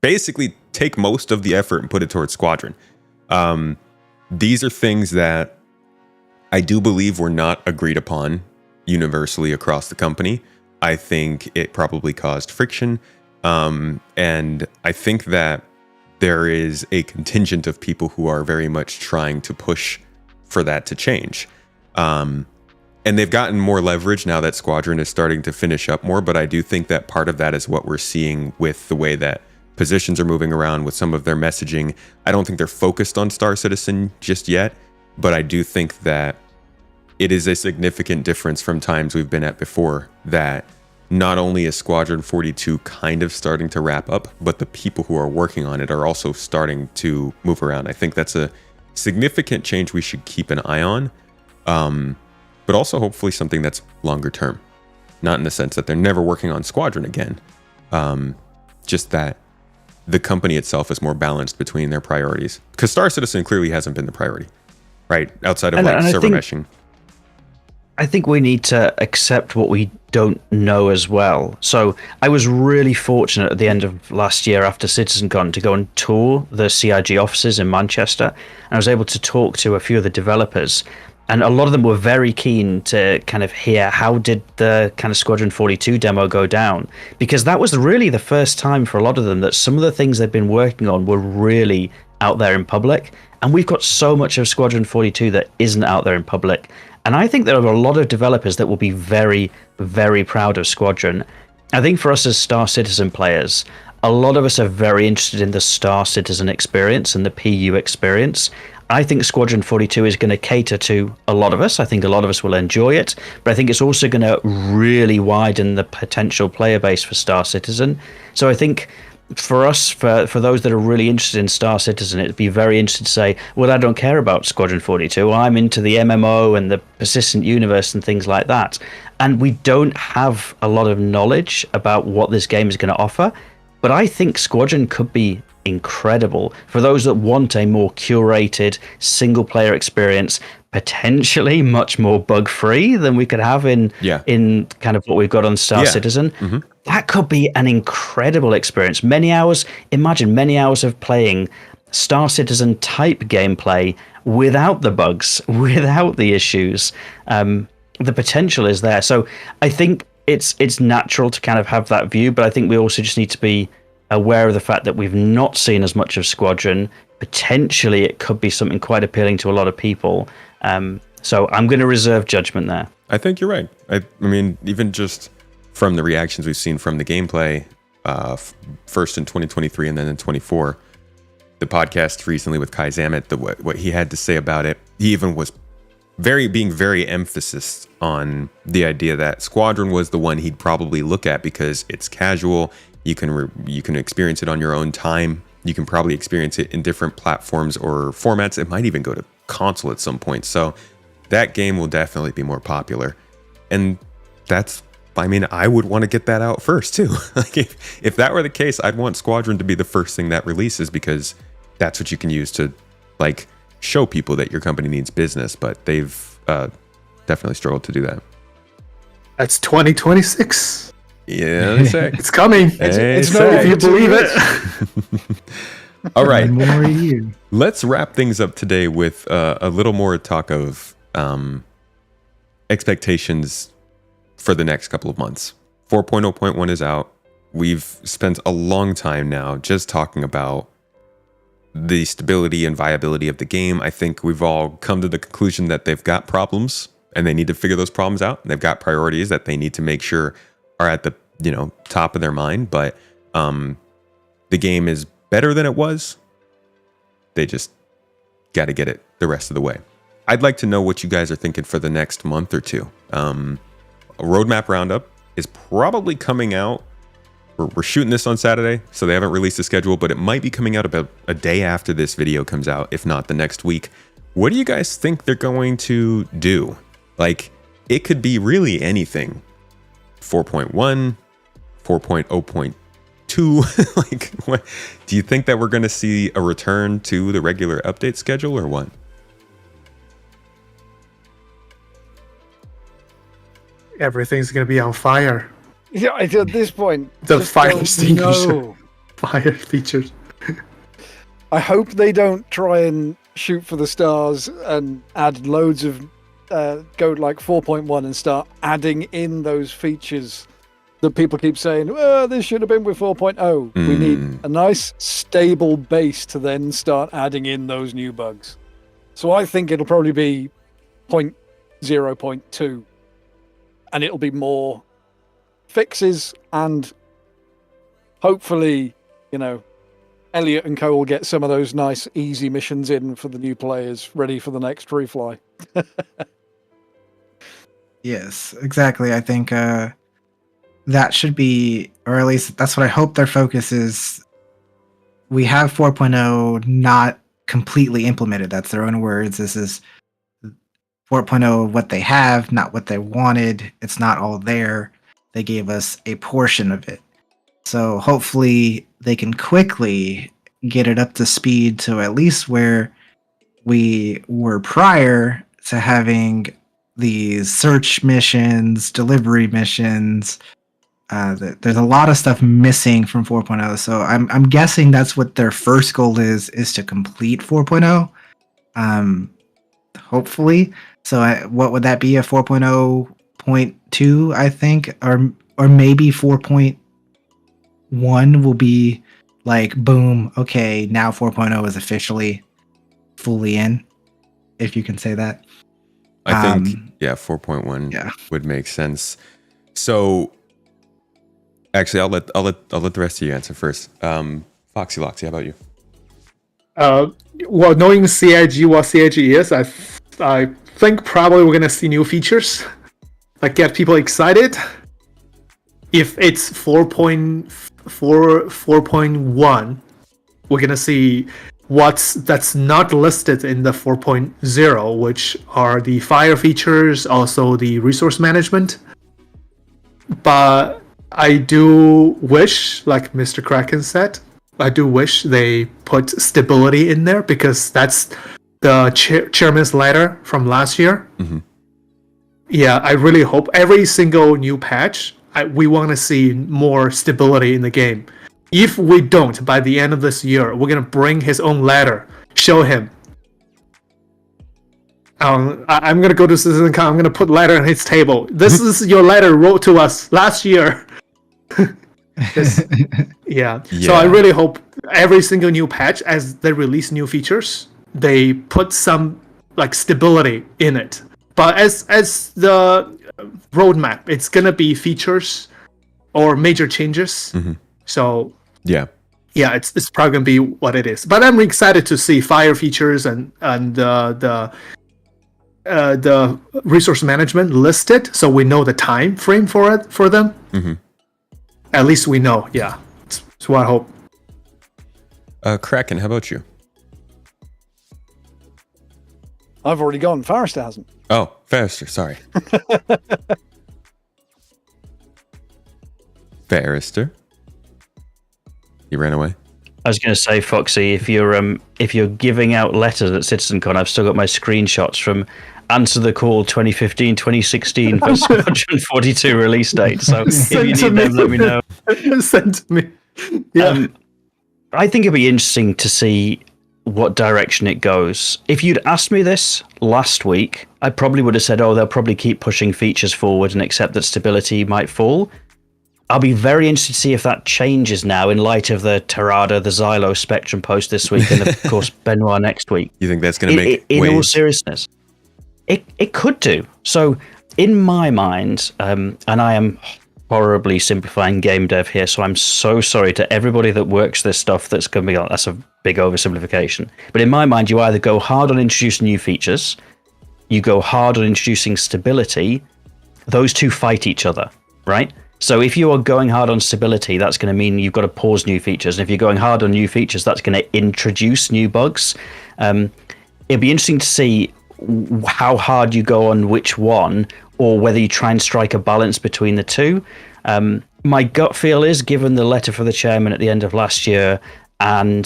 basically take most of the effort and put it towards Squadron. These are things that I do believe were not agreed upon universally across the company. I think it probably caused friction. And I think that there is a contingent of people who are very much trying to push for that to change. And they've gotten more leverage now that Squadron is starting to finish up more, but I do think that part of that is what we're seeing with the way that positions are moving around with some of their messaging. I don't think they're focused on Star Citizen just yet, but I do think that it is a significant difference from times we've been at before, that not only is Squadron 42 kind of starting to wrap up, but the people who are working on it are also starting to move around. I think that's a significant change we should keep an eye on, but also hopefully something that's longer term. Not in the sense that they're never working on Squadron again, just that the company itself is more balanced between their priorities. Because Star Citizen clearly hasn't been the priority, right? Outside of server meshing. I think we need to accept what we don't know as well. So I was really fortunate at the end of last year after CitizenCon to go and tour the CIG offices in Manchester. And I was able to talk to a few of the developers. And a lot of them were very keen to kind of hear how did the kind of Squadron 42 demo go down. Because that was really the first time for a lot of them that some of the things they've been working on were really out there in public. And we've got so much of Squadron 42 that isn't out there in public. And I think there are a lot of developers that will be very, very proud of Squadron. I think for us as Star Citizen players, a lot of us are very interested in the Star Citizen experience and the PU experience. I think Squadron 42 is going to cater to a lot of us. I think a lot of us will enjoy it, but I think it's also going to really widen the potential player base for Star Citizen. So I think for us, for those that are really interested in Star Citizen, it'd be very interesting to say, well, I don't care about Squadron 42. I'm into the MMO and the persistent universe and things like that. And we don't have a lot of knowledge about what this game is going to offer. But I think Squadron could be incredible for those that want a more curated single-player experience, potentially much more bug-free than we could have in kind of what we've got on Star Citizen. That could be an incredible experience. Imagine many hours of playing Star Citizen type gameplay without the bugs, without the issues. The potential is there. So I think it's natural to kind of have that view, but I think we also just need to be aware of the fact that we've not seen as much of Squadron. Potentially it could be something quite appealing to a lot of people. So I'm going to reserve judgment there. I think you're right. I mean, even just from the reactions we've seen from the gameplay, first in 2023 and then in 24, the podcast recently with Kai Zamet, what he had to say about it, he even was being very emphasis on the idea that Squadron was the one he'd probably look at because it's casual. You can experience it on your own time. You can probably experience it in different platforms or formats. It might even go to console at some point. So that game will definitely be more popular. And I would want to get that out first too. Like if that were the case, I'd want Squadron to be the first thing that releases because that's what you can use to like show people that your company needs business. But they've definitely struggled to do that. That's 2026. Yeah, they say. It's coming. It's So if you believe it. All right. More you. Let's wrap things up today with a little more talk of expectations for the next couple of months. 4.0.1 is out. We've spent a long time now just talking about the stability and viability of the game. I think we've all come to the conclusion that they've got problems and they need to figure those problems out. And they've got priorities that they need to make sure are at the top of their mind. But the game is better than it was. They just got to get it the rest of the way. I'd like to know what you guys are thinking for the next month or two. A roadmap roundup is probably coming out. We're shooting this on Saturday, so they haven't released a schedule, but it might be coming out about a day after this video comes out, if not the next week. What do you guys think they're going to do? Like, it could be really anything. 4.1, 4.0.2. Like, what do you think that we're going to see a return to the regular update schedule or what? Everything's going to be on fire. Yeah, at this point, The just fire don't extinguisher. know. Fire features. I hope they don't try and shoot for the stars and add loads of go like 4.1 and start adding in those features that people keep saying, well, this should have been with 4.0. We need a nice stable base to then start adding in those new bugs. So I think it'll probably be 0.0.2 and it'll be more fixes and hopefully, Elliot and co will get some of those nice easy missions in for the new players ready for the next refly. Yes, exactly. I think that should be, or at least that's what I hope their focus is. We have 4.0 not completely implemented. That's their own words. This is 4.0 what they have, not what they wanted. It's not all there. They gave us a portion of it. So hopefully they can quickly get it up to speed to at least where we were prior to having these search missions, delivery missions. There's a lot of stuff missing from 4.0. So I'm guessing that's what their first goal is to complete 4.0. Hopefully. So what would that be? A 4.0.2, I think, or maybe 4.1 will be like, boom, okay, now 4.0 is officially fully in, if you can say that. I think 4.1 would make sense. So actually, I'll let the rest of you answer first. Foxy Loxy, how about you? Well, knowing CIG what CIG is, I think probably we're gonna see new features, like get people excited. If it's 4.1, we're gonna see that's not listed in the 4.0, which are the fire features, also the resource management. But I do wish, like MrKraken said, I do wish they put stability in there, because that's the chairman's letter from last year. Mm-hmm. Yeah, I really hope every single new patch, we want to see more stability in the game. if we don't by the end of this year, we're gonna bring his own letter, show him. I'm gonna go to CitizenCon. I'm gonna put letter on his table. This is your letter wrote to us last year. Yeah. So I really hope every single new patch, as they release new features, they put some like stability in it. But as the roadmap, it's gonna be features or major changes. So yeah, it's probably gonna be what it is. But I'm excited to see fire features and the resource management listed, so we know the time frame for them. At least we know. Yeah, that's what I hope. Kraken, how about you? I've already gone. Farrister hasn't. Oh, Farrister, sorry. Farrister, you ran away. I was going to say, Foxy, if you're giving out letters at CitizenCon, I've still got my screenshots from Answer the Call 2015, 2016 verse 142 release date. So if you need them, let me know. Send to me. Yeah. I think it'd be interesting to see what direction it goes. If you'd asked me this last week, I probably would have said, oh, they'll probably keep pushing features forward and accept that stability might fall. I'll be very interested to see if that changes now in light of the Terada, the Xylo Spectrum post this week, and of course Benoit next week. You think that's going to make in waves? all seriousness? It could do. So in my mind, and I am horribly simplifying game dev here, so I'm so sorry to everybody that works this stuff that's going to be like, that's a big oversimplification. But in my mind, you either go hard on introducing new features, you go hard on introducing stability, those two fight each other, right? So if you are going hard on stability, that's going to mean you've got to pause new features. And if you're going hard on new features, that's going to introduce new bugs. It'd be interesting to see how hard you go on which one, or whether you try and strike a balance between the two. My gut feel is, given the letter for the chairman at the end of last year and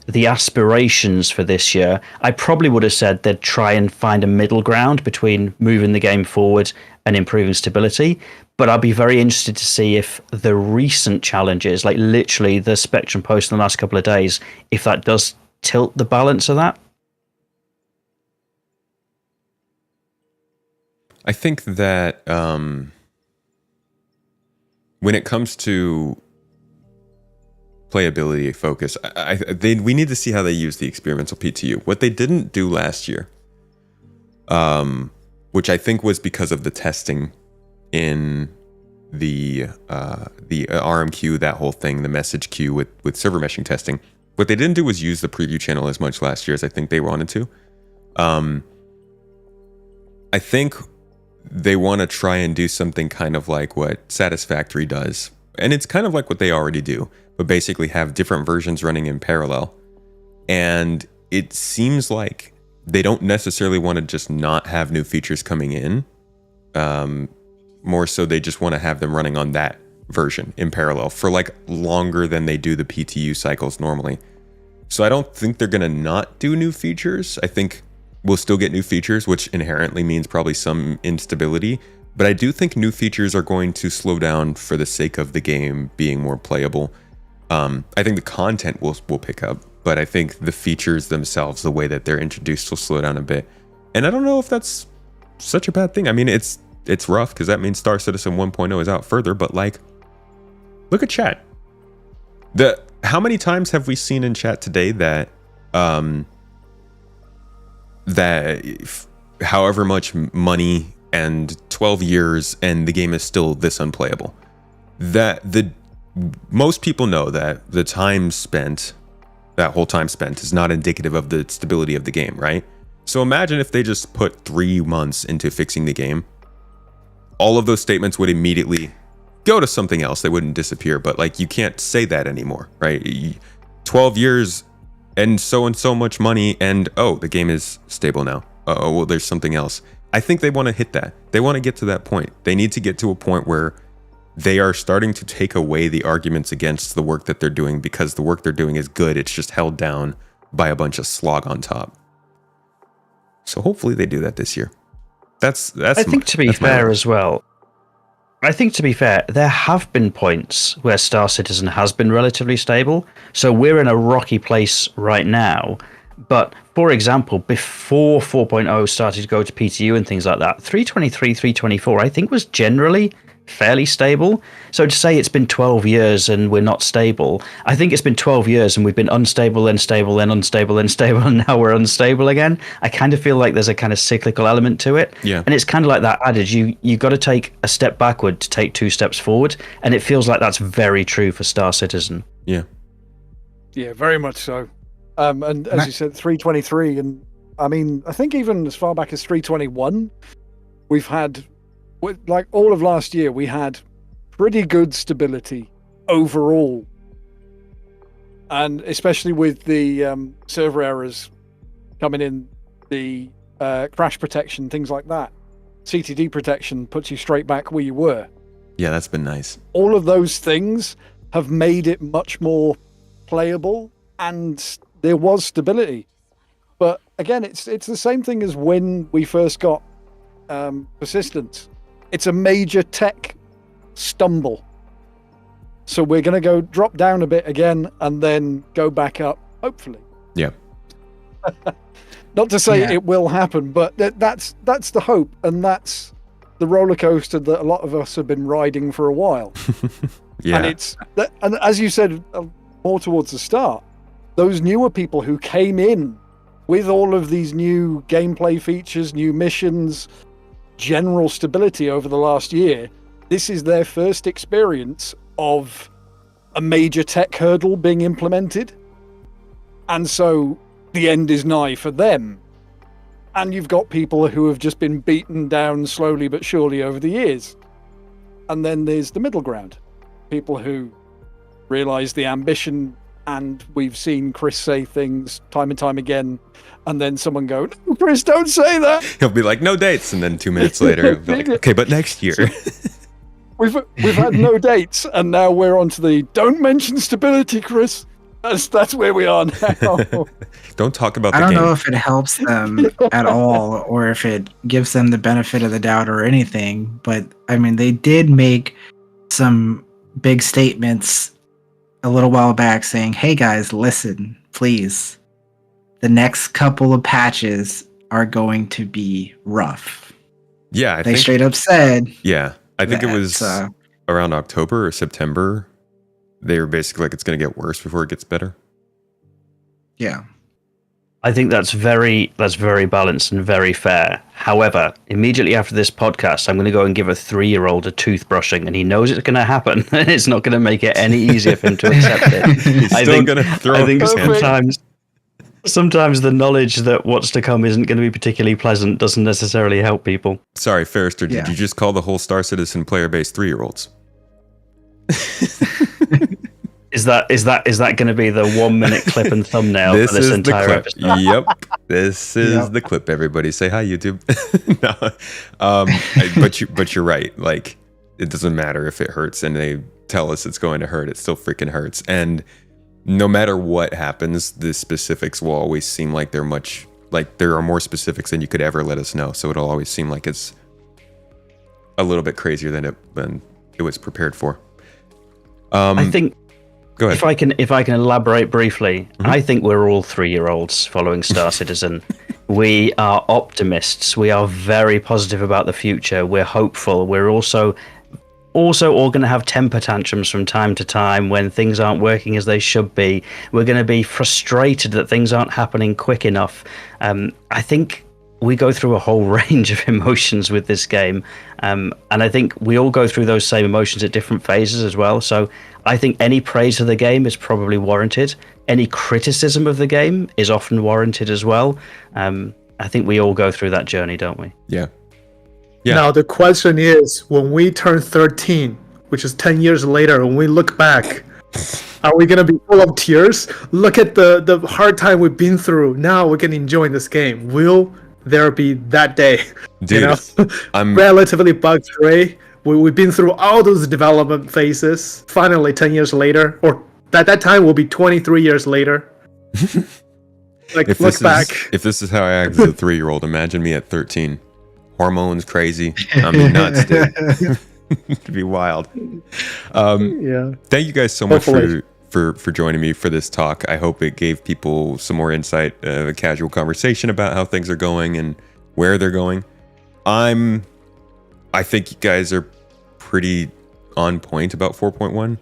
the aspirations for this year, I probably would have said they'd try and find a middle ground between moving the game forward and improving stability. But I'll be very interested to see if the recent challenges, like literally the Spectrum post in the last couple of days, if that does tilt the balance of that. I think that when it comes to playability focus, we need to see how they use the experimental PTU. What they didn't do last year, which I think was because of the testing in the RM queue, that whole thing, the message queue with server meshing testing. What they didn't do was use the preview channel as much last year as I think they wanted to. I think they want to try and do something kind of like what Satisfactory does. And it's kind of like what they already do, but basically have different versions running in parallel. And it seems like they don't necessarily want to just not have new features coming in. More so they just want to have them running on that version in parallel for like longer than they do the PTU cycles normally. So I don't think they're going to not do new features. I think we'll still get new features, which inherently means probably some instability. But I do think new features are going to slow down for the sake of the game being more playable. I think the content will pick up, but I think the features themselves, the way that they're introduced, will slow down a bit. And I don't know if that's such a bad thing. I mean, it's rough because that means Star Citizen 1.0 is out further, but like, look at chat. How many times have we seen in chat today that however much money and 12 years and the game is still this unplayable? Most people know that the time spent, that whole time spent, is not indicative of the stability of the game, right? So imagine if they just put 3 months into fixing the game. All of those statements would immediately go to something else. They wouldn't disappear, but like, you can't say that anymore, right? 12 years and so much money, and oh, the game is stable now. Oh, well, there's something else. I think they want to hit that. They want to get to that point. They need to get to a point where they are starting to take away the arguments against the work that they're doing, because the work they're doing is good. It's just held down by a bunch of slog on top. So hopefully they do that this year. That's I think, to be fair as well, I think, to be fair, there have been points where Star Citizen has been relatively stable. So we're in a rocky place right now. But, for example, before 4.0 started to go to PTU and things like that, 323, 324, I think was generally fairly stable. So to say it's been 12 years and we're not stable, I think it's been 12 years and we've been unstable, then stable, then unstable, then stable, and now we're unstable again. I kind of feel like there's a kind of cyclical element to it. Yeah. And it's kind of like that adage, you got to take a step backward to take 2 steps forward. And it feels like that's very true for Star Citizen. Yeah. Yeah, very much so. And as you said, 323, and I mean, I think even as far back as 321, we've had, like all of last year, we had pretty good stability overall. And especially with the server errors coming in, the crash protection, things like that. CTD protection puts you straight back where you were. Yeah, that's been nice. All of those things have made it much more playable, and there was stability. But again, it's the same thing as when we first got persistence. It's a major tech stumble. So we're going to go drop down a bit again and then go back up, hopefully. Yeah. Not to say it will happen, but that's the hope, and that's the roller coaster that a lot of us have been riding for a while. Yeah. And as you said, more towards the start, those newer people who came in with all of these new gameplay features, new missions, general stability over the last year, this is their first experience of a major tech hurdle being implemented. And so the end is nigh for them. And you've got people who have just been beaten down slowly but surely over the years. And then there's the middle ground. People who realize the ambition, and we've seen Chris say things time and time again, and then someone go, "No, Chris, don't say that." He'll be like, no dates, and then 2 minutes later, he'll be like, okay, but next year. We've had no dates, and now we're on to the don't mention stability, Chris. That's where we are now. Don't talk about the I don't game. know if it helps them at all, or if it gives them the benefit of the doubt or anything. But I mean, they did make some big statements a little while back saying, "Hey guys, listen, please. The next couple of patches are going to be rough." Yeah, They straight up said. Yeah, I think it was that, around October or September. They were basically like, it's going to get worse before it gets better. Yeah. I think that's very balanced and very fair. However, immediately after this podcast, I'm going to go and give a 3-year-old a toothbrushing, and he knows it's going to happen. It's not going to make it any easier for him to accept it. He's still going to throw I think his hand. sometimes the knowledge that what's to come isn't going to be particularly pleasant doesn't necessarily help people. Sorry, Farrister, did Yeah. you just call the whole Star Citizen player base 3-year-olds? Is that going to be the 1-minute clip and thumbnail for this entire clip. episode? Yep, this is the clip. Everybody, say hi, YouTube. No, but you're right. Like, it doesn't matter if it hurts, and they tell us it's going to hurt. It still freaking hurts, and no matter what happens, the specifics will always seem like there are more specifics than you could ever let us know. So it'll always seem like it's a little bit crazier than it was prepared for. I think. Go ahead. If I can elaborate briefly, I think we're all 3-year-olds following Star Citizen. We are optimists. We are very positive about the future. We're hopeful. We're also all going to have temper tantrums from time to time when things aren't working as they should be. We're going to be frustrated that things aren't happening quick enough. I think we go through a whole range of emotions with this game. And I think we all go through those same emotions at different phases as well. So I think any praise of the game is probably warranted. Any criticism of the game is often warranted as well. I think we all go through that journey, don't we? Yeah. Now the question is, when we turn 13, which is 10 years later, when we look back, are we going to be full of tears? Look at the hard time we've been through. Now we can enjoy this game. Will there be that day? Dude, I'm relatively bug-free. We've been through all those development phases. Finally, 10 years later, or at that time will be 23 years later. Look back. If this is how I act as a 3-year-old, imagine me at 13. Hormones crazy. I'm nuts, dude. It'd be wild. Yeah. Thank you guys so much Hopefully. for joining me for this talk. I hope it gave people some more insight, a casual conversation about how things are going and where they're going. I think you guys are pretty on point about 4.1.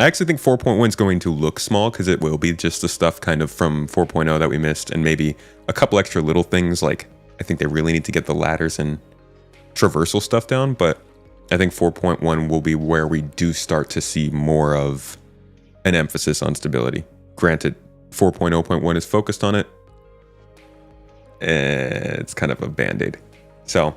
I actually think 4.1 is going to look small because it will be just the stuff kind of from 4.0 that we missed, and maybe a couple extra little things. Like, I think they really need to get the ladders and traversal stuff down, but I think 4.1 will be where we do start to see more of an emphasis on stability. Granted, 4.0.1 is focused on it. It's kind of a band-aid. So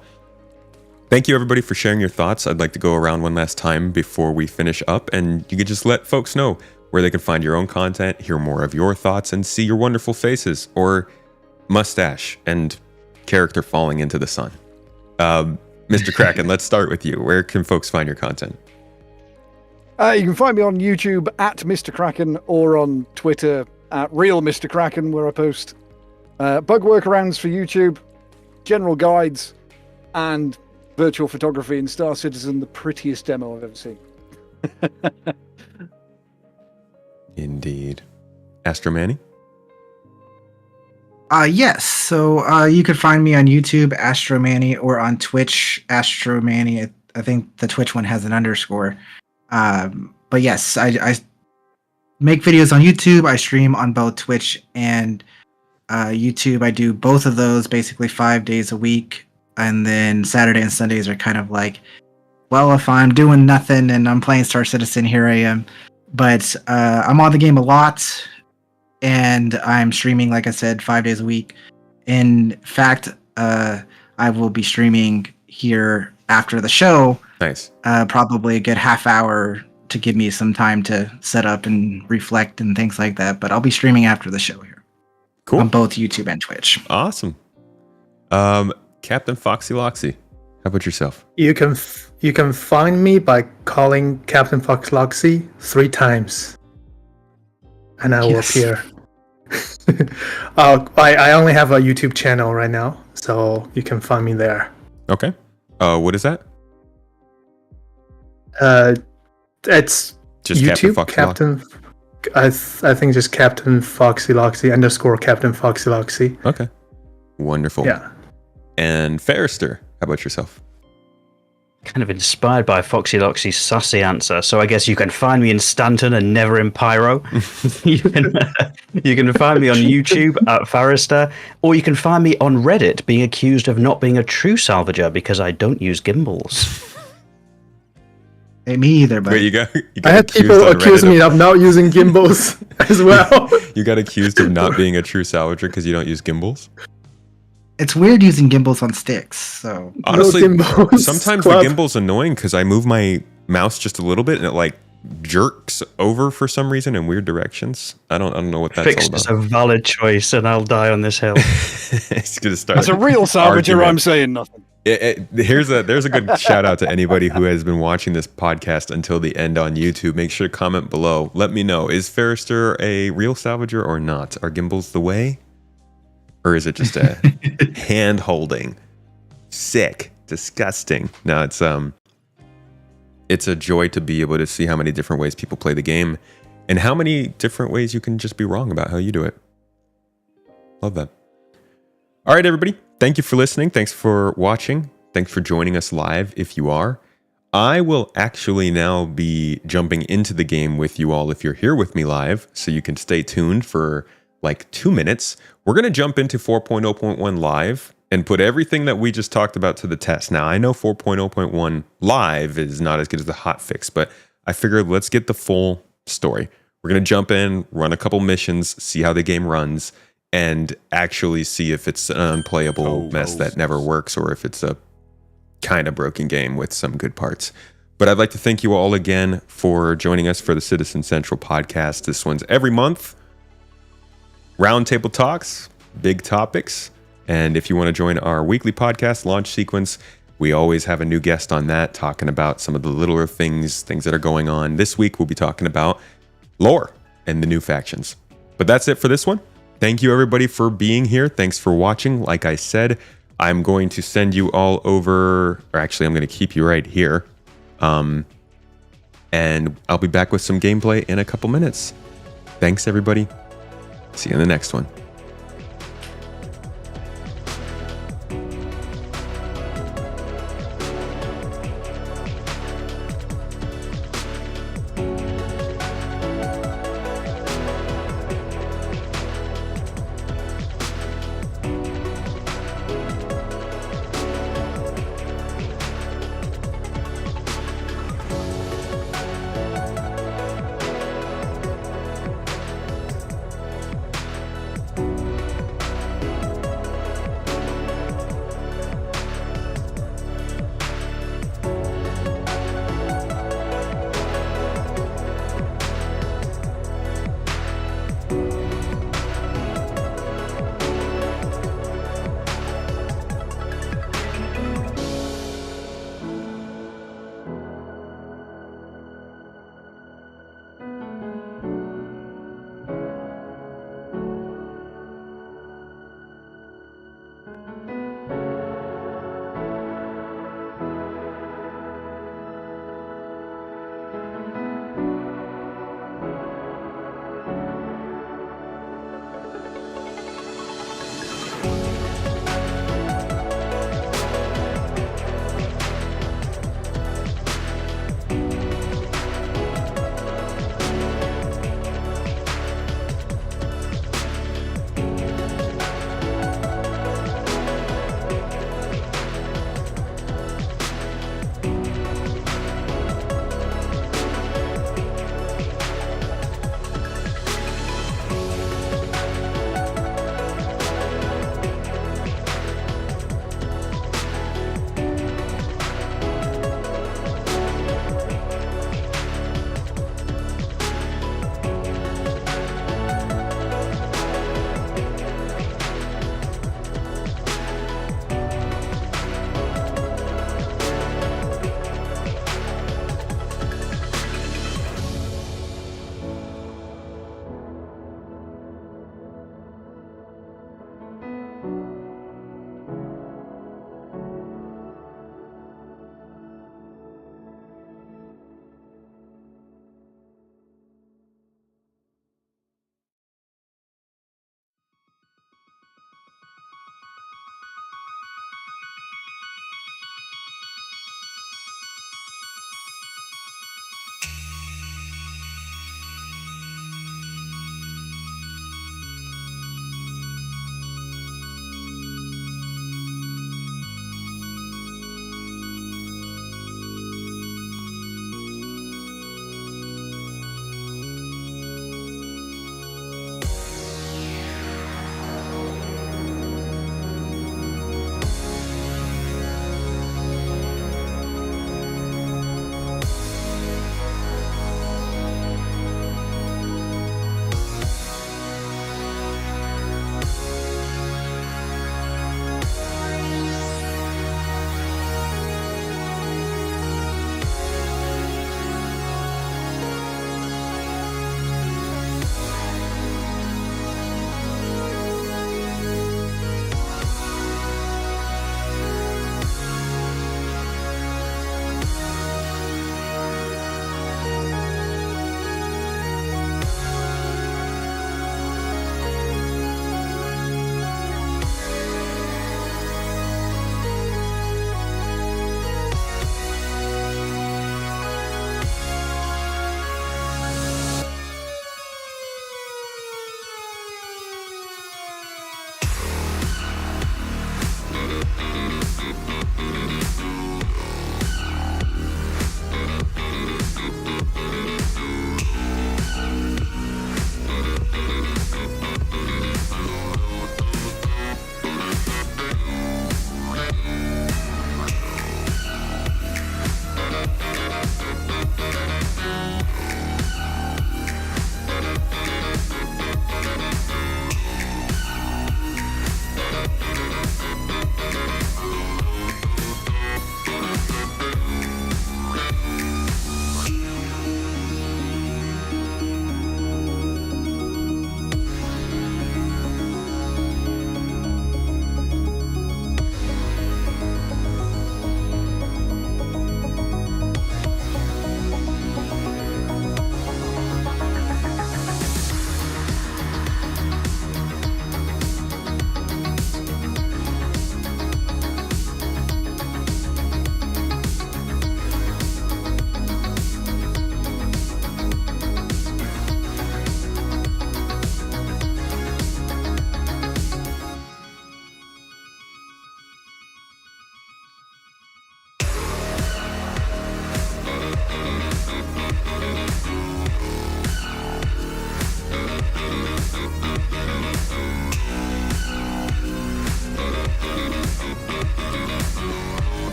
thank you everybody for sharing your thoughts. I'd like to go around one last time before we finish up, and you could just let folks know where they can find your own content, hear more of your thoughts, and see your wonderful faces or mustache and character falling into the sun. MrKraken, let's start with you. Where can folks find your content? You can find me on YouTube at MrKraken or on Twitter at Real MrKraken, where I post bug workarounds for YouTube, general guides, and virtual photography in Star Citizen, the prettiest demo I've ever seen. Indeed. Astro Manny? Yes. So you could find me on YouTube, Astro Manny, or on Twitch, Astro Manny. I think the Twitch one has an underscore. But yes, I make videos on YouTube. I stream on both Twitch and YouTube. I do both of those basically 5 days a week. And then Saturday and Sundays are kind of like, well, if I'm doing nothing and I'm playing Star Citizen, here I am. But I'm on the game a lot, and I'm streaming, like I said, 5 days a week. In fact, I will be streaming here after the show. Nice. Probably a good half hour to give me some time to set up and reflect and things like that. But I'll be streaming after the show here. Cool. On both YouTube and Twitch. Awesome. Captain Foxy Loxy, how about yourself? You can find me by calling Captain Fox Loxy 3 times, and I will appear. I only have a YouTube channel right now, so you can find me there. Okay. What is that? It's Just YouTube Captain Foxy I think just Captain Foxy Loxy _ Captain Foxy Loxy. Okay. Wonderful. Yeah. And Farrister, how about yourself? Kind of inspired by Foxy Loxy's sassy answer, so I guess you can find me in Stanton and never in Pyro. you can find me on YouTube at Farrister, or you can find me on Reddit being accused of not being a true salvager because I don't use gimbals. Hey, me either, but Wait, you got I had accused people on accuse Reddit me of not using gimbals as well. You got accused of not being a true salvager because you don't use gimbals? it's weird using gimbals on sticks. So Honestly, gimbals. sometimes Club. the gimbal's annoying because I move my mouse just a little bit and it like jerks over for some reason in weird directions. I don't know what that's Fixed all is about. a valid choice, and I'll die on this hill. It's gonna start. As a real salvager, argument. I'm saying nothing. There's a good shout out to anybody who has been watching this podcast until the end on YouTube. Make sure to comment below. Let me know, is Farrister a real salvager or not? Are gimbals the way? Or is it just a hand holding? Sick. Disgusting. No, it's a joy to be able to see how many different ways people play the game and how many different ways you can just be wrong about how you do it. Love that. All right, everybody. Thank you for listening. Thanks for watching. Thanks for joining us live if you are. I will actually now be jumping into the game with you all if you're here with me live, so you can stay tuned for like 2 minutes. We're going to jump into 4.0.1 live and put everything that we just talked about to the test. Now, I know 4.0.1 live is not as good as the hotfix, but I figured let's get the full story. We're going to jump in, run a couple missions, see how the game runs, and actually see if it's an unplayable mess that never works or if it's a kind of broken game with some good parts. But I'd like to thank you all again for joining us for the Citizen Central podcast. This one's every month. Roundtable talks, big topics. And if you want to join our weekly podcast launch sequence, we always have a new guest on that talking about some of the littler things that are going on. This week, we'll be talking about lore and the new factions. But that's it for this one. Thank you, everybody, for being here. Thanks for watching. Like I said, I'm going to send you all over, or actually, I'm going to keep you right here. And I'll be back with some gameplay in a couple minutes. Thanks, everybody. See you in the next one.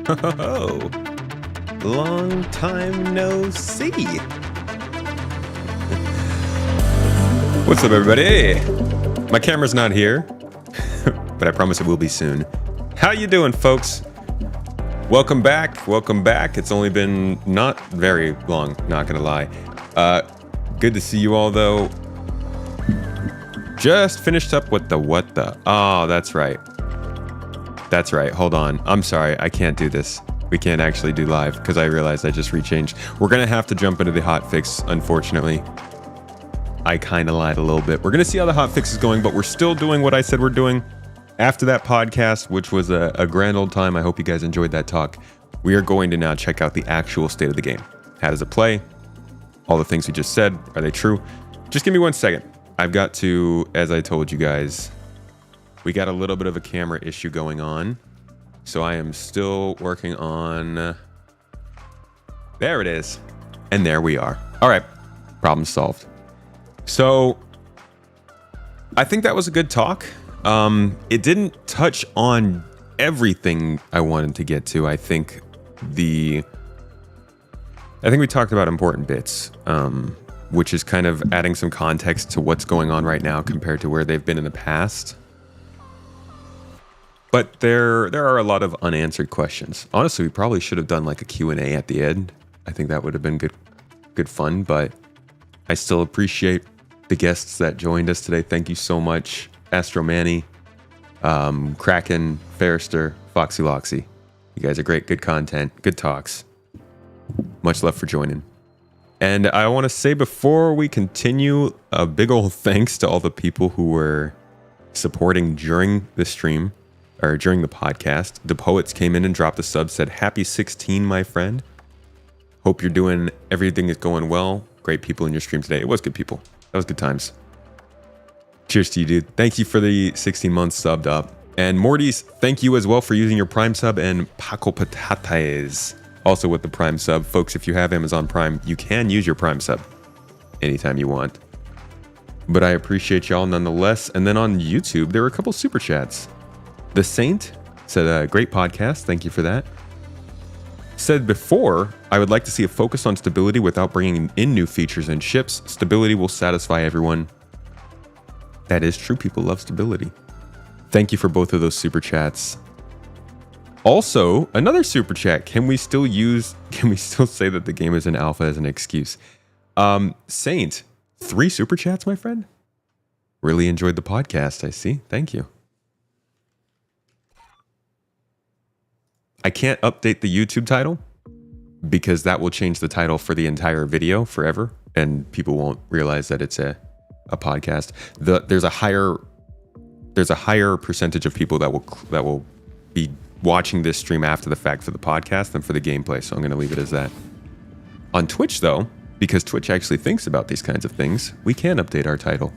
Oh, long time no see. What's up, everybody? My camera's not here, but I promise it will be soon. How you doing, folks? Welcome back. Welcome back. It's only been not very long, not gonna lie. Good to see you all, though. Just finished up with the what the. Oh, that's right. That's right. Hold on. I'm sorry. I can't do this. We can't actually do live because I realized I just rechanged. We're going to have to jump into the hotfix, unfortunately. I kind of lied a little bit. We're going to see how the hotfix is going, but we're still doing what I said we're doing. After that podcast, which was a grand old time, I hope you guys enjoyed that talk. We are going to now check out the actual state of the game. How does it play? All the things we just said, are they true? Just give me 1 second. I've got to, as I told you guys, we got a little bit of a camera issue going on. So I am still working on, there it is. And there we are. All right, problem solved. So I think that was a good talk. It didn't touch on everything I wanted to get to. I think we talked about important bits, which is kind of adding some context to what's going on right now compared to where they've been in the past. But there are a lot of unanswered questions. Honestly, we probably should have done like a Q&A at the end. I think that would have been good fun, but I still appreciate the guests that joined us today. Thank you so much, Astro, MrKraken, Farrister, Foxy Loxy. You guys are great, good content, good talks. Much love for joining. And I want to say before we continue, a big old thanks to all the people who were supporting during the stream, or during the podcast. The Poets came in and dropped a sub, said, "Happy 16, my friend. Hope you're doing, everything is going well. Great people in your stream today." It was good people. That was good times. Cheers to you, dude. Thank you for the 16 months subbed up. And Morty's, thank you as well for using your Prime sub, and Paco Patates also with the Prime sub. Folks, if you have Amazon Prime, you can use your Prime sub anytime you want. But I appreciate y'all nonetheless. And then on YouTube, there were a couple super chats. The Saint said, great podcast. Thank you for that. Said before, I would like to see a focus on stability without bringing in new features and ships. Stability will satisfy everyone. That is true. People love stability. Thank you for both of those super chats. Also, another super chat. Can we still say that the game is an alpha as an excuse? Saint, 3 super chats, my friend. Really enjoyed the podcast, I see. Thank you. I can't update the YouTube title because that will change the title for the entire video forever, and people won't realize that it's a podcast. There's a higher percentage of people that will be watching this stream after the fact for the podcast than for the gameplay, so I'm going to leave it as that. On Twitch, though, because Twitch actually thinks about these kinds of things, we can update our title.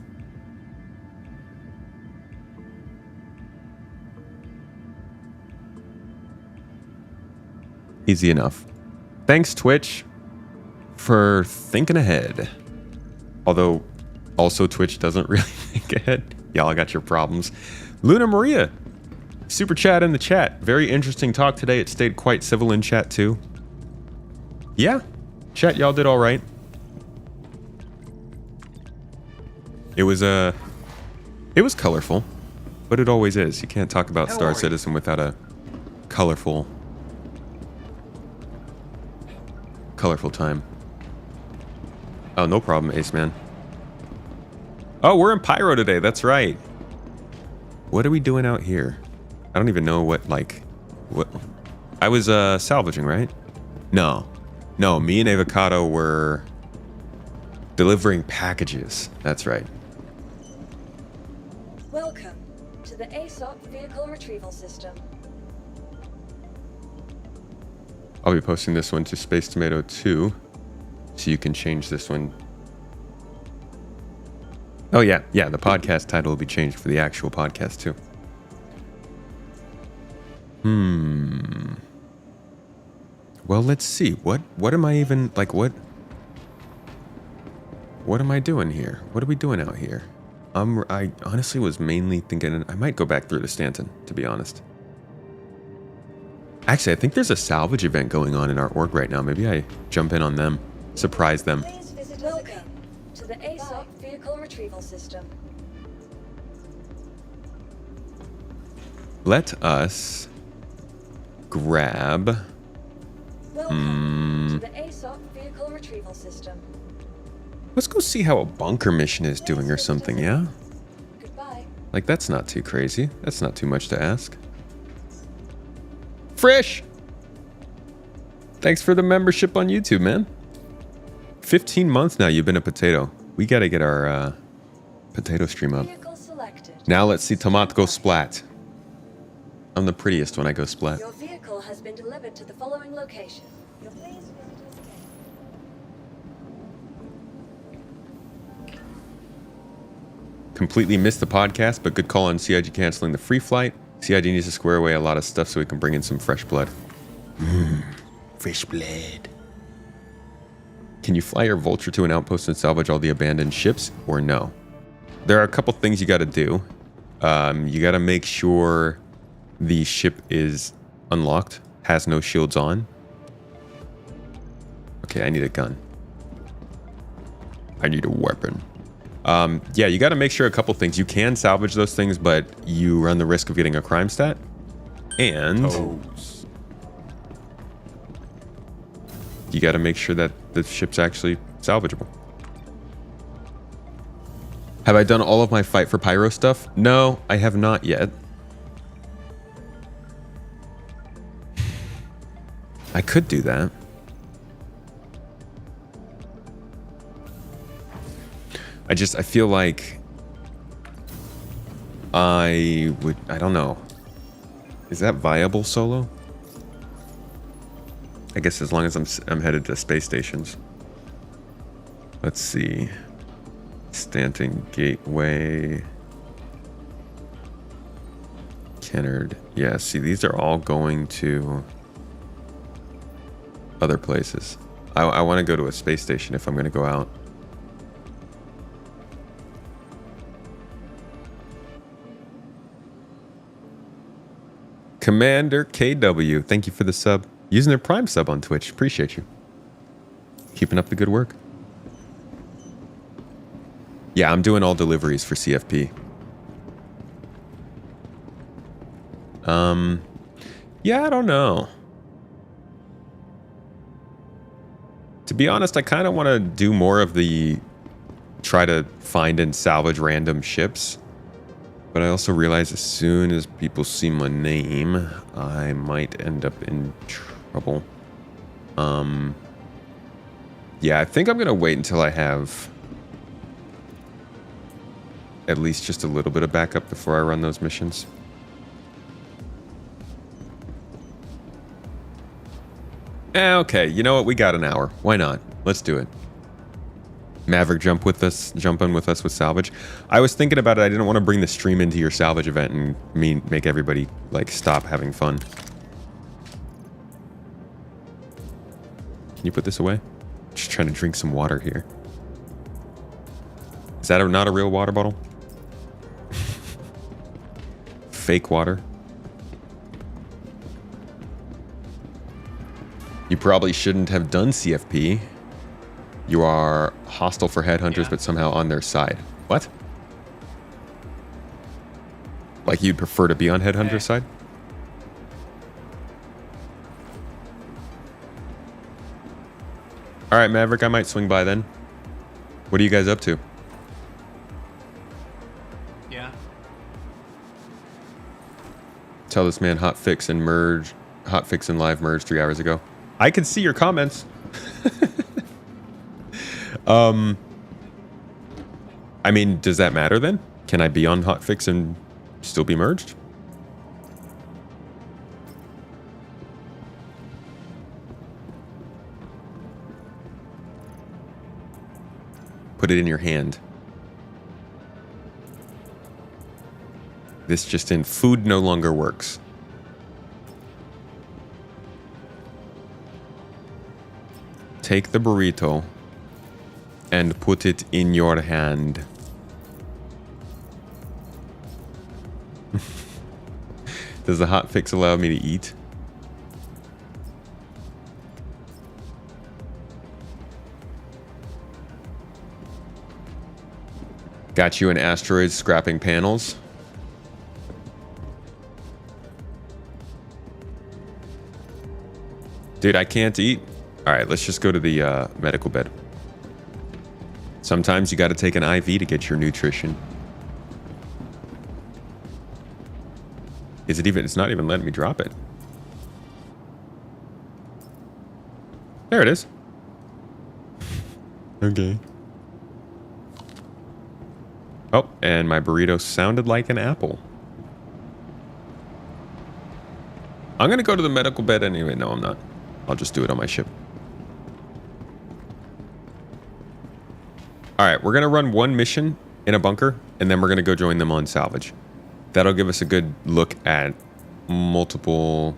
Easy enough. Thanks, Twitch, for thinking ahead. Although, also Twitch doesn't really think ahead. Y'all got your problems. Luna Maria, super chat in the chat. Very interesting talk today. It stayed quite civil in chat too. Yeah, chat, y'all did all right. It was colorful, but it always is. You can't talk about Star Citizen without a colorful time. Oh, no problem, Ace Man. Oh, we're in Pyro today. That's right. What are we doing out here? I don't even know what. I was salvaging, right? No, me and Avocado were delivering packages. That's right. Welcome to the ASOP Vehicle Retrieval System. I'll be posting this one to Space Tomato 2, so you can change this one. Oh yeah, the podcast title will be changed for the actual podcast too. Well, let's see. What am I even like? What am I doing here? What are we doing out here? I honestly was mainly thinking I might go back through to Stanton, to be honest. Actually, I think there's a salvage event going on in our org right now. Maybe I jump in on them, surprise them. Please visit us again to the ASOP vehicle retrieval system. Let us grab. Welcome to the ASOP vehicle retrieval system. Let's go see how a bunker mission is doing or something, yeah? Goodbye. Like, that's not too crazy. That's not too much to ask. Frisch! Thanks for the membership on YouTube, man. 15 months now you've been a potato. We gotta get our potato stream up. Vehicle selected. Now let's see Tomat go splat. I'm the prettiest when I go splat. Your vehicle has been delivered to the following location. Please visit us again. Completely missed the podcast, but good call on CIG canceling the free flight. CIG needs to square away a lot of stuff so we can bring in some fresh blood. Fresh blood. Can you fly your vulture to an outpost and salvage all the abandoned ships, or no? There are a couple things you got to do. You got to make sure the ship is unlocked, has no shields on. Okay, I need a gun. I need a weapon. Yeah, you got to make sure a couple things. You can salvage those things, but you run the risk of getting a crime stat. And you got to make sure that the ship's actually salvageable. Have I done all of my fight for pyro stuff? No, I have not yet. I could do that. I feel like I don't know. Is that viable solo? I guess as long as I'm headed to space stations. Let's see. Stanton Gateway. Kennard. Yeah, see, these are all going to other places. I want to go to a space station if I'm going to go out. Commander KW, thank you for the sub. Using their Prime sub on Twitch. Appreciate you. Keeping up the good work. Yeah, I'm doing all deliveries for CFP. Yeah, I don't know. To be honest, I kind of want to do more of the try to find and salvage random ships. But I also realize as soon as people see my name, I might end up in trouble. Yeah, I think I'm going to wait until I have at least just a little bit of backup before I run those missions. Okay, you know what? We got an hour. Why not? Let's do it. Maverick, jump in with us with salvage. I was thinking about it. I didn't want to bring the stream into your salvage event and make everybody like stop having fun. Can you put this away? Just trying to drink some water here. Is that not a real water bottle? Fake water. You probably shouldn't have done CFP. You are hostile for headhunters, but somehow on their side. What? Like you'd prefer to be on headhunter's side? All right, Maverick, I might swing by then. What are you guys up to? Yeah. Tell this man hotfix and live merge 3 hours ago. I can see your comments. I mean, does that matter then? Can I be on hotfix and still be merged? Put it in your hand. This just in, food no longer works. Take the burrito and put it in your hand. Does the hotfix allow me to eat? Got you an asteroid scrapping panels. Dude, I can't eat. All right, let's just go to the medical bed. Sometimes you got to take an IV to get your nutrition. Is it even? It's not even letting me drop it. There it is. Okay. Oh, and my burrito sounded like an apple. I'm gonna go to the medical bed anyway. No, I'm not. I'll just do it on my ship. All right, we're gonna run one mission in a bunker, and then we're gonna go join them on salvage. That'll give us a good look at multiple...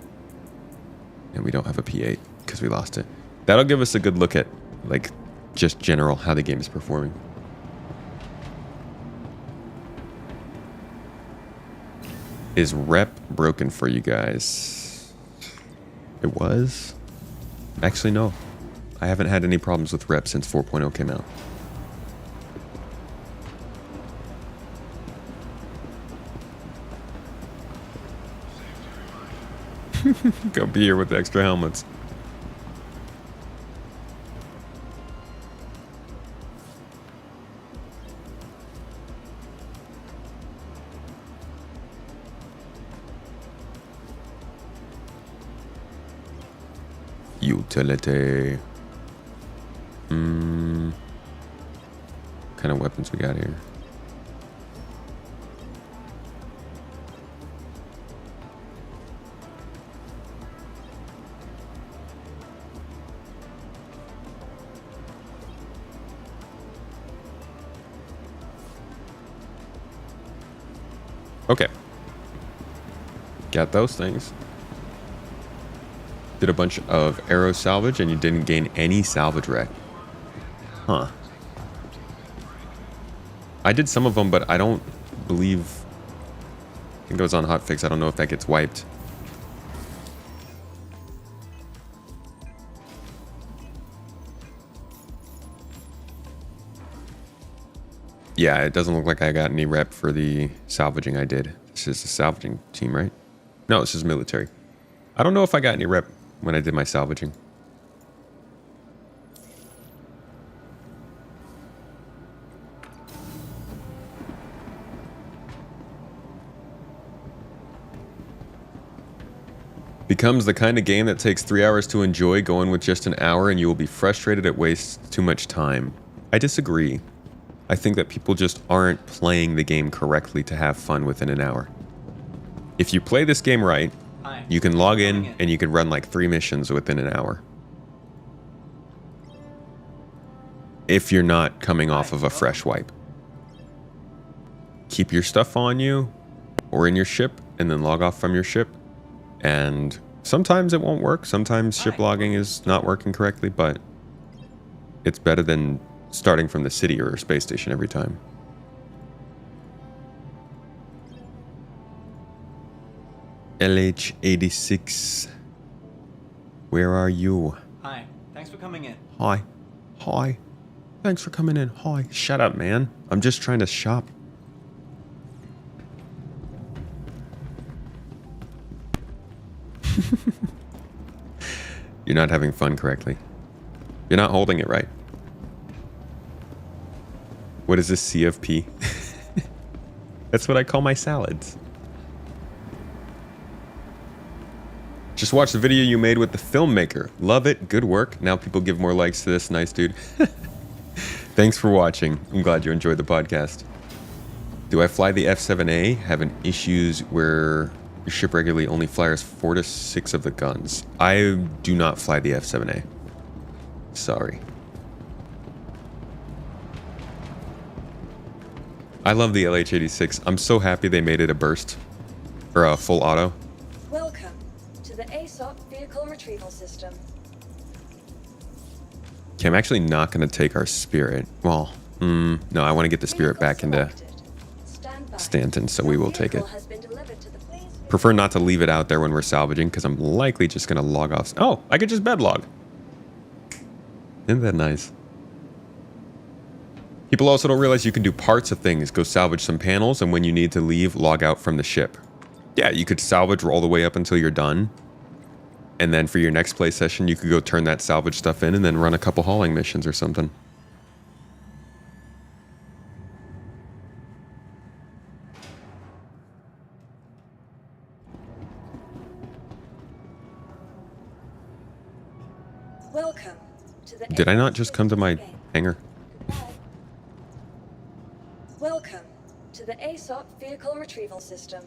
And we don't have a P8 because we lost it. That'll give us a good look at, like, just general how the game is performing. Is rep broken for you guys? It was? Actually, no. I haven't had any problems with rep since 4.0 came out. Go be here with the extra helmets. Utility. What kind of weapons we got here? Okay. Got those things. Did a bunch of arrow salvage and you didn't gain any salvage wreck. Huh. I did some of them, but I don't believe... I think it was on hotfix. I don't know if that gets wiped. Yeah, it doesn't look like I got any rep for the salvaging I did. This is the salvaging team, right? No, this is military. I don't know if I got any rep when I did my salvaging. Becomes the kind of game that takes 3 hours to enjoy, going with just an hour and you will be frustrated it wastes too much time. I disagree. I think that people just aren't playing the game correctly to have fun within an hour. If you play this game right, you can log in and you can run like 3 missions within an hour. If you're not coming off of a fresh wipe. Keep your stuff on you or in your ship and then log off from your ship. And sometimes it won't work. Sometimes ship logging is not working correctly, but it's better than starting from the city or a space station every time. LH86. Where are you? Hi. Thanks for coming in. Hi. Hi. Thanks for coming in. Hi. Shut up, man. I'm just trying to shop. You're not having fun correctly. You're not holding it right. What is this, CFP? That's what I call my salads. Just watched the video you made with the filmmaker. Love it. Good work. Now people give more likes to this. Nice, dude. Thanks for watching. I'm glad you enjoyed the podcast. Do I fly the F7A? Having issues where your ship regularly only fires 4 to 6 of the guns. I do not fly the F7A. Sorry. I love the LH86. I'm so happy they made it a burst. Or a full auto. Welcome to the ASOP Vehicle Retrieval System. Okay, I'm actually not going to take our spirit. Well, no, I want to get the spirit back into Stanton, so we will take it. Prefer not to leave it out there when we're salvaging, because I'm likely just going to log off. Oh, I could just bed log. Isn't that nice? People also don't realize you can do parts of things. Go salvage some panels, and when you need to leave, log out from the ship. Yeah, you could salvage all the way up until you're done. And then for your next play session, you could go turn that salvage stuff in and then run a couple hauling missions or something. Welcome to the Did I not just come to my hangar? Welcome to the ASOP vehicle retrieval system.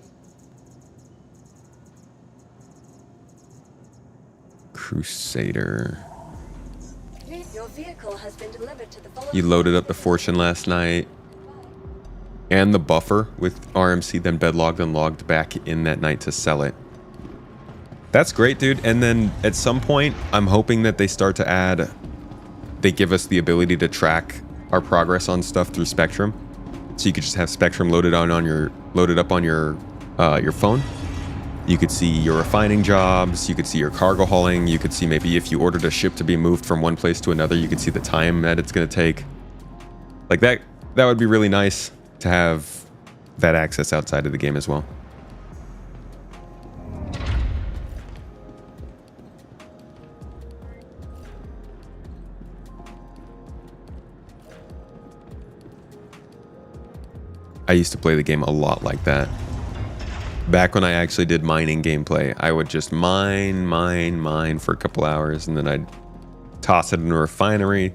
Crusader. Your vehicle has been delivered to the following. You loaded up the Fortune last night. And the buffer with RMC, then bedlogged and logged back in that night to sell it. That's great, dude. And then at some point, I'm hoping that they start to add... They give us the ability to track our progress on stuff through Spectrum. So you could just have Spectrum loaded up on your phone. You could see your refining jobs. You could see your cargo hauling. You could see maybe if you ordered a ship to be moved from one place to another, you could see the time that it's going to take. Like that would be really nice to have that access outside of the game as well. I used to play the game a lot like that. Back when I actually did mining gameplay, I would just mine for a couple hours, and then I'd toss it in a refinery,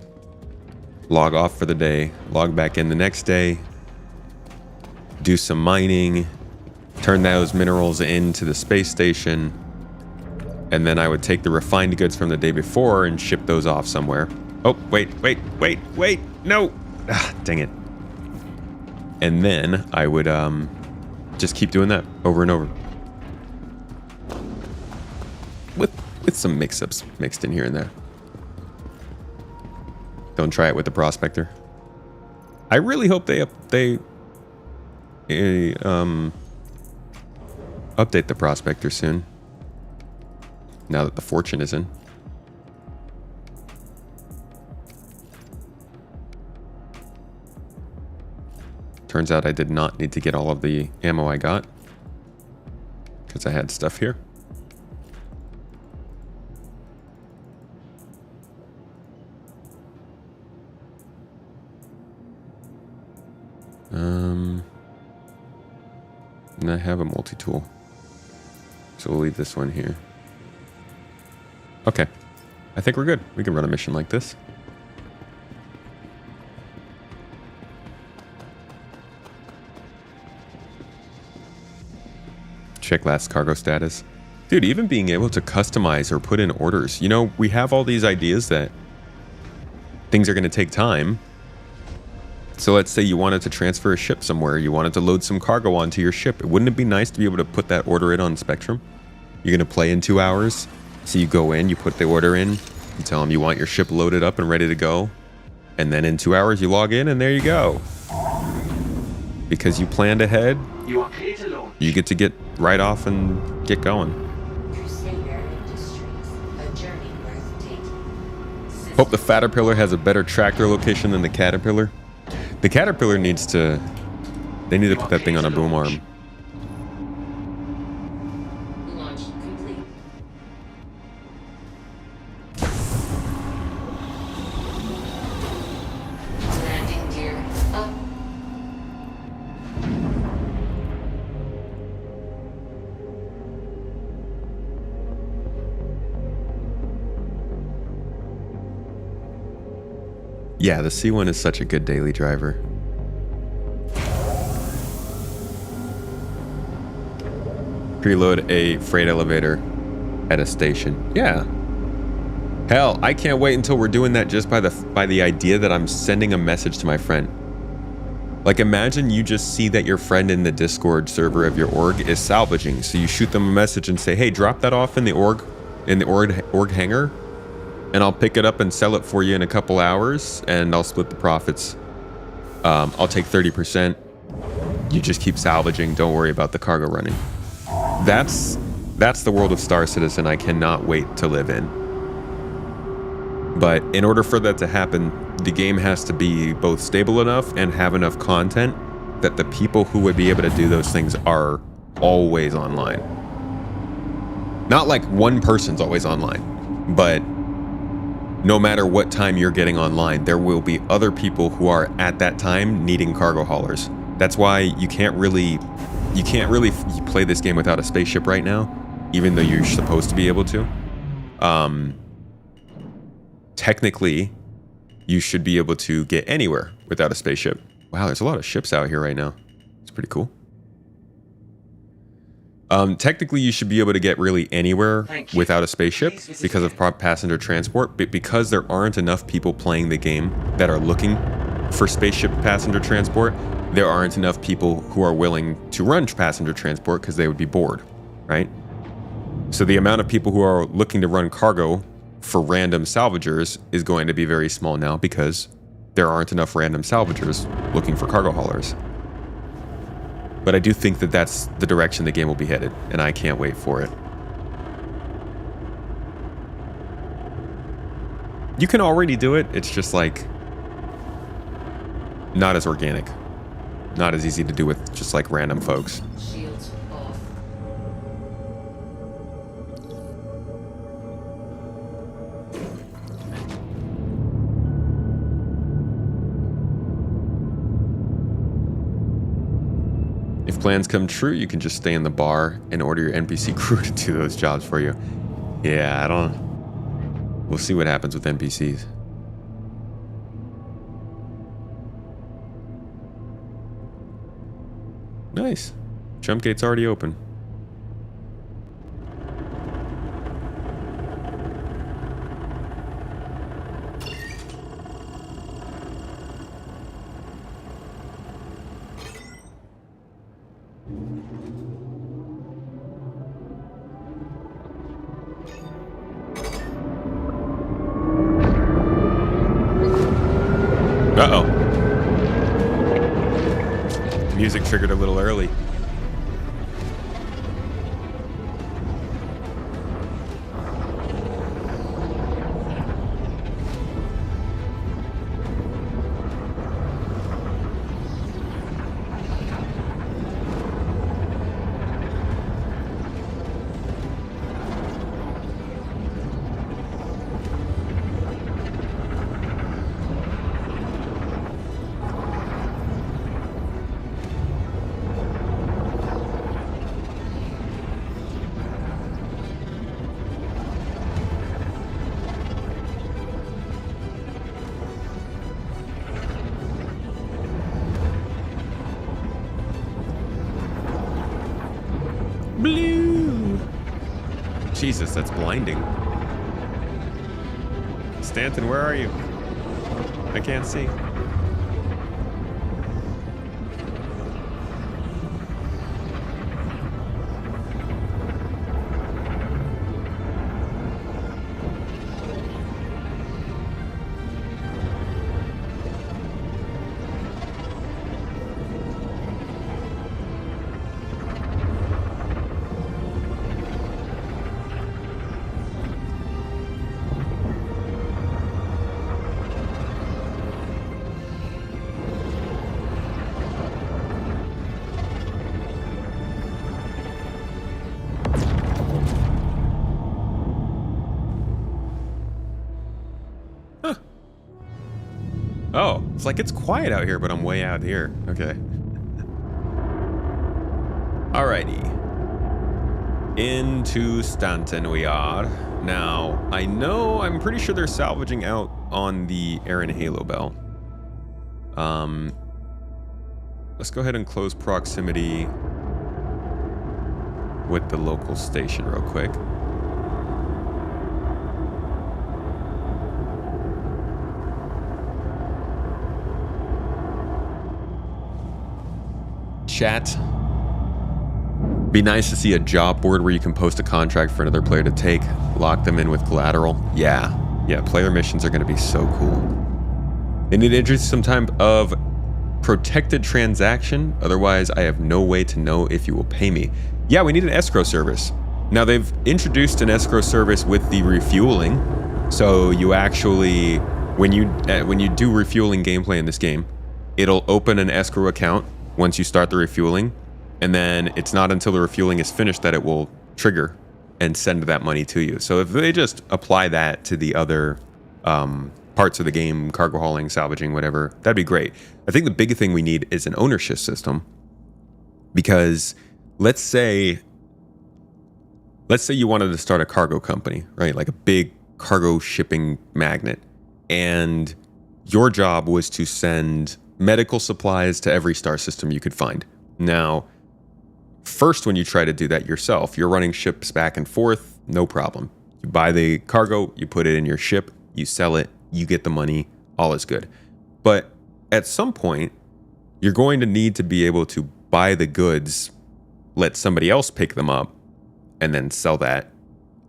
log off for the day, log back in the next day, do some mining, turn those minerals into the space station, and then I would take the refined goods from the day before and ship those off somewhere. Oh, wait, no! Ah, dang it. And then I would just keep doing that over and over. With some mix-ups mixed in here and there. Don't try it with the Prospector. I really hope they update the Prospector soon. Now that the Fortune is in. Turns out I did not need to get all of the ammo I got, because I had stuff here. And I have a multi-tool, so we'll leave this one here. Okay, I think we're good. We can run a mission like this. Check last cargo status. Dude, even being able to customize or put in orders. You know, we have all these ideas that things are going to take time. So let's say you wanted to transfer a ship somewhere. You wanted to load some cargo onto your ship. Wouldn't it be nice to be able to put that order in on Spectrum? You're going to play in 2 hours. So you go in, you put the order in. You tell them you want your ship loaded up and ready to go. And then in 2 hours, you log in and there you go. Because you planned ahead. You are clear to launch. You get to get right off and get going. Crusader Industries, a journey worth taking. Hope the Fatterpillar has a better tractor location than the Caterpillar. The Caterpillar needs to... They need to put that thing on a boom arm. Launch complete. Landing gear up. Yeah, the C1 is such a good daily driver. Preload a freight elevator at a station. Yeah. Hell, I can't wait until we're doing that just by the idea that I'm sending a message to my friend. Like, imagine you just see that your friend in the Discord server of your org is salvaging, so you shoot them a message and say, "Hey, drop that off in the org hangar, and I'll pick it up and sell it for you in a couple hours, and I'll split the profits. I'll take 30%. You just keep salvaging. Don't worry about the cargo running." That's the world of Star Citizen I cannot wait to live in. But in order for that to happen, the game has to be both stable enough and have enough content that the people who would be able to do those things are always online. Not like one person's always online, but no matter what time you're getting online, there will be other people who are at that time needing cargo haulers. That's why you can't really play this game without a spaceship right now, even though you're supposed to be able to. Technically, you should be able to get anywhere without a spaceship. Wow, there's a lot of ships out here right now. It's pretty cool. Technically, you should be able to get really anywhere without a spaceship because of passenger transport, but because there aren't enough people playing the game that are looking for spaceship passenger transport, there aren't enough people who are willing to run passenger transport because they would be bored, right? So the amount of people who are looking to run cargo for random salvagers is going to be very small now because there aren't enough random salvagers looking for cargo haulers. But I do think that that's the direction the game will be headed, and I can't wait for it. You can already do it, it's just like not as organic. Not as easy to do with just like random folks. Shields off. If plans come true, you can just stay in the bar and order your NPC crew to do those jobs for you. Yeah, I don't... We'll see what happens with NPCs. Nice. Jump gate's already open. Uh-oh. Music triggered a little early. Blue. Jesus, that's blinding. Stanton, where are you? I can't see. Oh, it's like it's quiet out here, but I'm way out here. Okay. Alrighty. Into Stanton we are. Now, I'm pretty sure they're salvaging out on the Aaron Halo Bell. Let's go ahead and close proximity with the local station real quick. Chat. Be nice to see a job board where you can post a contract for another player to take, lock them in with collateral. Yeah, player missions are going to be so cool. They need to introduce some type of protected transaction, otherwise I have no way to know if you will pay me. Yeah, we need an escrow service. Now they've introduced an escrow service with the refueling, So you actually, when you do refueling gameplay in this game, it'll open an escrow account once you start the refueling, and then it's not until the refueling is finished that it will trigger and send that money to you. So if they just apply that to the other parts of the game, cargo hauling, salvaging, whatever, that'd be great. I think the big thing we need is an ownership system, because let's say you wanted to start a cargo company, right? Like a big cargo shipping magnet, and your job was to send medical supplies to every star system you could find. Now, first, when you try to do that yourself, you're running ships back and forth, no problem. You buy the cargo, you put it in your ship, you sell it, you get the money, all is good. But at some point, you're going to need to be able to buy the goods, let somebody else pick them up, and then sell that,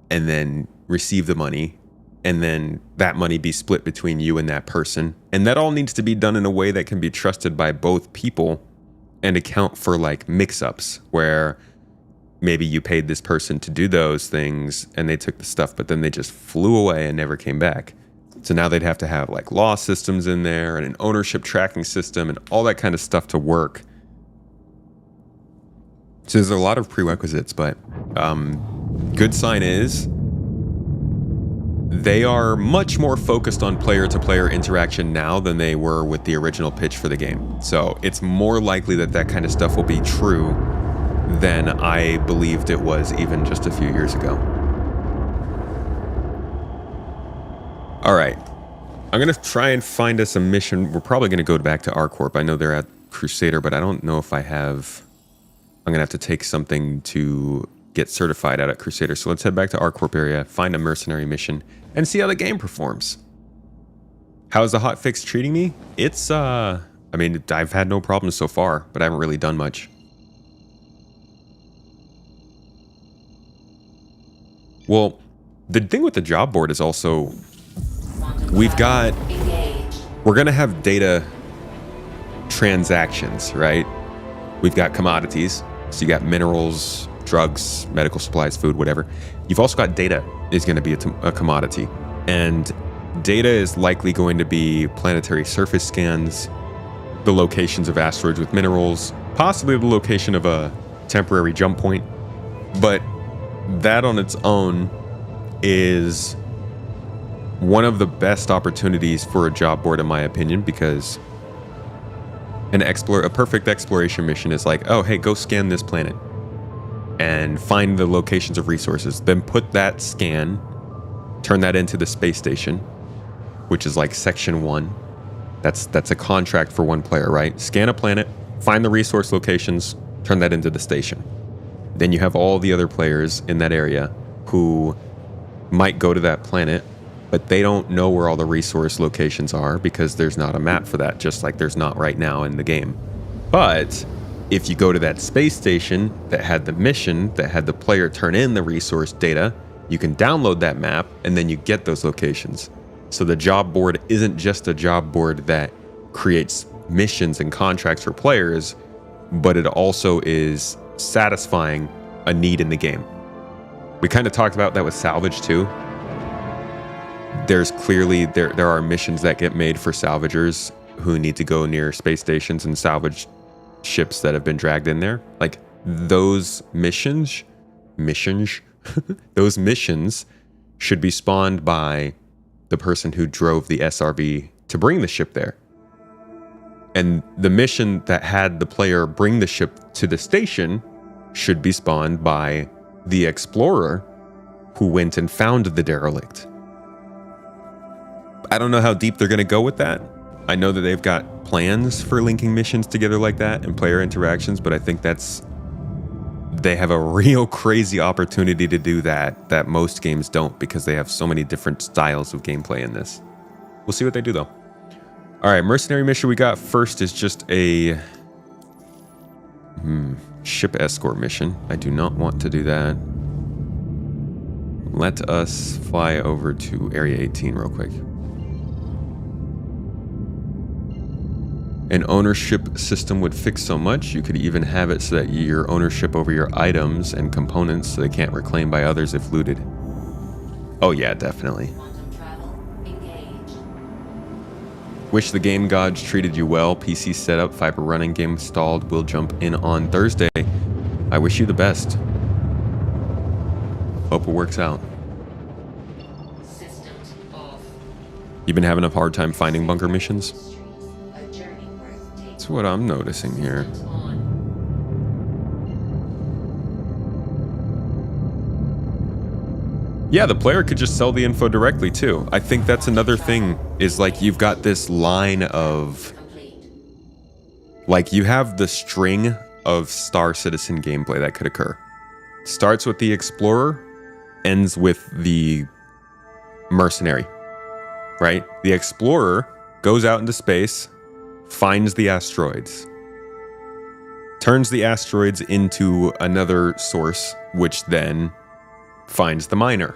and then receive the money, and then that money be split between you and that person. And that all needs to be done in a way that can be trusted by both people and account for like mix-ups, where maybe you paid this person to do those things and they took the stuff, but then they just flew away and never came back. So now they'd have to have like law systems in there and an ownership tracking system and all that kind of stuff to work. So there's a lot of prerequisites, but good sign is they are much more focused on player-to-player interaction now than they were with the original pitch for the game. So it's more likely that that kind of stuff will be true than I believed it was even just a few years ago. All right, I'm gonna try and find us a mission. We're probably gonna go back to R-Corp. I know they're at Crusader, but I don't know if I have... I'm gonna have to take something to get certified out at Crusader. So let's head back to R-Corp area, find a mercenary mission, and see how the game performs. How's the hotfix treating me? It's, I mean, I've had no problems so far, but I haven't really done much. Well, the thing with the job board is also, we're gonna have data transactions, right? We've got commodities, so you got minerals, drugs, medical supplies, food, whatever. You've also got data is going to be a commodity. And data is likely going to be planetary surface scans, the locations of asteroids with minerals, possibly the location of a temporary jump point. But that on its own is one of the best opportunities for a job board, in my opinion, because a perfect exploration mission is like, oh, hey, go scan this planet and find the locations of resources, then put that scan, turn that into the space station, which is like section 1. That's a contract for one player, right? Scan a planet, find the resource locations, turn that into the station. Then you have all the other players in that area who might go to that planet, but they don't know where all the resource locations are because there's not a map for that, just like there's not right now in the game. But if you go to that space station that had the mission, that had the player turn in the resource data, you can download that map and then you get those locations. So the job board isn't just a job board that creates missions and contracts for players, but it also is satisfying a need in the game. We kind of talked about that with salvage too. There's clearly, there are missions that get made for salvagers who need to go near space stations and salvage ships that have been dragged in there. Like those missions those missions should be spawned by the person who drove the SRB to bring the ship there. And the mission that had the player bring the ship to the station should be spawned by the explorer who went and found the derelict. I don't know how deep they're going to go with that. I know that they've got plans for linking missions together like that and player interactions, but I think they have a real crazy opportunity to do that most games don't, because they have so many different styles of gameplay in this. We'll see what they do though. All right, mercenary mission we got first is just a ship escort mission. I do not want to do that. Let us fly over to Area 18 real quick. An ownership system would fix so much. You could even have it so that your ownership over your items and components so they can't reclaim by others if looted. Oh yeah, definitely. Wish the game gods treated you well. PC set up, fiber running, game stalled. We'll jump in on Thursday. I wish you the best. Hope it works out. Systems off. You've been having a hard time finding bunker missions? A journey worth taking. That's what I'm noticing here. Systems on. Yeah, the player could just sell the info directly too. I think that's another thing, is like you've got this line of, Complete. like you have the string of Star Citizen gameplay that could occur. Starts with the Explorer, ends with the Mercenary, right? The Explorer goes out into space, finds the asteroids, turns the asteroids into another source, which then finds the miner.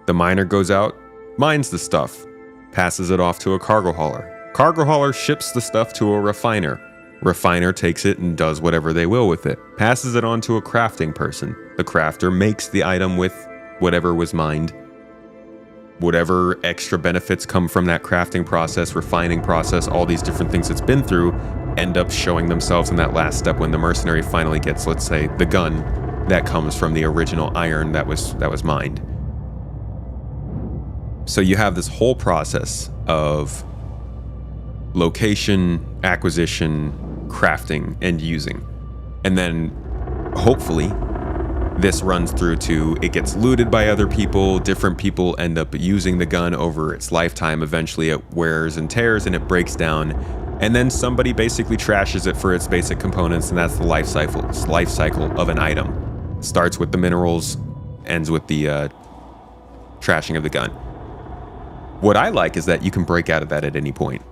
The miner goes out, mines the stuff, passes it off to a cargo hauler. Cargo hauler ships the stuff to a refiner. Refiner takes it and does whatever they will with it. Passes it on to a crafting person. The crafter makes the item with whatever was mined. Whatever extra benefits come from that crafting process, refining process, all these different things it's been through, end up showing themselves in that last step when the mercenary finally gets, let's say, the gun that comes from the original iron that was mined. So you have this whole process of location, acquisition, crafting, and using. And then hopefully this runs through to it gets looted by other people, different people end up using the gun over its lifetime, eventually it wears and tears and it breaks down, and then somebody basically trashes it for its basic components, and that's the life cycle of an item. Starts with the minerals, ends with the trashing of the gun. What I like is that you can break out of that at any point.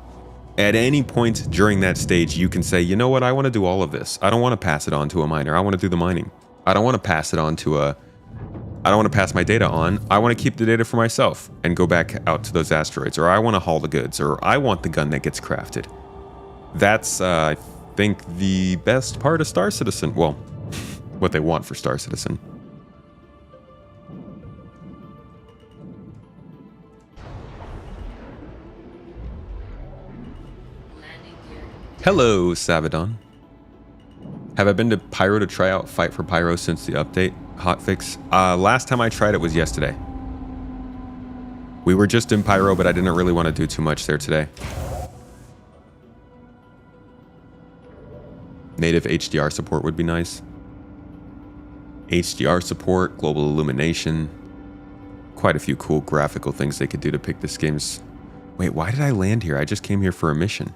At any point during that stage, you can say, you know what, I want to do all of this. I don't want to pass it on to a miner. I want to do the mining. I don't want to pass it on to I don't want to pass my data on. I want to keep the data for myself and go back out to those asteroids, or I want to haul the goods, or I want the gun that gets crafted. That's, I think, the best part of Star Citizen. Well, what they want for Star Citizen. Landing gear. Hello, Savadon. Have I been to Pyro to try out Fight for Pyro since the update hotfix? Last time I tried it was yesterday. We were just in Pyro, but I didn't really want to do too much there today. Native HDR support would be nice. HDR support, global illumination. Quite a few cool graphical things they could do to pick this game's... Wait, why did I land here? I just came here for a mission.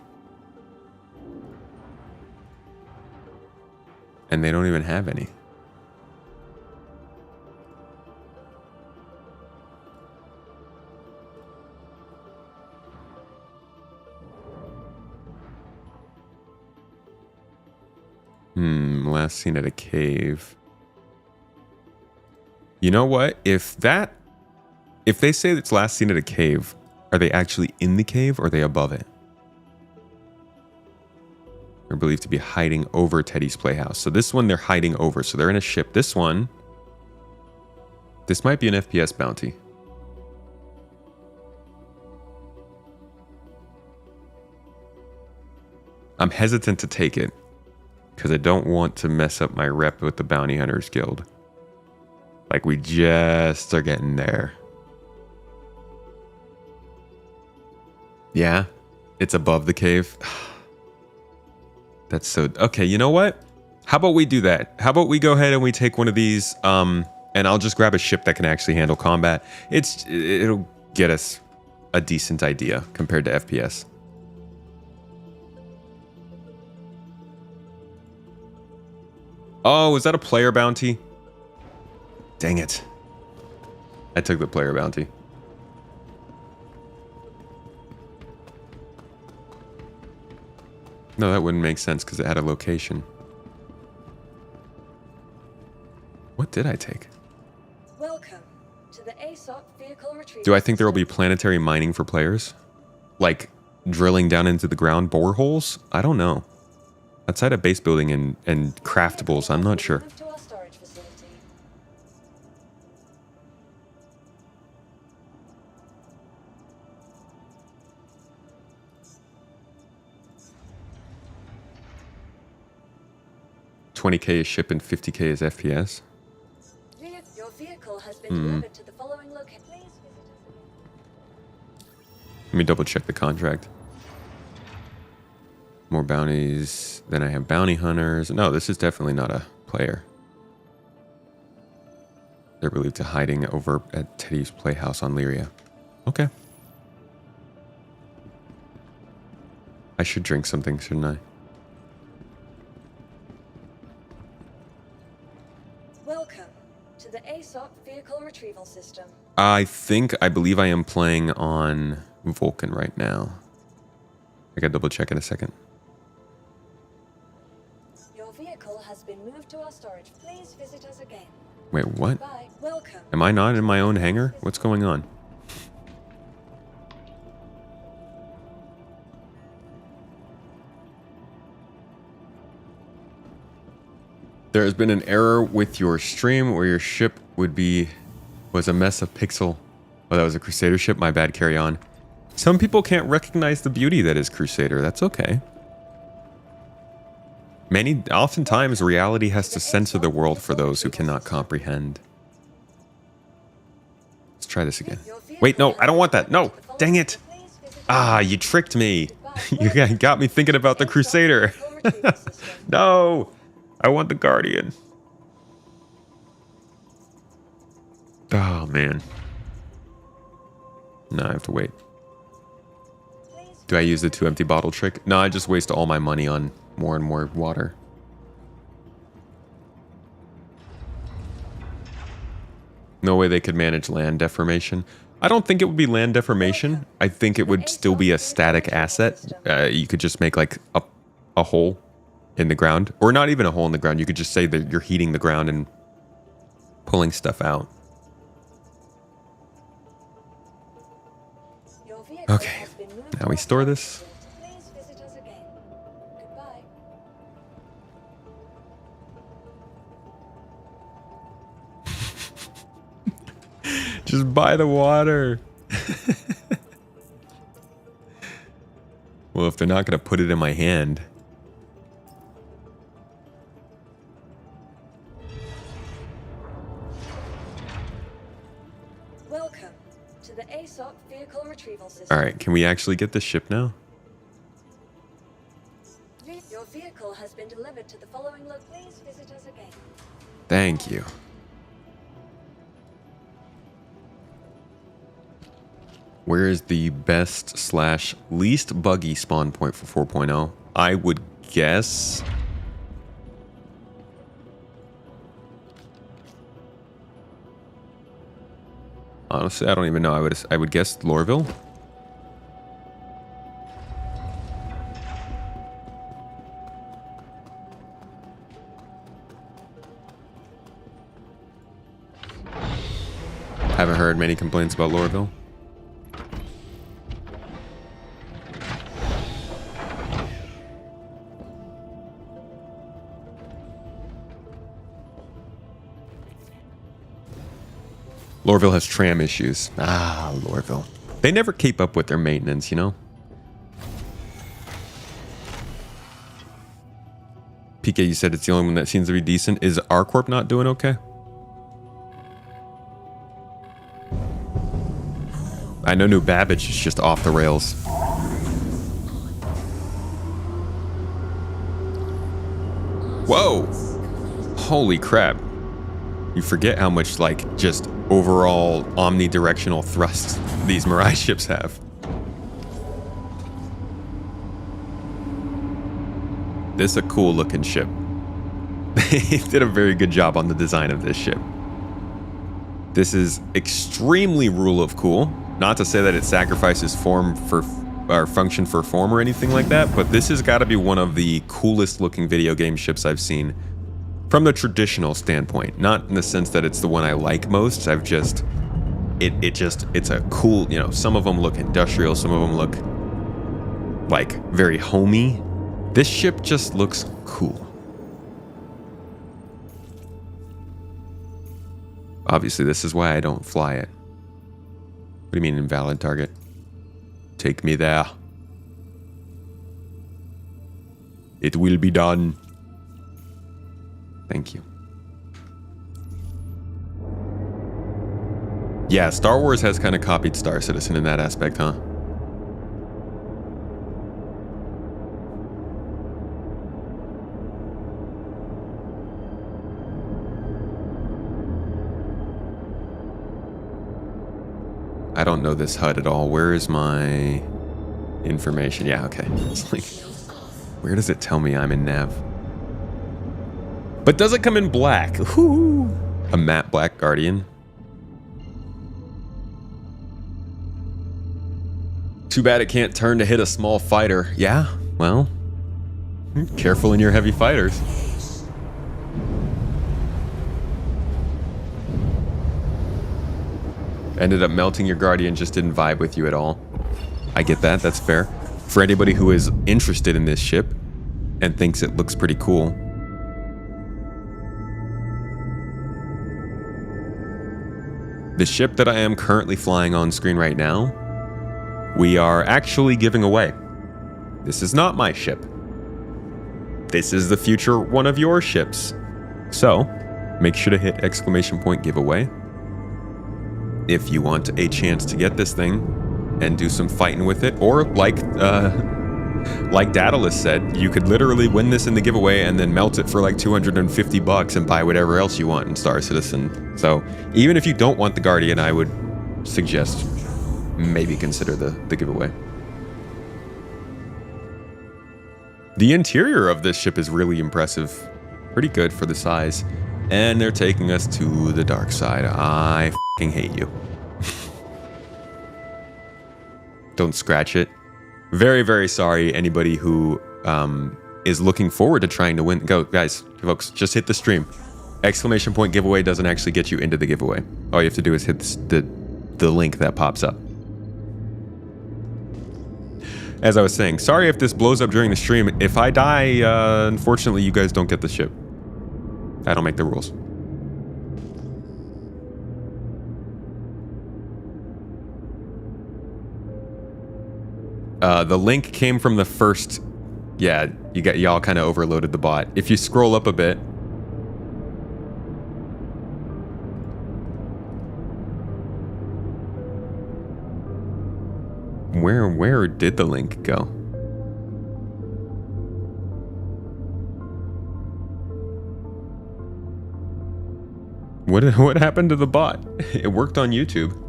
And they don't even have any. Last seen at a cave. You know what? If they say it's last seen at a cave, are they actually in the cave or are they above it? They're believed to be hiding over Teddy's playhouse. So this one they're hiding over. So they're in a ship. This one, this might be an FPS bounty. I'm hesitant to take it because I don't want to mess up my rep with the Bounty Hunters Guild. Like we just are getting there. Yeah, it's above the cave. That's so... Okay, you know what? How about we do that? How about we go ahead and we take one of these, and I'll just grab a ship that can actually handle combat. It'll get us a decent idea compared to FPS. Oh, is that a player bounty? Dang it. I took the player bounty. No, that wouldn't make sense because it had a location. What did I take? Welcome to the ASOP vehicle retrieval. Do I think there will be planetary mining for players? Like drilling down into the ground boreholes? I don't know. Outside of base building and craftables, I'm not sure. Move to our storage facility. 20k is ship and 50k is FPS. Your vehicle has been delivered to the following location. Please visit us. Let me double check the contract. More bounties. Then I have bounty hunters. No, this is definitely not a player. They're believed to hiding over at Teddy's Playhouse on Lyria. Okay. I should drink something, shouldn't I? Welcome to the ASOP vehicle retrieval system. I believe I am playing on Vulcan right now. I gotta double check in a second. Your vehicle has been moved to our storage. Please visit us again. Wait, what? Bye. Welcome. Am I not in my own hangar? What's going on? There has been an error with your stream where your ship was a mess of pixel. Oh, that was a Crusader ship? My bad, carry on. Some people can't recognize the beauty that is Crusader. That's okay. Oftentimes, reality has to censor the world for those who cannot comprehend. Let's try this again. Wait, no, I don't want that. No, dang it. Ah, you tricked me. You got me thinking about the Crusader. No, I want the Guardian. Oh, man. No, I have to wait. Do I use the 2 empty bottle trick? No, I just waste all my money on more and more water. No way they could manage land deformation. I don't think it would be land deformation. I think it would still be a static asset. You could just make like a hole in the ground, or not even a hole in the ground. You could just say that you're heating the ground and pulling stuff out. Okay, now we store this. Please visit us again. Goodbye. Just buy the water. Well, if they're not going to put it in my hand. Welcome to the ASOP vehicle retrieval system. All right, can we actually get the ship now? Your vehicle has been delivered to the following location. Please visit us again. Thank you. Where is the best / least buggy spawn point for 4.0? I would guess... Honestly, I don't even know. I would guess Lorville. Haven't heard many complaints about Lorville. Lorville has tram issues. Ah, Lorville. They never keep up with their maintenance, you know? PK, you said it's the only one that seems to be decent. Is R-Corp not doing okay? I know New Babbage is just off the rails. Whoa! Holy crap. You forget how much, like, just overall omnidirectional thrust these Mirai ships have. This is a cool looking ship. They did a very good job on the design of this ship. This is extremely rule of cool. Not to say that it sacrifices form for or function for form or anything like that, but this has got to be one of the coolest looking video game ships I've seen from the traditional standpoint. Not in the sense that it's the one I like most. I've just it's a cool, you know, some of them look industrial, some of them look like very homey. This ship just looks cool. Obviously, this is why I don't fly it. What do you mean invalid target? Take me there. It will be done. Thank you. Yeah, Star Wars has kind of copied Star Citizen in that aspect, huh? I don't know this HUD at all. Where is my information? Yeah, okay. It's like, where does it tell me I'm in nav? But does it come in black? Ooh, a matte black Guardian. Too bad it can't turn to hit a small fighter. Yeah, well, careful in your heavy fighters. Ended up melting your Guardian, just didn't vibe with you at all. I get that, that's fair. For anybody who is interested in this ship and thinks it looks pretty cool. The ship that I am currently flying on screen right now, we are actually giving away. This is not my ship. This is the future one of your ships. So, make sure to hit !giveaway if you want a chance to get this thing and do some fighting with it. Or like Daedalus said, you could literally win this in the giveaway and then melt it for like $250 and buy whatever else you want in Star Citizen. So even if you don't want the Guardian, I would suggest maybe consider the giveaway. The interior of this ship is really impressive. Pretty good for the size. And they're taking us to the dark side. I f***ing hate you. Don't scratch it. Very, very sorry, anybody who is looking forward to trying to win. Go, guys, folks, just hit the stream. !giveaway doesn't actually get you into the giveaway. All you have to do is hit the link that pops up. As I was saying, sorry if this blows up during the stream. If I die, unfortunately, you guys don't get the ship. I don't make the rules. The link came from the first. Yeah, y'all kind of overloaded the bot. If you scroll up a bit. Where did the link go? What happened to the bot? It worked on YouTube.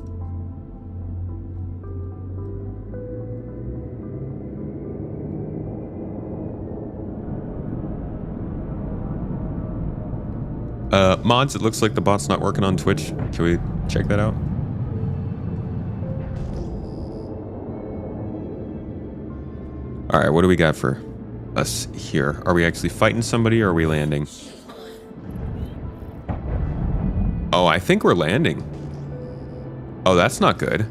Mods, it looks like the bot's not working on Twitch. Can we check that out? All right, what do we got for us here? Are we actually fighting somebody or are we landing? Oh, I think we're landing. Oh, that's not good.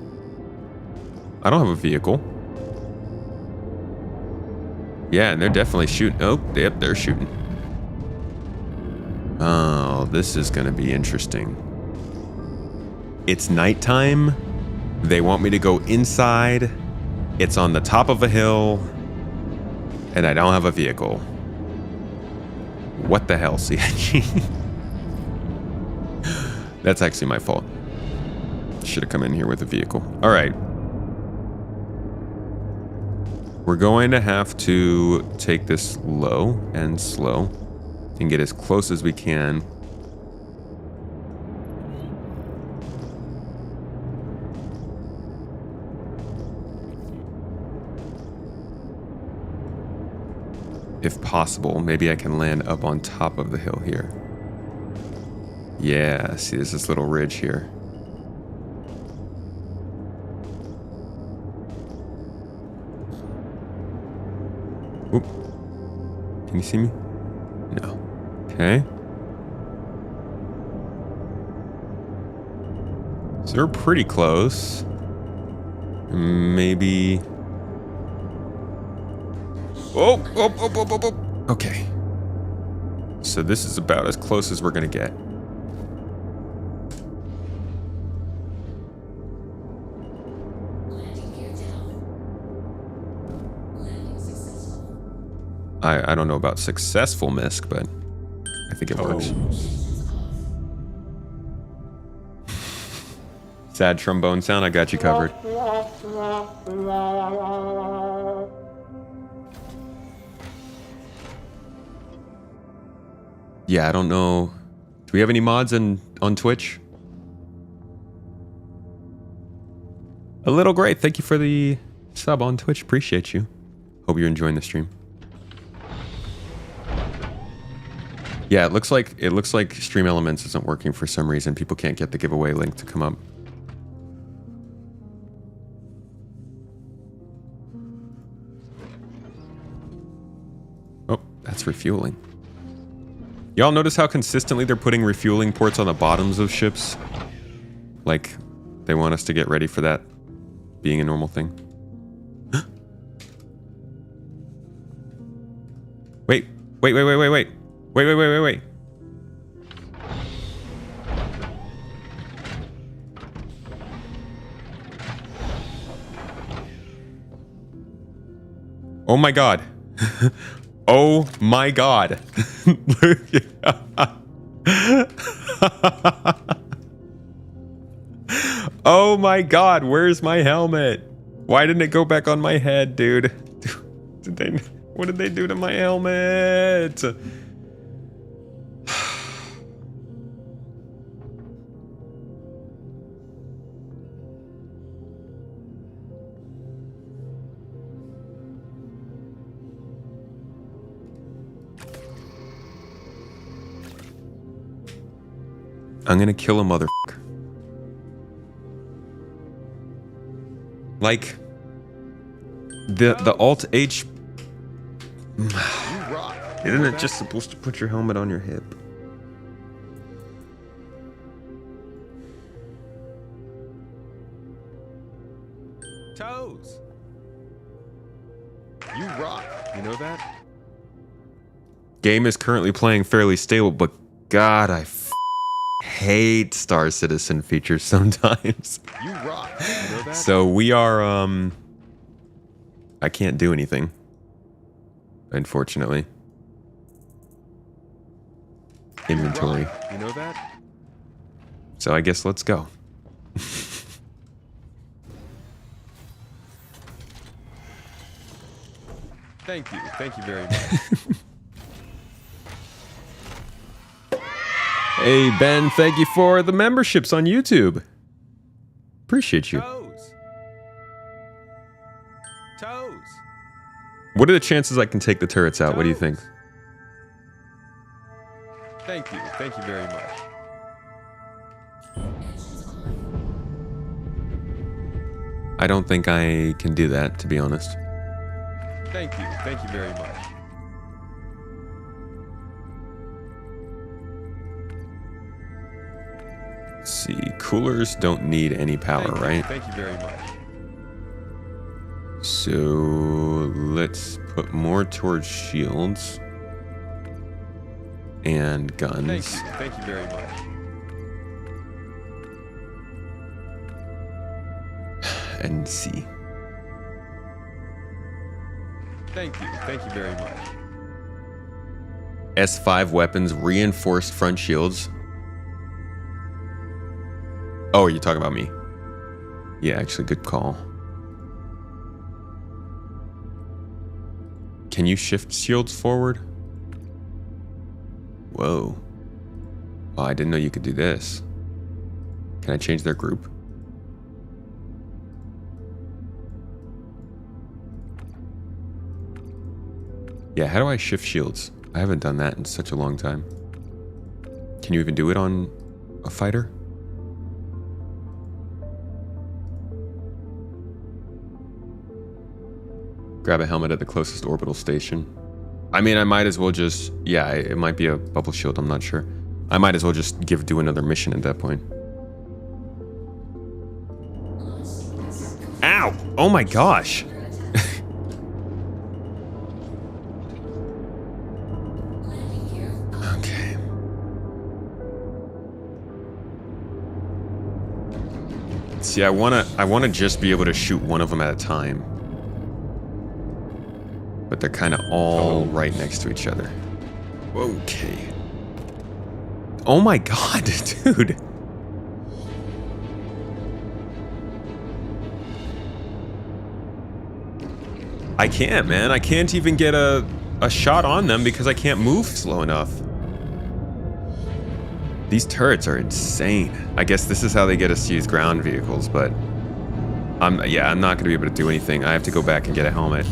I don't have a vehicle. Yeah, and they're definitely shooting. Oh, yep, they're shooting. Oh, this is gonna be interesting. It's nighttime. They want me to go inside. It's on the top of a hill. And I don't have a vehicle. What the hell, CIG? That's actually my fault. Should have come in here with a vehicle. All right. We're going to have to take this low and slow and get as close as we can. If possible, maybe I can land up on top of the hill here. Yeah, see, there's this little ridge here. Oop. Can you see me? No. Okay. So we're pretty close. Maybe... Oh. Okay. So this is about as close as we're gonna get. I don't know about successful misc, but I think it works. Sad trombone sound. I got you covered. Yeah, I don't know. Do we have any mods on Twitch? A little great. Thank you for the sub on Twitch. Appreciate you. Hope you're enjoying the stream. Yeah, it looks like Stream Elements isn't working for some reason. People can't get the giveaway link to come up. Oh, that's refueling. Y'all notice how consistently they're putting refueling ports on the bottoms of ships? Like, they want us to get ready for that being a normal thing. Wait. Oh my god. Oh my god. Oh my god, where's my helmet? Why didn't it go back on my head, dude? What did they do to my helmet? I'm gonna kill a motherfucker. Like the Alt H. Isn't it just supposed to put your helmet on your hip? Toes. You rock. You know that? Game is currently playing fairly stable, but God, I hate Star Citizen features sometimes. You rock. You know that? So we are I can't do anything, unfortunately. Inventory. You know that? So I guess let's go. Thank you. Thank you very much. Hey, Ben, thank you for the memberships on YouTube. Appreciate you. Toes. What are the chances I can take the turrets out? What do you think? Thank you. Thank you very much. I don't think I can do that, to be honest. Thank you. Thank you very much. Let's see, coolers don't need any power, right? Thank you very much. So let's put more towards shields and guns. Thank you very much. And C. Thank you very much. S5 weapons, reinforced front shields. Oh, are you talking about me? Yeah, actually, good call. Can you shift shields forward? Whoa. Oh, I didn't know you could do this. Can I change their group? Yeah, how do I shift shields? I haven't done that in such a long time. Can you even do it on a fighter? Grab a helmet at the closest orbital station. I mean, I might as well just... Yeah, it might be a bubble shield, I'm not sure. I might as well just do another mission at that point. Ow! Oh my gosh! Okay. See, I wanna just be able to shoot one of them at a time. But they're kind of all right next to each other. Okay. Oh my god, dude. I can't, man. I can't even get a shot on them because I can't move slow enough. These turrets are insane. I guess this is how they get us to use ground vehicles, but I'm not gonna be able to do anything. I have to go back and get a helmet.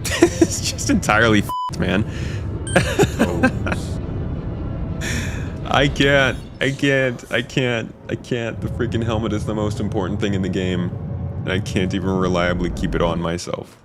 It's just entirely f***ed, man. I can't. The freaking helmet is the most important thing in the game, and I can't even reliably keep it on myself.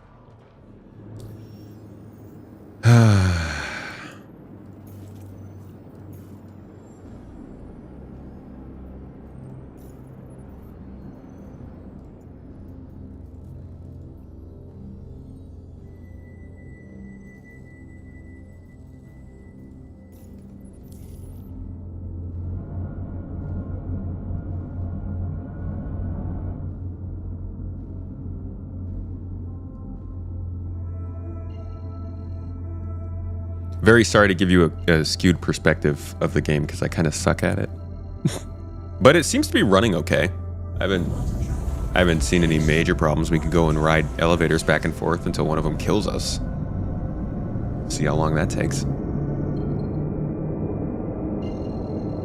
Very sorry to give you a skewed perspective of the game because I kind of suck at it. But it seems to be running okay. I haven't seen any major problems. We can go and ride elevators back and forth until one of them kills us. See how long that takes.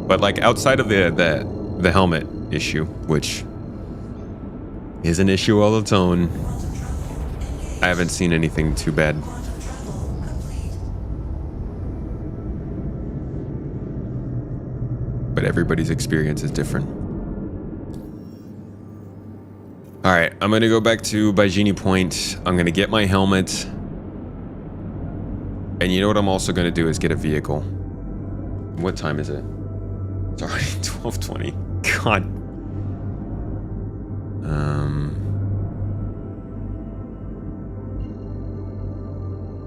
But like outside of the helmet issue, which is an issue all its own, I haven't seen anything too bad. But everybody's experience is different. All right, I'm gonna go back to Baijini Point. I'm gonna get my helmet. And you know what I'm also gonna do is get a vehicle. What time is it? It's already 12:20. God.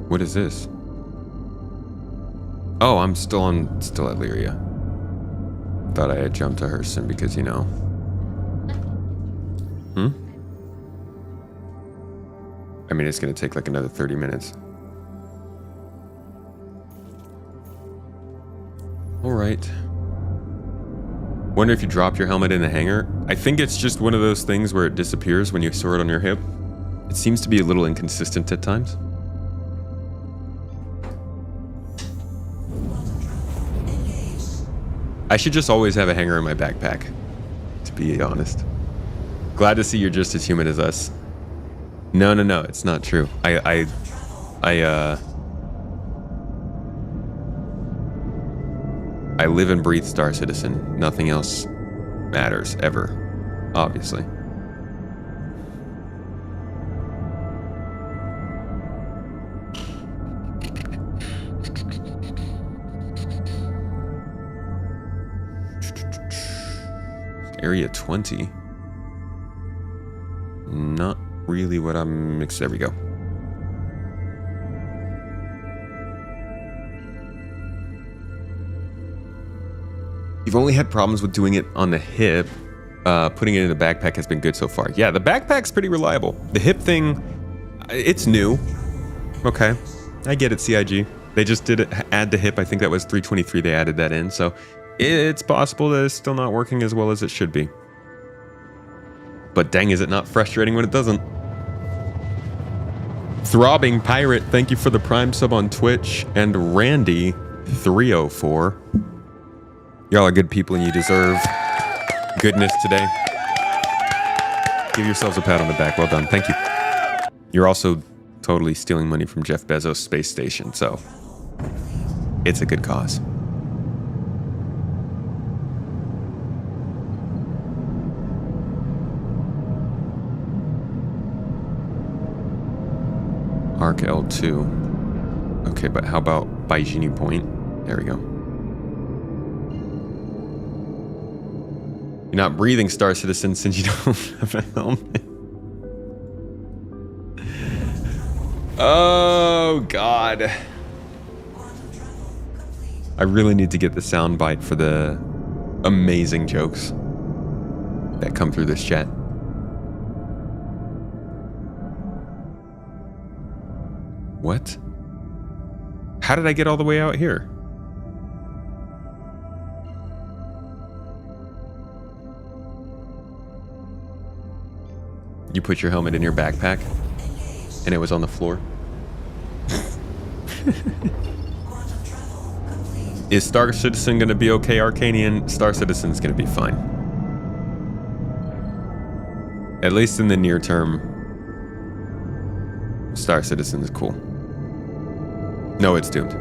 What is this? Oh, I'm still at Lyria. Thought I had jumped to Hurston because, you know. I mean, it's gonna take like another 30 minutes. All right. Wonder if you dropped your helmet in the hangar. I think it's just one of those things where it disappears when you store it on your hip. It seems to be a little inconsistent at times. I should just always have a hanger in my backpack, to be honest. Glad to see you're just as human as us. No, it's not true. I live and breathe Star Citizen. Nothing else matters, ever. Obviously. Area 20. Not really what I'm... There we go. You've only had problems with doing it on the hip. Putting it in the backpack has been good so far. Yeah, the backpack's pretty reliable. The hip thing, it's new. Okay, I get it, CIG. They just did add the hip. I think that was 323 they added that in, so it's possible that it's still not working as well as it should be. But dang, is it not frustrating when it doesn't? Throbbing Pirate, thank you for the Prime sub on Twitch. And Randy304. Y'all are good people and you deserve goodness today. Give yourselves a pat on the back. Well done. Thank you. You're also totally stealing money from Jeff Bezos' space station, so it's a good cause. Arc L2. Okay, but how about Baijini Point? There we go. You're not breathing, Star Citizen, since you don't have a helmet. Oh, God. I really need to get the soundbite for the amazing jokes that come through this chat. What? How did I get all the way out here? You put your helmet in your backpack, and it was on the floor. Is Star Citizen going to be okay, Arcanian? Star Citizen's going to be fine. At least in the near term, Star Citizen is cool. No, it's doomed.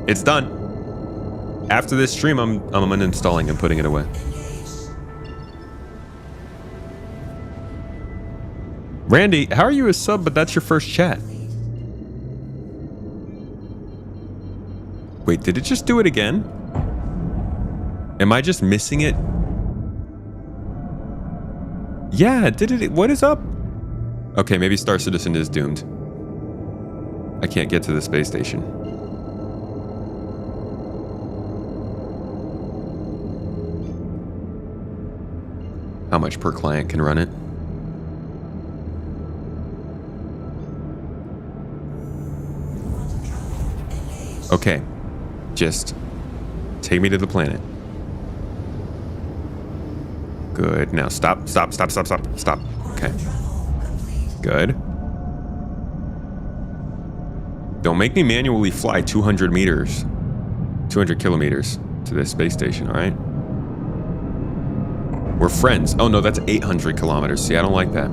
It's done. After this stream, I'm uninstalling and putting it away. Randy, how are you a sub, but that's your first chat? Wait, did it just do it again? Am I just missing it? Yeah, did it? What is up? Okay, maybe Star Citizen is doomed. I can't get to the space station. How much per client can run it? Okay, just take me to the planet. Good. Now stop. Okay. Good. Don't make me manually fly 200 meters, 200 kilometers to this space station, all right? We're friends. Oh no, that's 800 kilometers. See, I don't like that.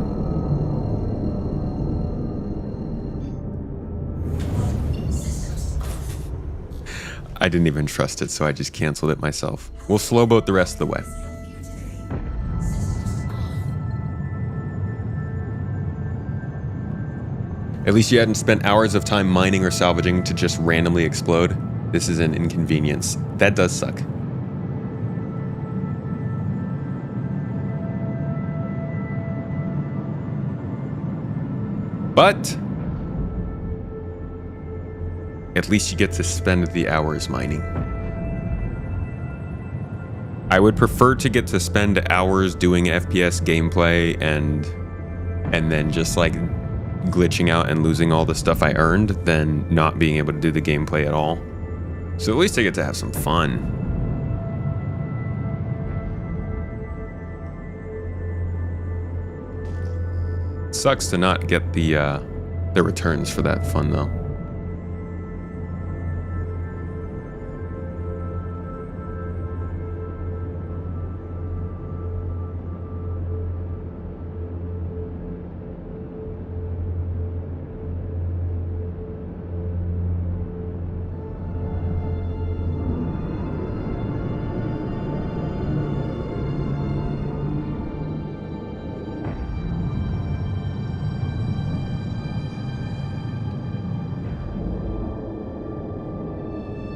I didn't even trust it, so I just canceled it myself. We'll slow boat the rest of the way. At least you hadn't spent hours of time mining or salvaging to just randomly explode. This is an inconvenience. That does suck. But at least you get to spend the hours mining. I would prefer to get to spend hours doing FPS gameplay and then just like glitching out and losing all the stuff I earned than not being able to do the gameplay at all. So at least I get to have some fun. Sucks to not get the returns for that fun though.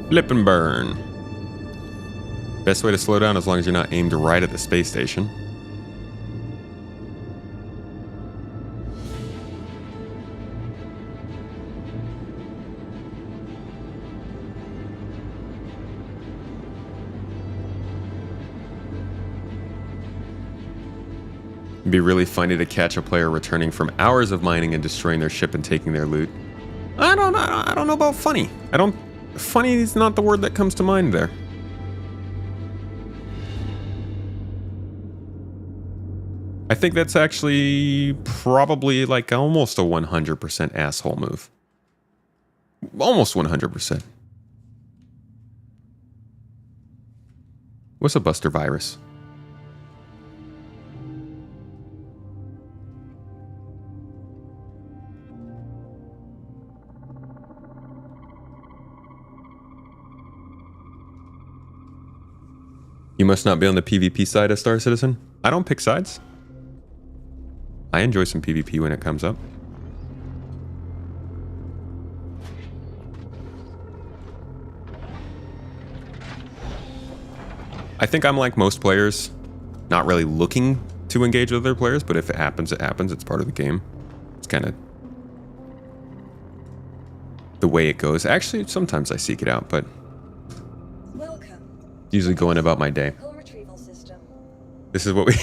Flip and burn. Best way to slow down as long as you're not aimed right at the space station. It'd be really funny to catch a player returning from hours of mining and destroying their ship and taking their loot. I don't know about funny. Funny is not the word that comes to mind there. I think that's actually probably like almost a 100% asshole move. Almost 100%. What's a buster virus? You must not be on the PvP side of Star Citizen. I don't pick sides. I enjoy some PvP when it comes up. I think I'm like most players, not really looking to engage with other players, but if it happens, it happens. It's part of the game. It's kind of the way it goes. Actually, sometimes I seek it out, but usually going about my day. This is what we...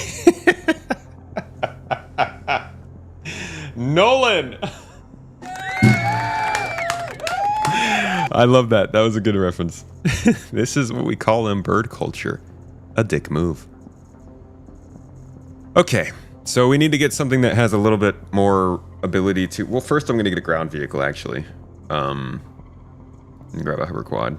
Nolan! I love that. That was a good reference. This is what we call in bird culture. A dick move. Okay. So we need to get something that has a little bit more ability to... Well, first I'm going to get a ground vehicle, actually. Let me grab a hover quad.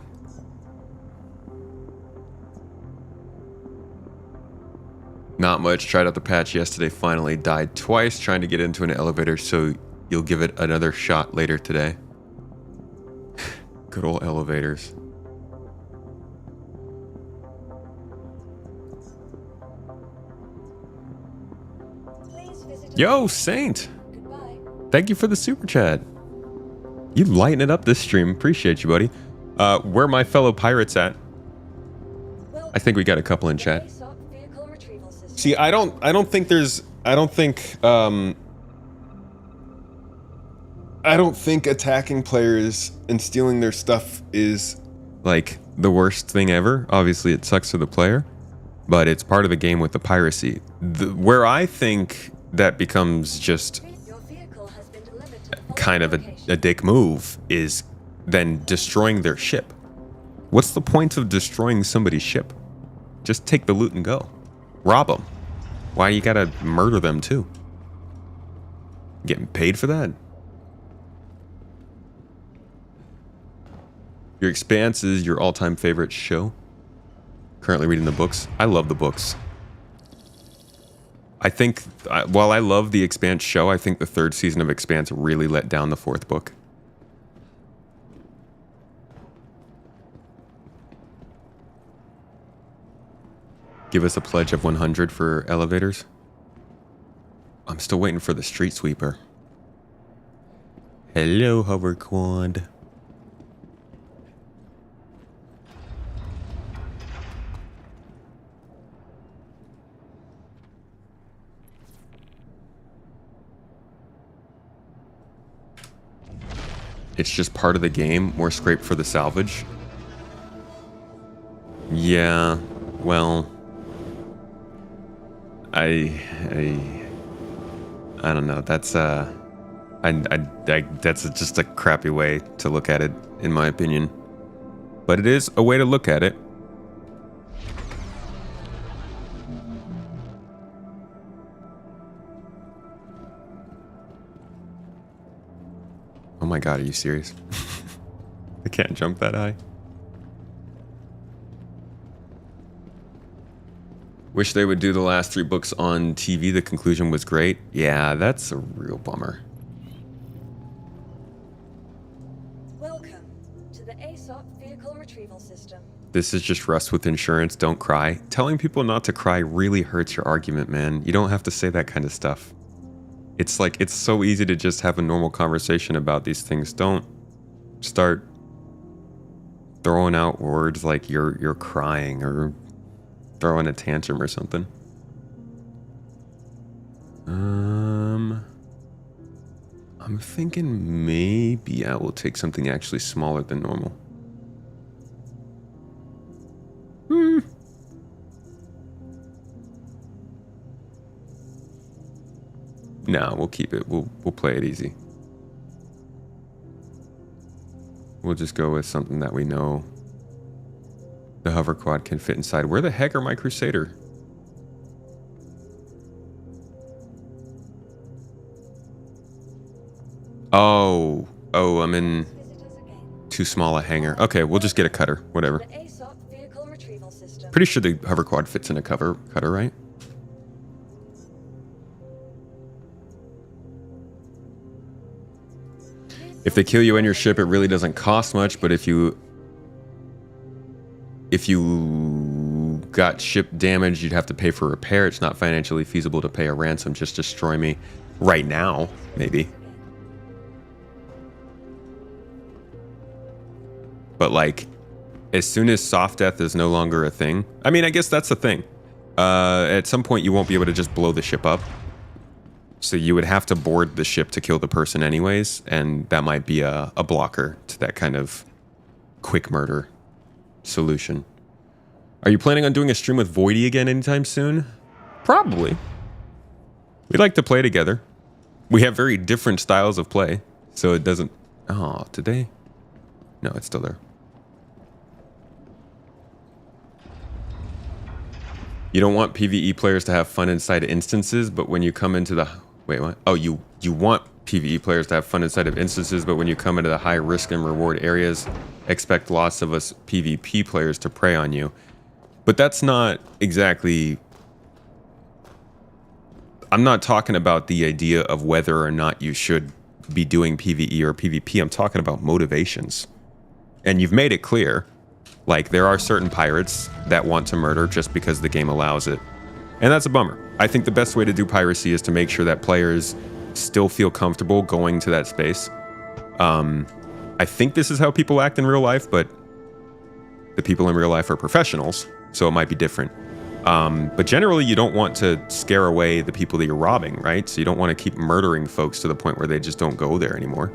Not much. Tried out the patch yesterday. Finally died twice trying to get into an elevator, so you'll give it another shot later today. Good old elevators. Yo, Saint! Goodbye. Thank you for the super chat. You lighten it up this stream. Appreciate you, buddy. Where are my fellow pirates at? I think we got a couple in chat. See, I don't think attacking players and stealing their stuff is like the worst thing ever. Obviously, it sucks for the player, but it's part of the game with the piracy. Where I think that becomes just kind of a dick move is then destroying their ship. What's the point of destroying somebody's ship? Just take the loot and go. Rob them. Why you gotta murder them too? Getting paid for that? Your Expanse is your all-time favorite show? Currently reading the books. I love the books. I think, while I love the Expanse show, I think the third season of Expanse really let down the fourth book. Give us a pledge of 100 for elevators. I'm still waiting for the street sweeper. Hello, hover quad. It's just part of the game. More scrape for the salvage. Yeah, well, I don't know. That's that's just a crappy way to look at it, in my opinion. But it is a way to look at it. Oh my god, are you serious? I can't jump that high. Wish they would do the last 3 books on TV. The conclusion was great. Yeah, that's a real bummer. Welcome to the ASOP vehicle retrieval system. This is just rust with insurance. Don't cry. Telling people not to cry really hurts your argument, man. You don't have to say that kind of stuff. It's like, it's so easy to just have a normal conversation about these things. Don't start throwing out words like you're crying or throwing a tantrum or something. I'm thinking maybe I will take something actually smaller than normal. No, we'll keep it. We'll play it easy. We'll just go with something that we know the hover quad can fit inside. Where the heck are my Crusader? Oh, I'm in too small a hangar. Okay, we'll just get a cutter. Whatever. Pretty sure the hover quad fits in a cutter, right? If they kill you and your ship, it really doesn't cost much, but if you got ship damage, you'd have to pay for repair. It's not financially feasible to pay a ransom. Just destroy me right now, maybe. But like, as soon as soft death is no longer a thing, I mean, I guess that's the thing. At some point, you won't be able to just blow the ship up. So you would have to board the ship to kill the person anyways, and that might be a blocker to that kind of quick murder solution. Are you planning on doing a stream with Voidy again anytime soon? Probably. We like to play together. We have very different styles of play, so it doesn't... Oh, today? No, it's still there. You don't want PvE players to have fun inside instances, but when you come into the... Wait, what? Oh, you want PvE players to have fun inside of instances, but when you come into the high risk and reward areas, expect lots of us PvP players to prey on you. But that's not exactly... I'm not talking about the idea of whether or not you should be doing PvE or PvP. I'm talking about motivations. And you've made it clear. Like, there are certain pirates that want to murder just because the game allows it. And that's a bummer. I think the best way to do piracy is to make sure that players still feel comfortable going to that space. I think this is how people act in real life, but the people in real life are professionals, so it might be different. But generally, you don't want to scare away the people that you're robbing, right? So you don't want to keep murdering folks to the point where they just don't go there anymore.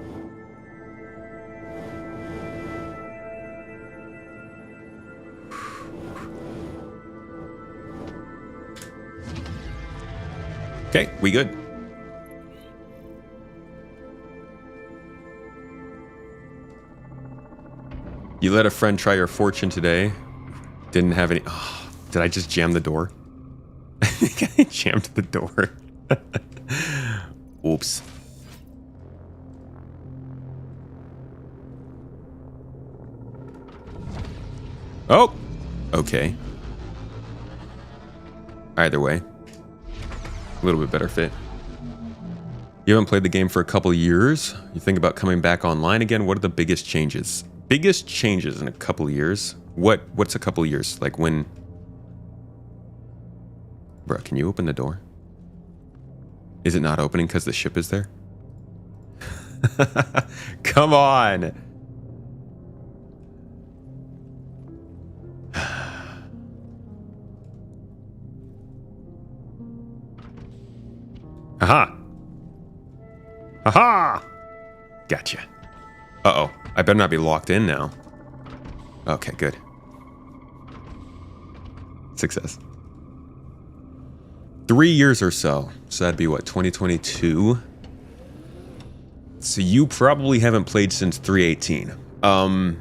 Okay, we good. You let a friend try your fortune today. Didn't have any... Oh, did I just jam the door? I think I jammed the door. Oops. Oh! Okay. Either way. A little bit better fit. You haven't played the game for a couple of years. You think about coming back online again. What are the biggest changes? Biggest changes in a couple of years? What's a couple of years? Like when... Bruh, can you open the door? Is it not opening because the ship is there? Come on! Haha! Haha! Gotcha. Uh-oh. I better not be locked in now. Okay, good. Success. 3 years or so. So that'd be what, 2022? So you probably haven't played since 3.18.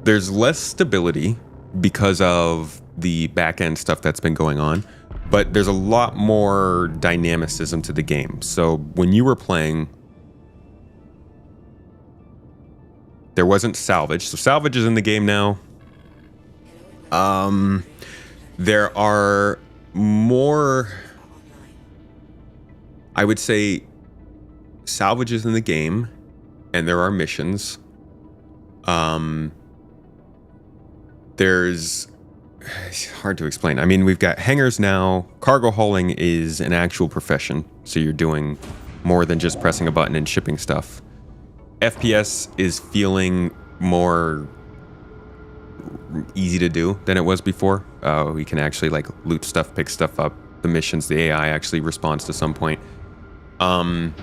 There's less stability because of the back-end stuff that's been going on. But there's a lot more dynamicism to the game. So when you were playing, there wasn't salvage. So salvage is in the game now. There are more, I would say, salvage is in the game, and there are missions. It's hard to explain. I mean, we've got hangars now. Cargo hauling is an actual profession, so you're doing more than just pressing a button and shipping stuff. FPS is feeling more easy to do than it was before. We can actually like loot stuff, pick stuff up. The missions, the AI actually responds to some point. Server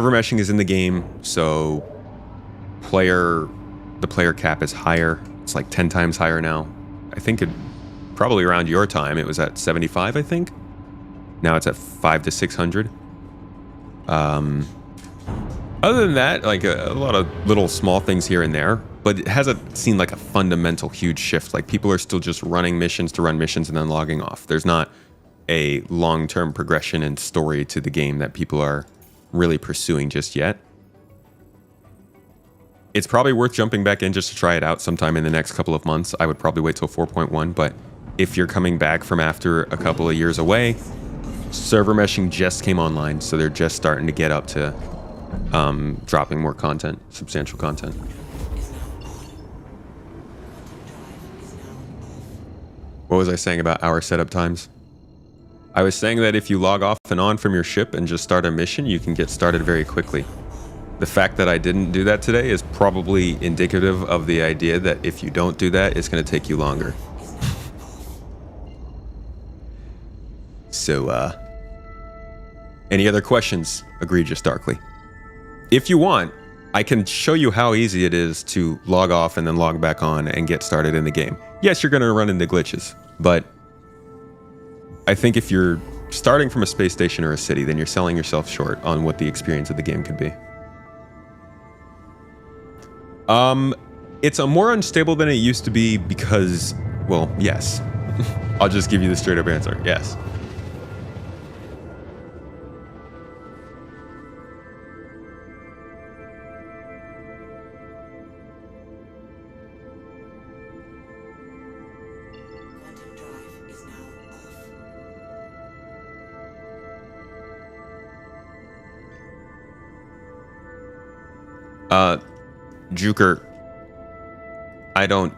meshing is in the game, so the player cap is higher. It's like 10 times higher now. I think probably around your time, it was at 75, I think. Now it's at 500 to 600. Other than that, like a lot of little small things here and there, but it hasn't seemed like a fundamental huge shift. Like people are still just running missions to run missions and then logging off. There's not a long-term progression and story to the game that people are really pursuing just yet. It's probably worth jumping back in just to try it out sometime in the next couple of months. I would probably wait till 4.1, but if you're coming back from after a couple of years away, server meshing just came online, so they're just starting to get up to dropping more content, substantial content. What was I saying about our setup times? I was saying that if you log off and on from your ship and just start a mission, you can get started very quickly. The fact that I didn't do that today is probably indicative of the idea that if you don't do that, it's going to take you longer. So, any other questions, Egregious Darkly? If you want, I can show you how easy it is to log off and then log back on and get started in the game. Yes, you're going to run into glitches, but I think if you're starting from a space station or a city, then you're selling yourself short on what the experience of the game could be. It's more unstable than it used to be because, well, yes. I'll just give you the straight up answer. Yes. Quantum drive is now off. Juker, I don't.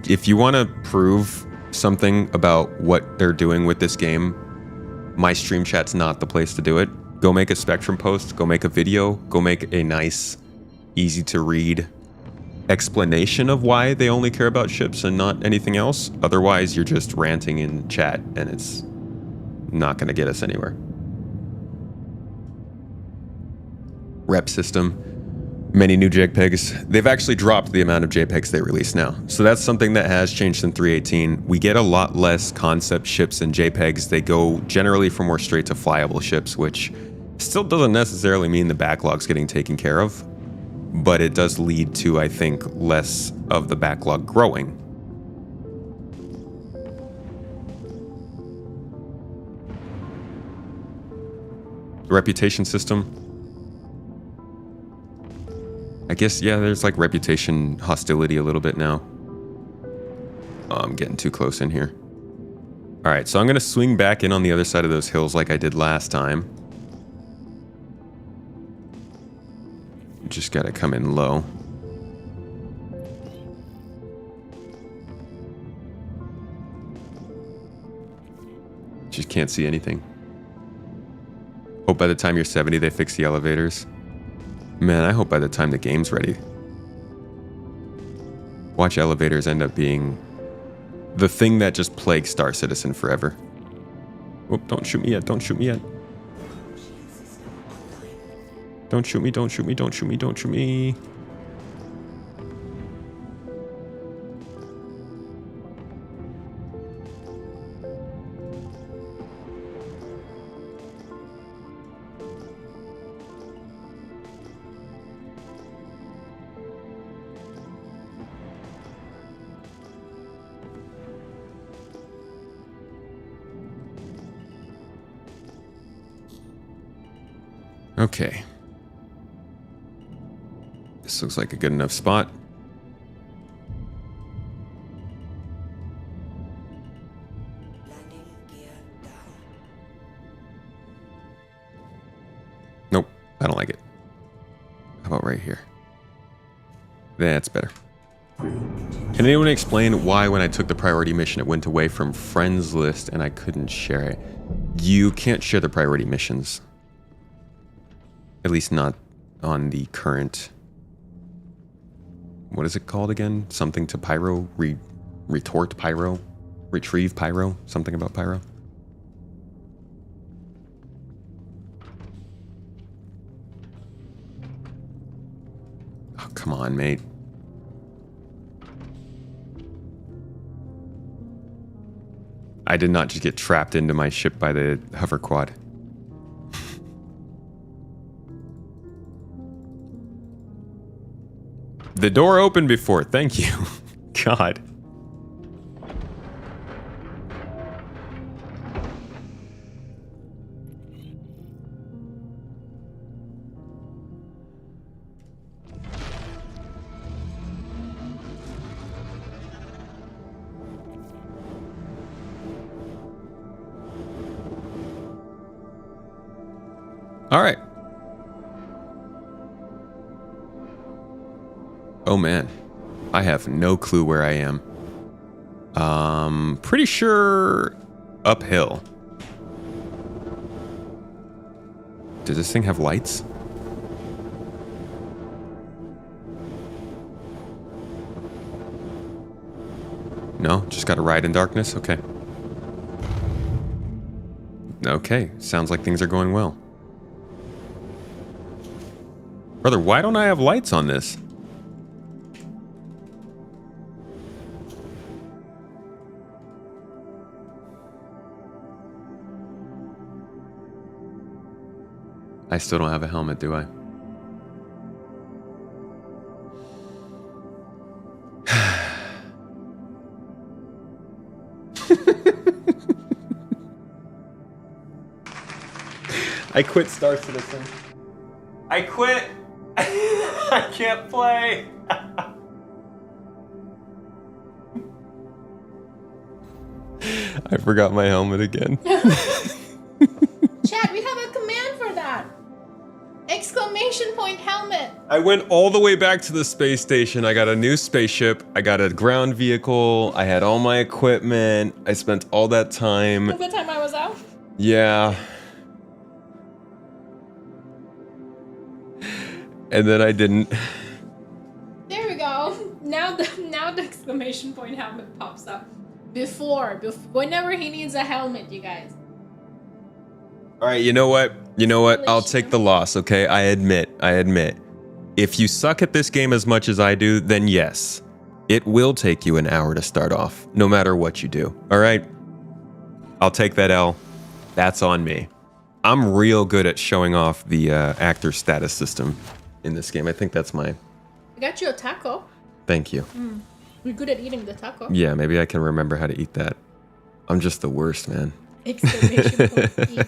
If you want to prove something about what they're doing with this game, my stream chat's not the place to do it. Go make a Spectrum post, go make a video, go make a nice, easy to read explanation of why they only care about ships and not anything else. Otherwise, you're just ranting in chat and it's not going to get us anywhere. Rep system. Many new JPEGs. They've actually dropped the amount of JPEGs they release now. So that's something that has changed in 3.18. We get a lot less concept ships and JPEGs. They go generally for more straight to flyable ships, which still doesn't necessarily mean the backlog's getting taken care of, but it does lead to, I think, less of the backlog growing. The reputation system. I guess, yeah, there's like reputation hostility a little bit now. Oh, I'm getting too close in here. All right, so I'm going to swing back in on the other side of those hills like I did last time. Just got to come in low. Just can't see anything. Hope by the time you're 70 they fix the elevators. Man, I hope by the time the game's ready. Watch elevators end up being the thing that just plagues Star Citizen forever. Whoop, don't shoot me yet, don't shoot me yet. Don't shoot me, don't shoot me, don't shoot me, don't shoot me. Okay. This looks like a good enough spot. Landing gear down. Nope, I don't like it. How about right here? That's better. Can anyone explain why when I took the priority mission it went away from friends list and I couldn't share it? You can't share the priority missions. At least not on the current... What is it called again? Something to pyro? Retort pyro? Retrieve pyro? Something about pyro? Oh, come on, mate. I did not just get trapped into my ship by the hover quad. The door opened before. Thank you. God. All right. Oh man, I have no clue where I am. Pretty sure uphill. Does this thing have lights? No, just got to ride in darkness? Okay. Okay, sounds like things are going well. Brother, why don't I have lights on this? I still don't have a helmet, do I? I quit Star Citizen. I quit. I can't play. I forgot my helmet again. Chad, we have a command for that. Exclamation point helmet. I went all the way back to the space station. I got a new spaceship. I got a ground vehicle. I had all my equipment. I spent all that time. The time I was out. Yeah. And then I didn't. There we go. Now the exclamation point helmet pops up. Before, whenever he needs a helmet, you guys. All right, you know what? I'll take the loss, okay? I admit. If you suck at this game as much as I do, then yes, it will take you an hour to start off, no matter what you do. All right? I'll take that L. That's on me. I'm real good at showing off the actor status system in this game. I think that's my... I got you a taco. Thank you. You're good at eating the taco. Yeah, maybe I can remember how to eat that. I'm just the worst, man. Exclamation point eat.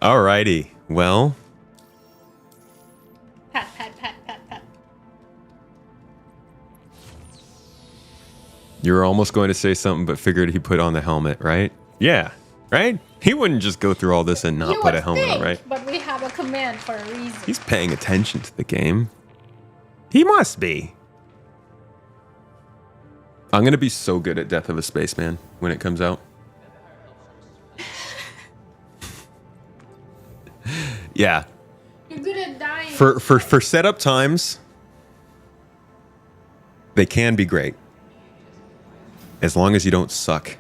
Alrighty, well... Pat. You were almost going to say something, but figured he put on the helmet, right? Yeah, right? He wouldn't just go through all this and not You put a would helmet on, think, right? But we have a command for a reason. He's paying attention to the game. He must be. I'm going to be so good at Death of a Spaceman when it comes out. Yeah. You're good at dying. For setup times, they can be great. As long as you don't suck.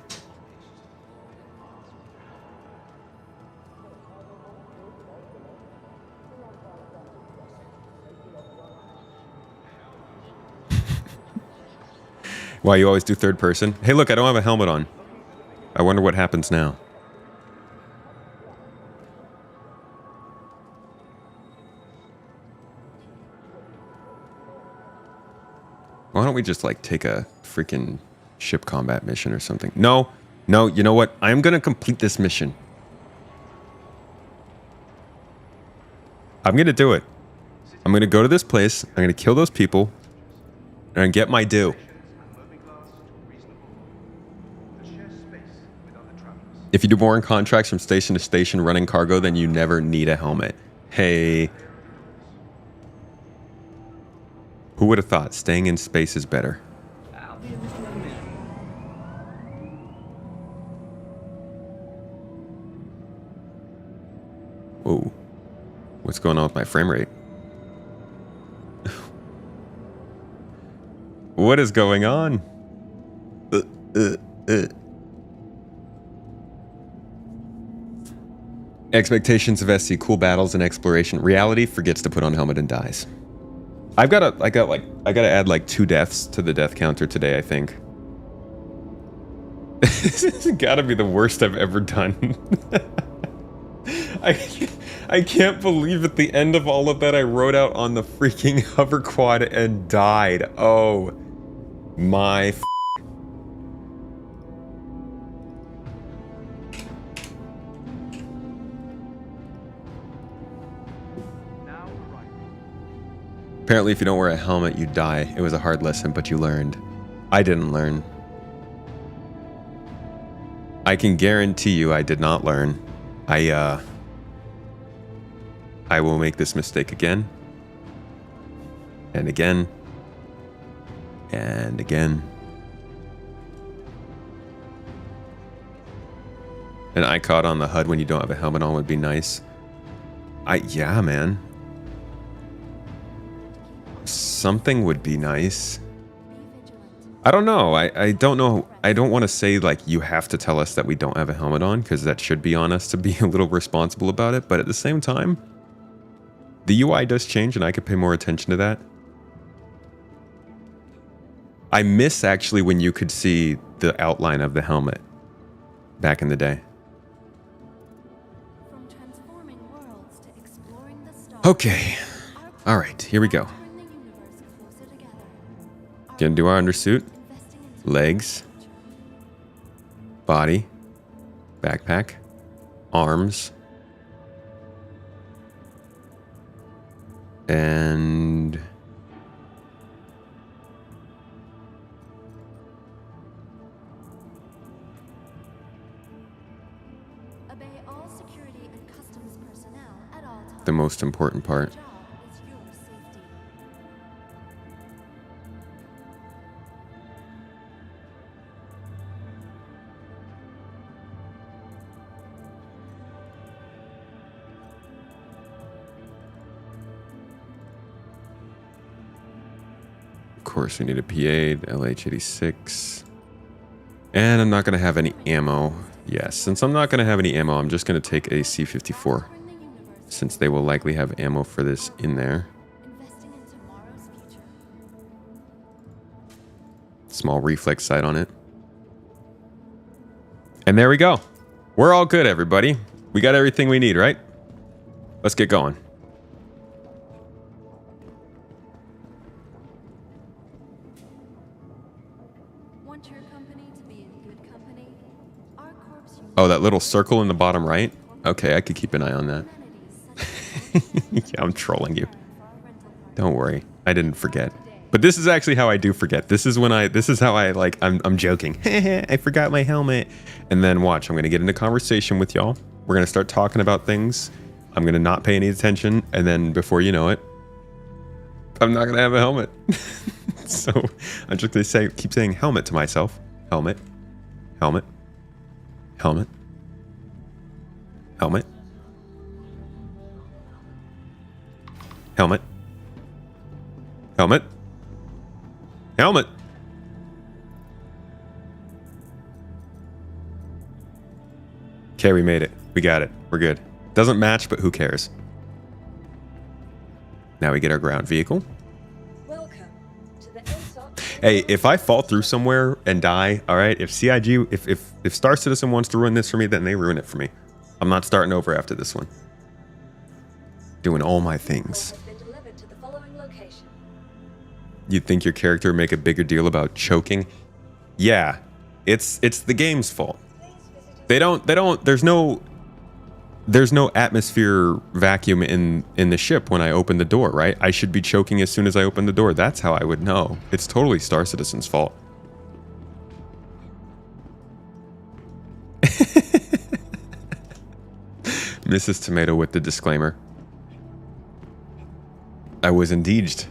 Why, you always do third person? Hey, look, I don't have a helmet on. I wonder what happens now. Why don't we just, like, take a freaking ship combat mission or something? No, you know what? I'm going to complete this mission. I'm going to do it. I'm going to go to this place. I'm going to kill those people. And get my due. If you do boring contracts from station to station running cargo, then you never need a helmet. Hey. Who would have thought staying in space is better? Whoa. What's going on with my frame rate? What is going on? Expectations of SC, cool battles and exploration. Reality forgets to put on helmet and dies. I gotta add like 2 deaths to the death counter today, I think. This has gotta be the worst I've ever done. I can't believe at the end of all of that I rode out on the freaking hover quad and died. Oh my Apparently, if you don't wear a helmet, you die. It was a hard lesson, but you learned. I didn't learn. I can guarantee you I did not learn. I will make this mistake again. And again. And again. An icon on the HUD when you don't have a helmet on would be nice. Yeah, man. Something would be nice. I don't know. I don't know. I don't want to say like you have to tell us that we don't have a helmet on, because that should be on us to be a little responsible about it. But at the same time, the UI does change and I could pay more attention to that. I miss actually when you could see the outline of the helmet back in the day. Okay. All right, here we go. Gonna do our undersuit, legs, body, backpack, arms. And Obey all security and customs personnel at all times. the most important part. Job is your safety. Of course, we need a PA, the LH86. And I'm not going to have any ammo. Yes, since I'm not going to have any ammo, I'm just going to take a C-54. Turn the universe. Since they will likely have ammo for this in there. Investing in tomorrow's future. Small reflex sight on it. And there we go. We're all good, everybody. We got everything we need, right? Let's get going. Want your company to be in good company? Our corpse Oh, that little circle in the bottom right? Okay, I could keep an eye on that. Yeah, I'm trolling you. Don't worry. I didn't forget. But this is actually how I do forget. This is how I like, I'm joking. I forgot my helmet. And then watch, I'm going to get into conversation with y'all. We're going to start talking about things. I'm going to not pay any attention. And then before you know it, I'm not going to have a helmet. So I'm just going to keep saying helmet to myself. Helmet. Helmet. Helmet. Helmet. Helmet. Helmet. Helmet. Okay, we made it. We got it. We're good. Doesn't match, but who cares? Now we get our ground vehicle. Welcome to the ASOP. Hey, if I fall through somewhere and die, all right, if CIG, if Star Citizen wants to ruin this for me, then they ruin it for me. I'm not starting over after this one. Doing all my things. Has been delivered to the following location. You'd think your character would make a bigger deal about choking? Yeah, it's the game's fault. They don't, there's no atmosphere vacuum in the ship when I open the door, right? I should be choking as soon as I open the door. That's how I would know. It's totally Star Citizen's fault. Mrs. Tomato with the disclaimer. I was indeed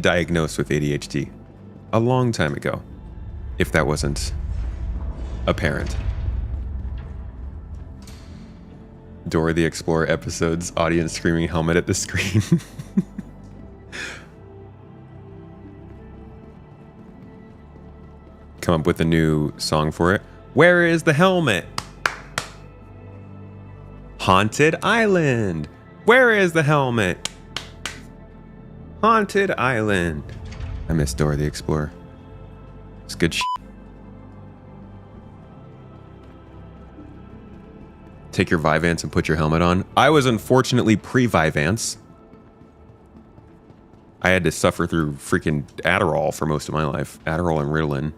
diagnosed with ADHD a long time ago, if that wasn't apparent. Dora the Explorer episodes, audience screaming helmet at the screen. Come up with a new song for it. Where is the helmet? Haunted Island. Where is the helmet? Haunted Island. I miss Dora the Explorer. It's good shit. Take your Vyvanse and put your helmet on. I was unfortunately pre-Vyvanse. I had to suffer through freaking Adderall for most of my life. Adderall and Ritalin.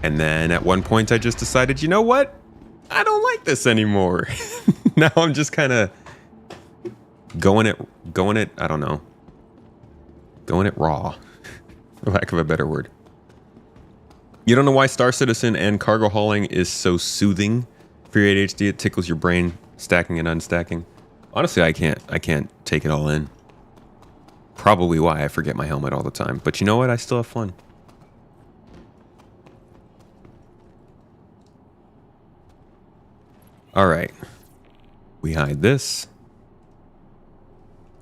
And then at one point I just decided, you know what? I don't like this anymore. Now I'm just kind of going it, I don't know. Going it raw, for lack of a better word. You don't know why Star Citizen and cargo hauling is so soothing for your ADHD? It tickles your brain, stacking and unstacking. Honestly, I can't take it all in. Probably why I forget my helmet all the time. But you know what? I still have fun. All right. We hide this.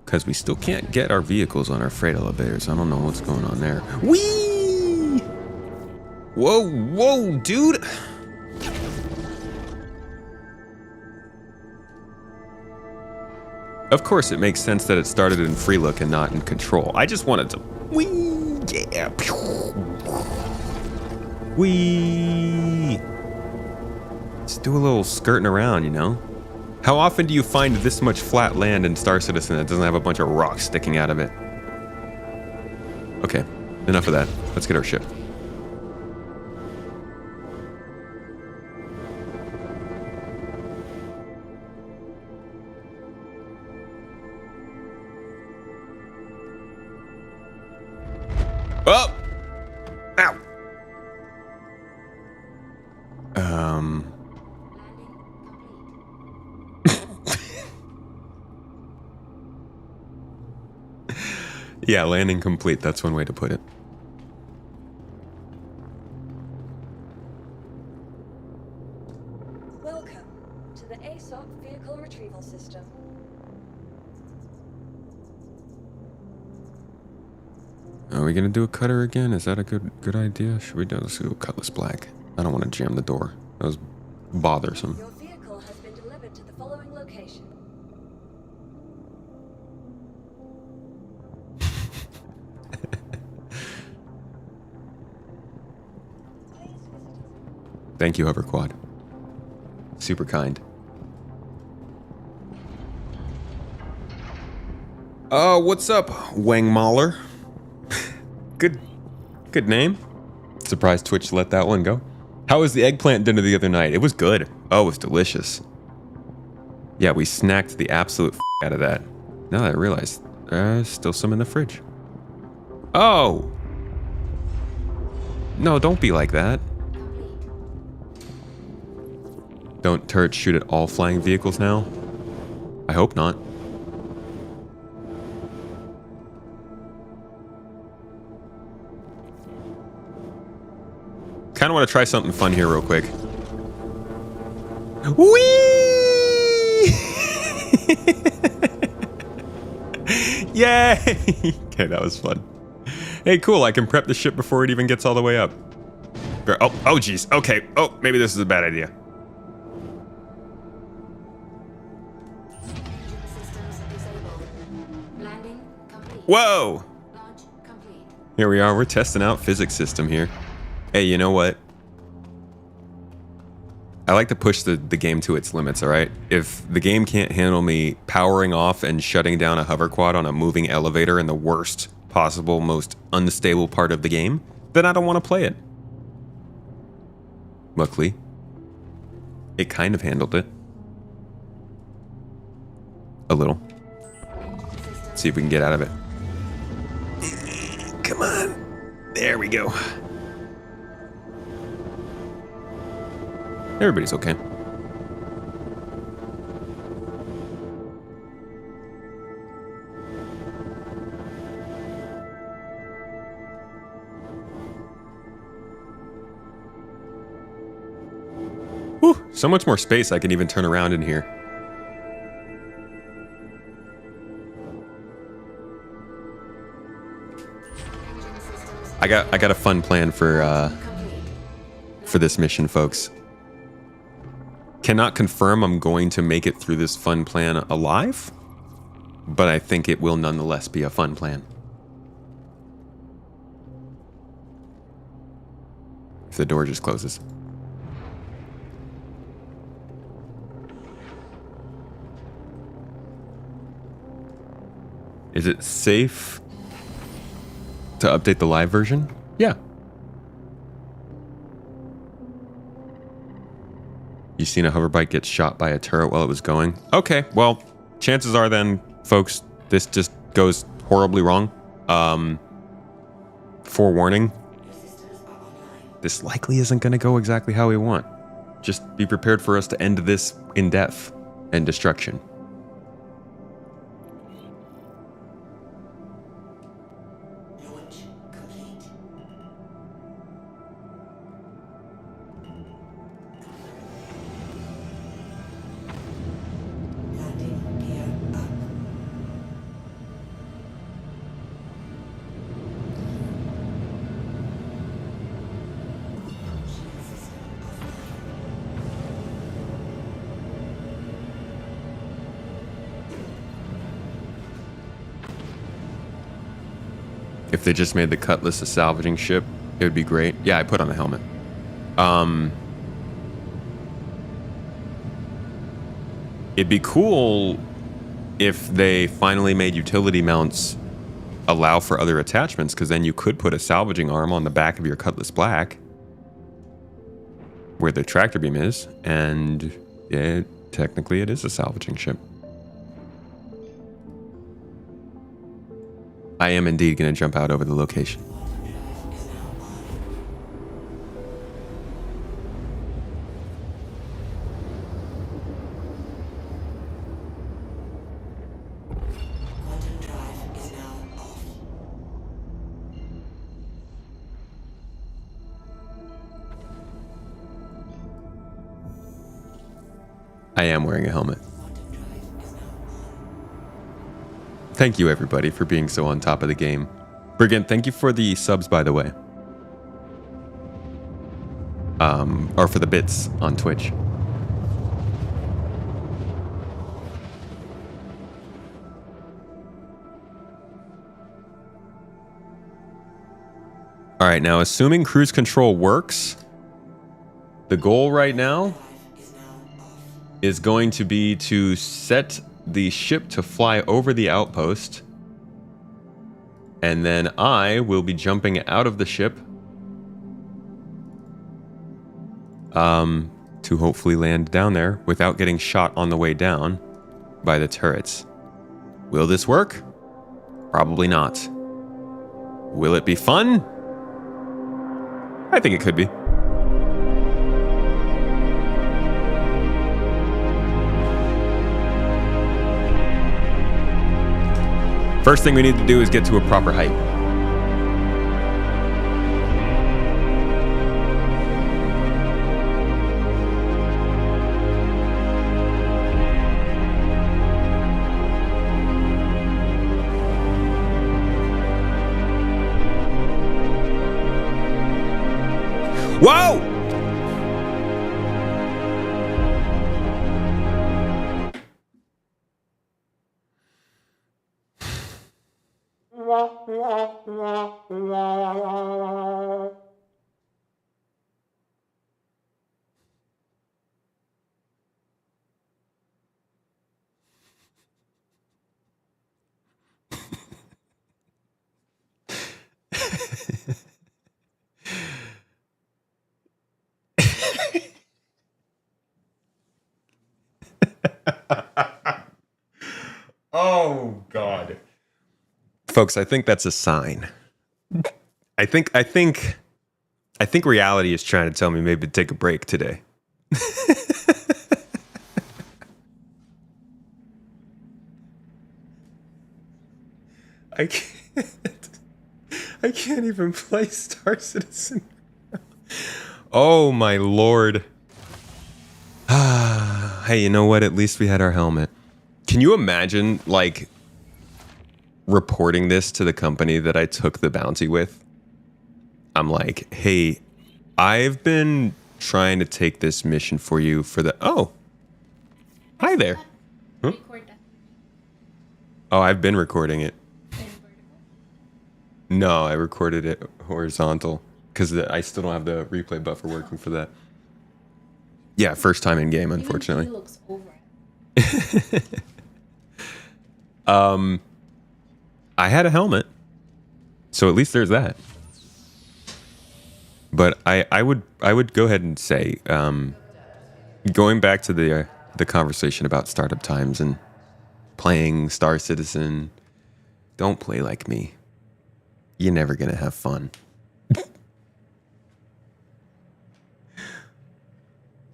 Because we still can't get our vehicles on our freight elevators. I don't know what's going on there. Whee! Whoa, whoa, dude! Of course, it makes sense that it started in free look and not in control. I just wanted to... Whee! Yeah! Whee! Let's do a little skirting around, you know? How often do you find this much flat land in Star Citizen that doesn't have a bunch of rocks sticking out of it? Okay, enough of that. Let's get our ship. Oh! Ow! Yeah, landing complete. That's one way to put it. Welcome to the ASOP vehicle retrieval system. Are we gonna do a cutter again? Is that a good idea? Should we do? Let's do a cutlass black. I don't want to jam the door. That was bothersome. Your vehicle has been delivered to the following location. Thank you, Hoverquad. Super kind. What's up, Wang Mahler? Good name. Surprised Twitch let that one go. How was the eggplant dinner the other night? It was good. Oh, it was delicious. Yeah, we snacked the absolute out of that. Now that I realize, there's still some in the fridge. Oh! No, don't be like that. Don't turrets shoot at all flying vehicles now? I hope not. Kind of want to try something fun here real quick. Whee! Yay! Okay, that was fun. Hey, cool. I can prep the ship before it even gets all the way up. Oh, geez. Okay. Oh, maybe this is a bad idea. Whoa! Here we are. We're testing out physics system here. Hey, you know what? I like to push the game to its limits, all right? If the game can't handle me powering off and shutting down a hover quad on a moving elevator in the worst possible, most unstable part of the game, then I don't want to play it. Luckily, it kind of handled it. A little. See if we can get out of it. Come on. There we go. Everybody's okay. Whew, so much more space I can even turn around in here. I got a fun plan for this mission, folks. Cannot confirm I'm going to make it through this fun plan alive, but I think it will nonetheless be a fun plan. If the door just closes. Is it safe to update the live version? Yeah. You seen a hoverbike get shot by a turret while it was going? Okay, well, chances are then, folks, this just goes horribly wrong. Forewarning. This likely isn't going to go exactly how we want. Just be prepared for us to end this in death and destruction. If they just made the Cutlass a salvaging ship, it would be great. Yeah, I put on the helmet. It'd be cool if they finally made utility mounts allow for other attachments, because then you could put a salvaging arm on the back of your Cutlass Black, where the tractor beam is, and technically it is a salvaging ship. I am indeed going to jump out over the location. I am wearing a helmet. Thank you, everybody, for being so on top of the game. Brigant, thank you for the subs, by the way. Or for the bits on Twitch. All right, now assuming cruise control works, the goal right now is going to be to set the ship to fly over the outpost, and then I will be jumping out of the ship to hopefully land down there without getting shot on the way down by the turrets. Will this work? Probably not. Will it be fun? I think it could be. First thing we need to do is get to a proper height. Whoa! Oh God. Folks, I think that's a sign. I think reality is trying to tell me maybe to take a break today. I can't even play Star Citizen. Oh my Lord. Hey, you know what? At least we had our helmet. Can you imagine, like, reporting this to the company that I took the bounty with? I'm like, hey, I've been trying to take this mission for you for the... Oh. Hi there. Huh? Oh, I've been recording it. No, I recorded it horizontal because I still don't have the replay buffer working for that. Yeah, first time in game, unfortunately. Even he looks over it. I had a helmet, so at least there's that. But I would go ahead and say, going back to the conversation about startup times and playing Star Citizen, don't play like me. You're never gonna have fun.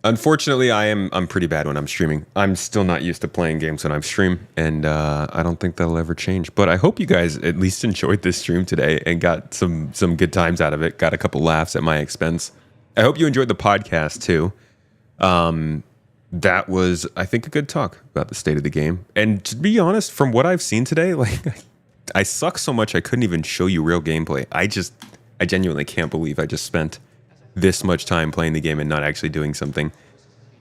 Unfortunately, I'm pretty bad when I'm streaming. I'm still not used to playing games when I stream, and I don't think that'll ever change. But I hope you guys at least enjoyed this stream today and got some good times out of it. Got a couple laughs at my expense. I hope you enjoyed the podcast too. That was, I think, a good talk about the state of the game. And to be honest, from what I've seen today, like I suck so much I couldn't even show you real gameplay. I genuinely can't believe I just spent this much time playing the game and not actually doing something.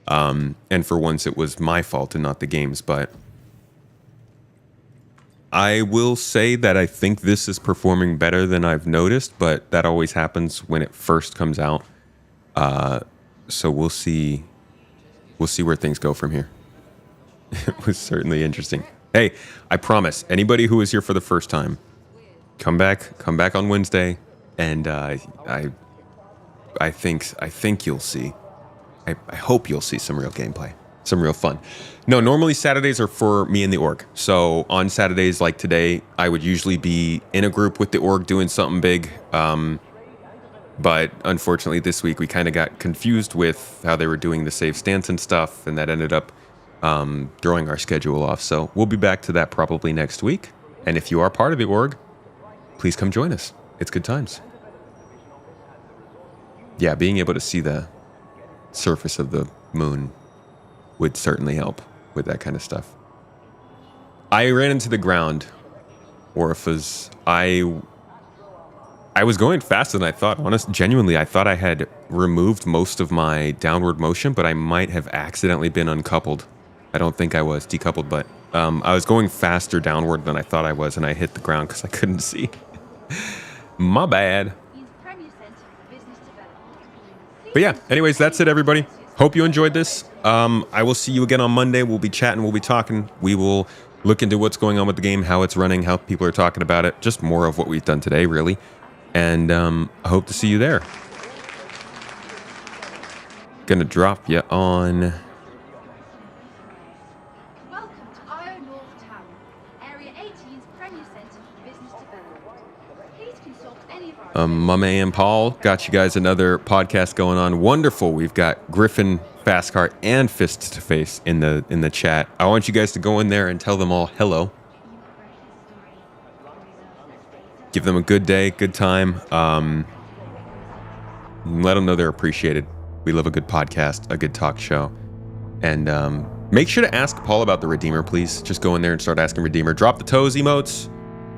And for once it was my fault and not the game's, but I will say that I think this is performing better than I've noticed, but that always happens when it first comes out. So we'll see where things go from here. It was certainly interesting. Hey, I promise, anybody who is here for the first time, come back on Wednesday, and I think you'll see. I hope you'll see some real gameplay, some real fun. No, normally Saturdays are for me and the org. So on Saturdays like today, I would usually be in a group with the org doing something big. But unfortunately this week we kind of got confused with how they were doing the save stance and stuff, and that ended up throwing our schedule off. So we'll be back to that probably next week. And if you are part of the org, please come join us. It's good times. Yeah, being able to see the surface of the moon would certainly help with that kind of stuff. I ran into the ground orifice. I was going faster than I thought. Genuinely, I thought I had removed most of my downward motion, but I might have accidentally been uncoupled. I don't think I was decoupled, but I was going faster downward than I thought I was, and I hit the ground because I couldn't see. My bad. But yeah, anyways, that's it, everybody. Hope you enjoyed this. I will see you again on Monday. We'll be chatting. We'll be talking. We will look into what's going on with the game, how it's running, how people are talking about it. Just more of what we've done today, really. And I hope to see you there. Gonna drop you on... Welcome to Io North Town, Area 18's Premier Centre for Business Development. Please consult any of our... my man Paul got you guys another podcast going on. Wonderful. We've got Griffin, Fastcart, and Fists to Face in the chat. I want you guys to go in there and tell them all hello. Give them a good day, good time. Let them know they're appreciated. We love a good podcast, a good talk show. And make sure to ask Paul about the Redeemer, please. Just go in there and start asking Redeemer. Drop the toes emotes.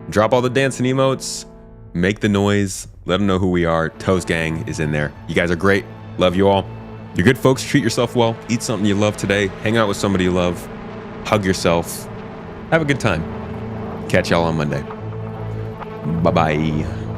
Drop all the dancing emotes. Make the noise. Let them know who we are. Toes Gang is in there. You guys are great. Love you all. You're good folks. Treat yourself well. Eat something you love today. Hang out with somebody you love. Hug yourself. Have a good time. Catch y'all on Monday. Bye-bye.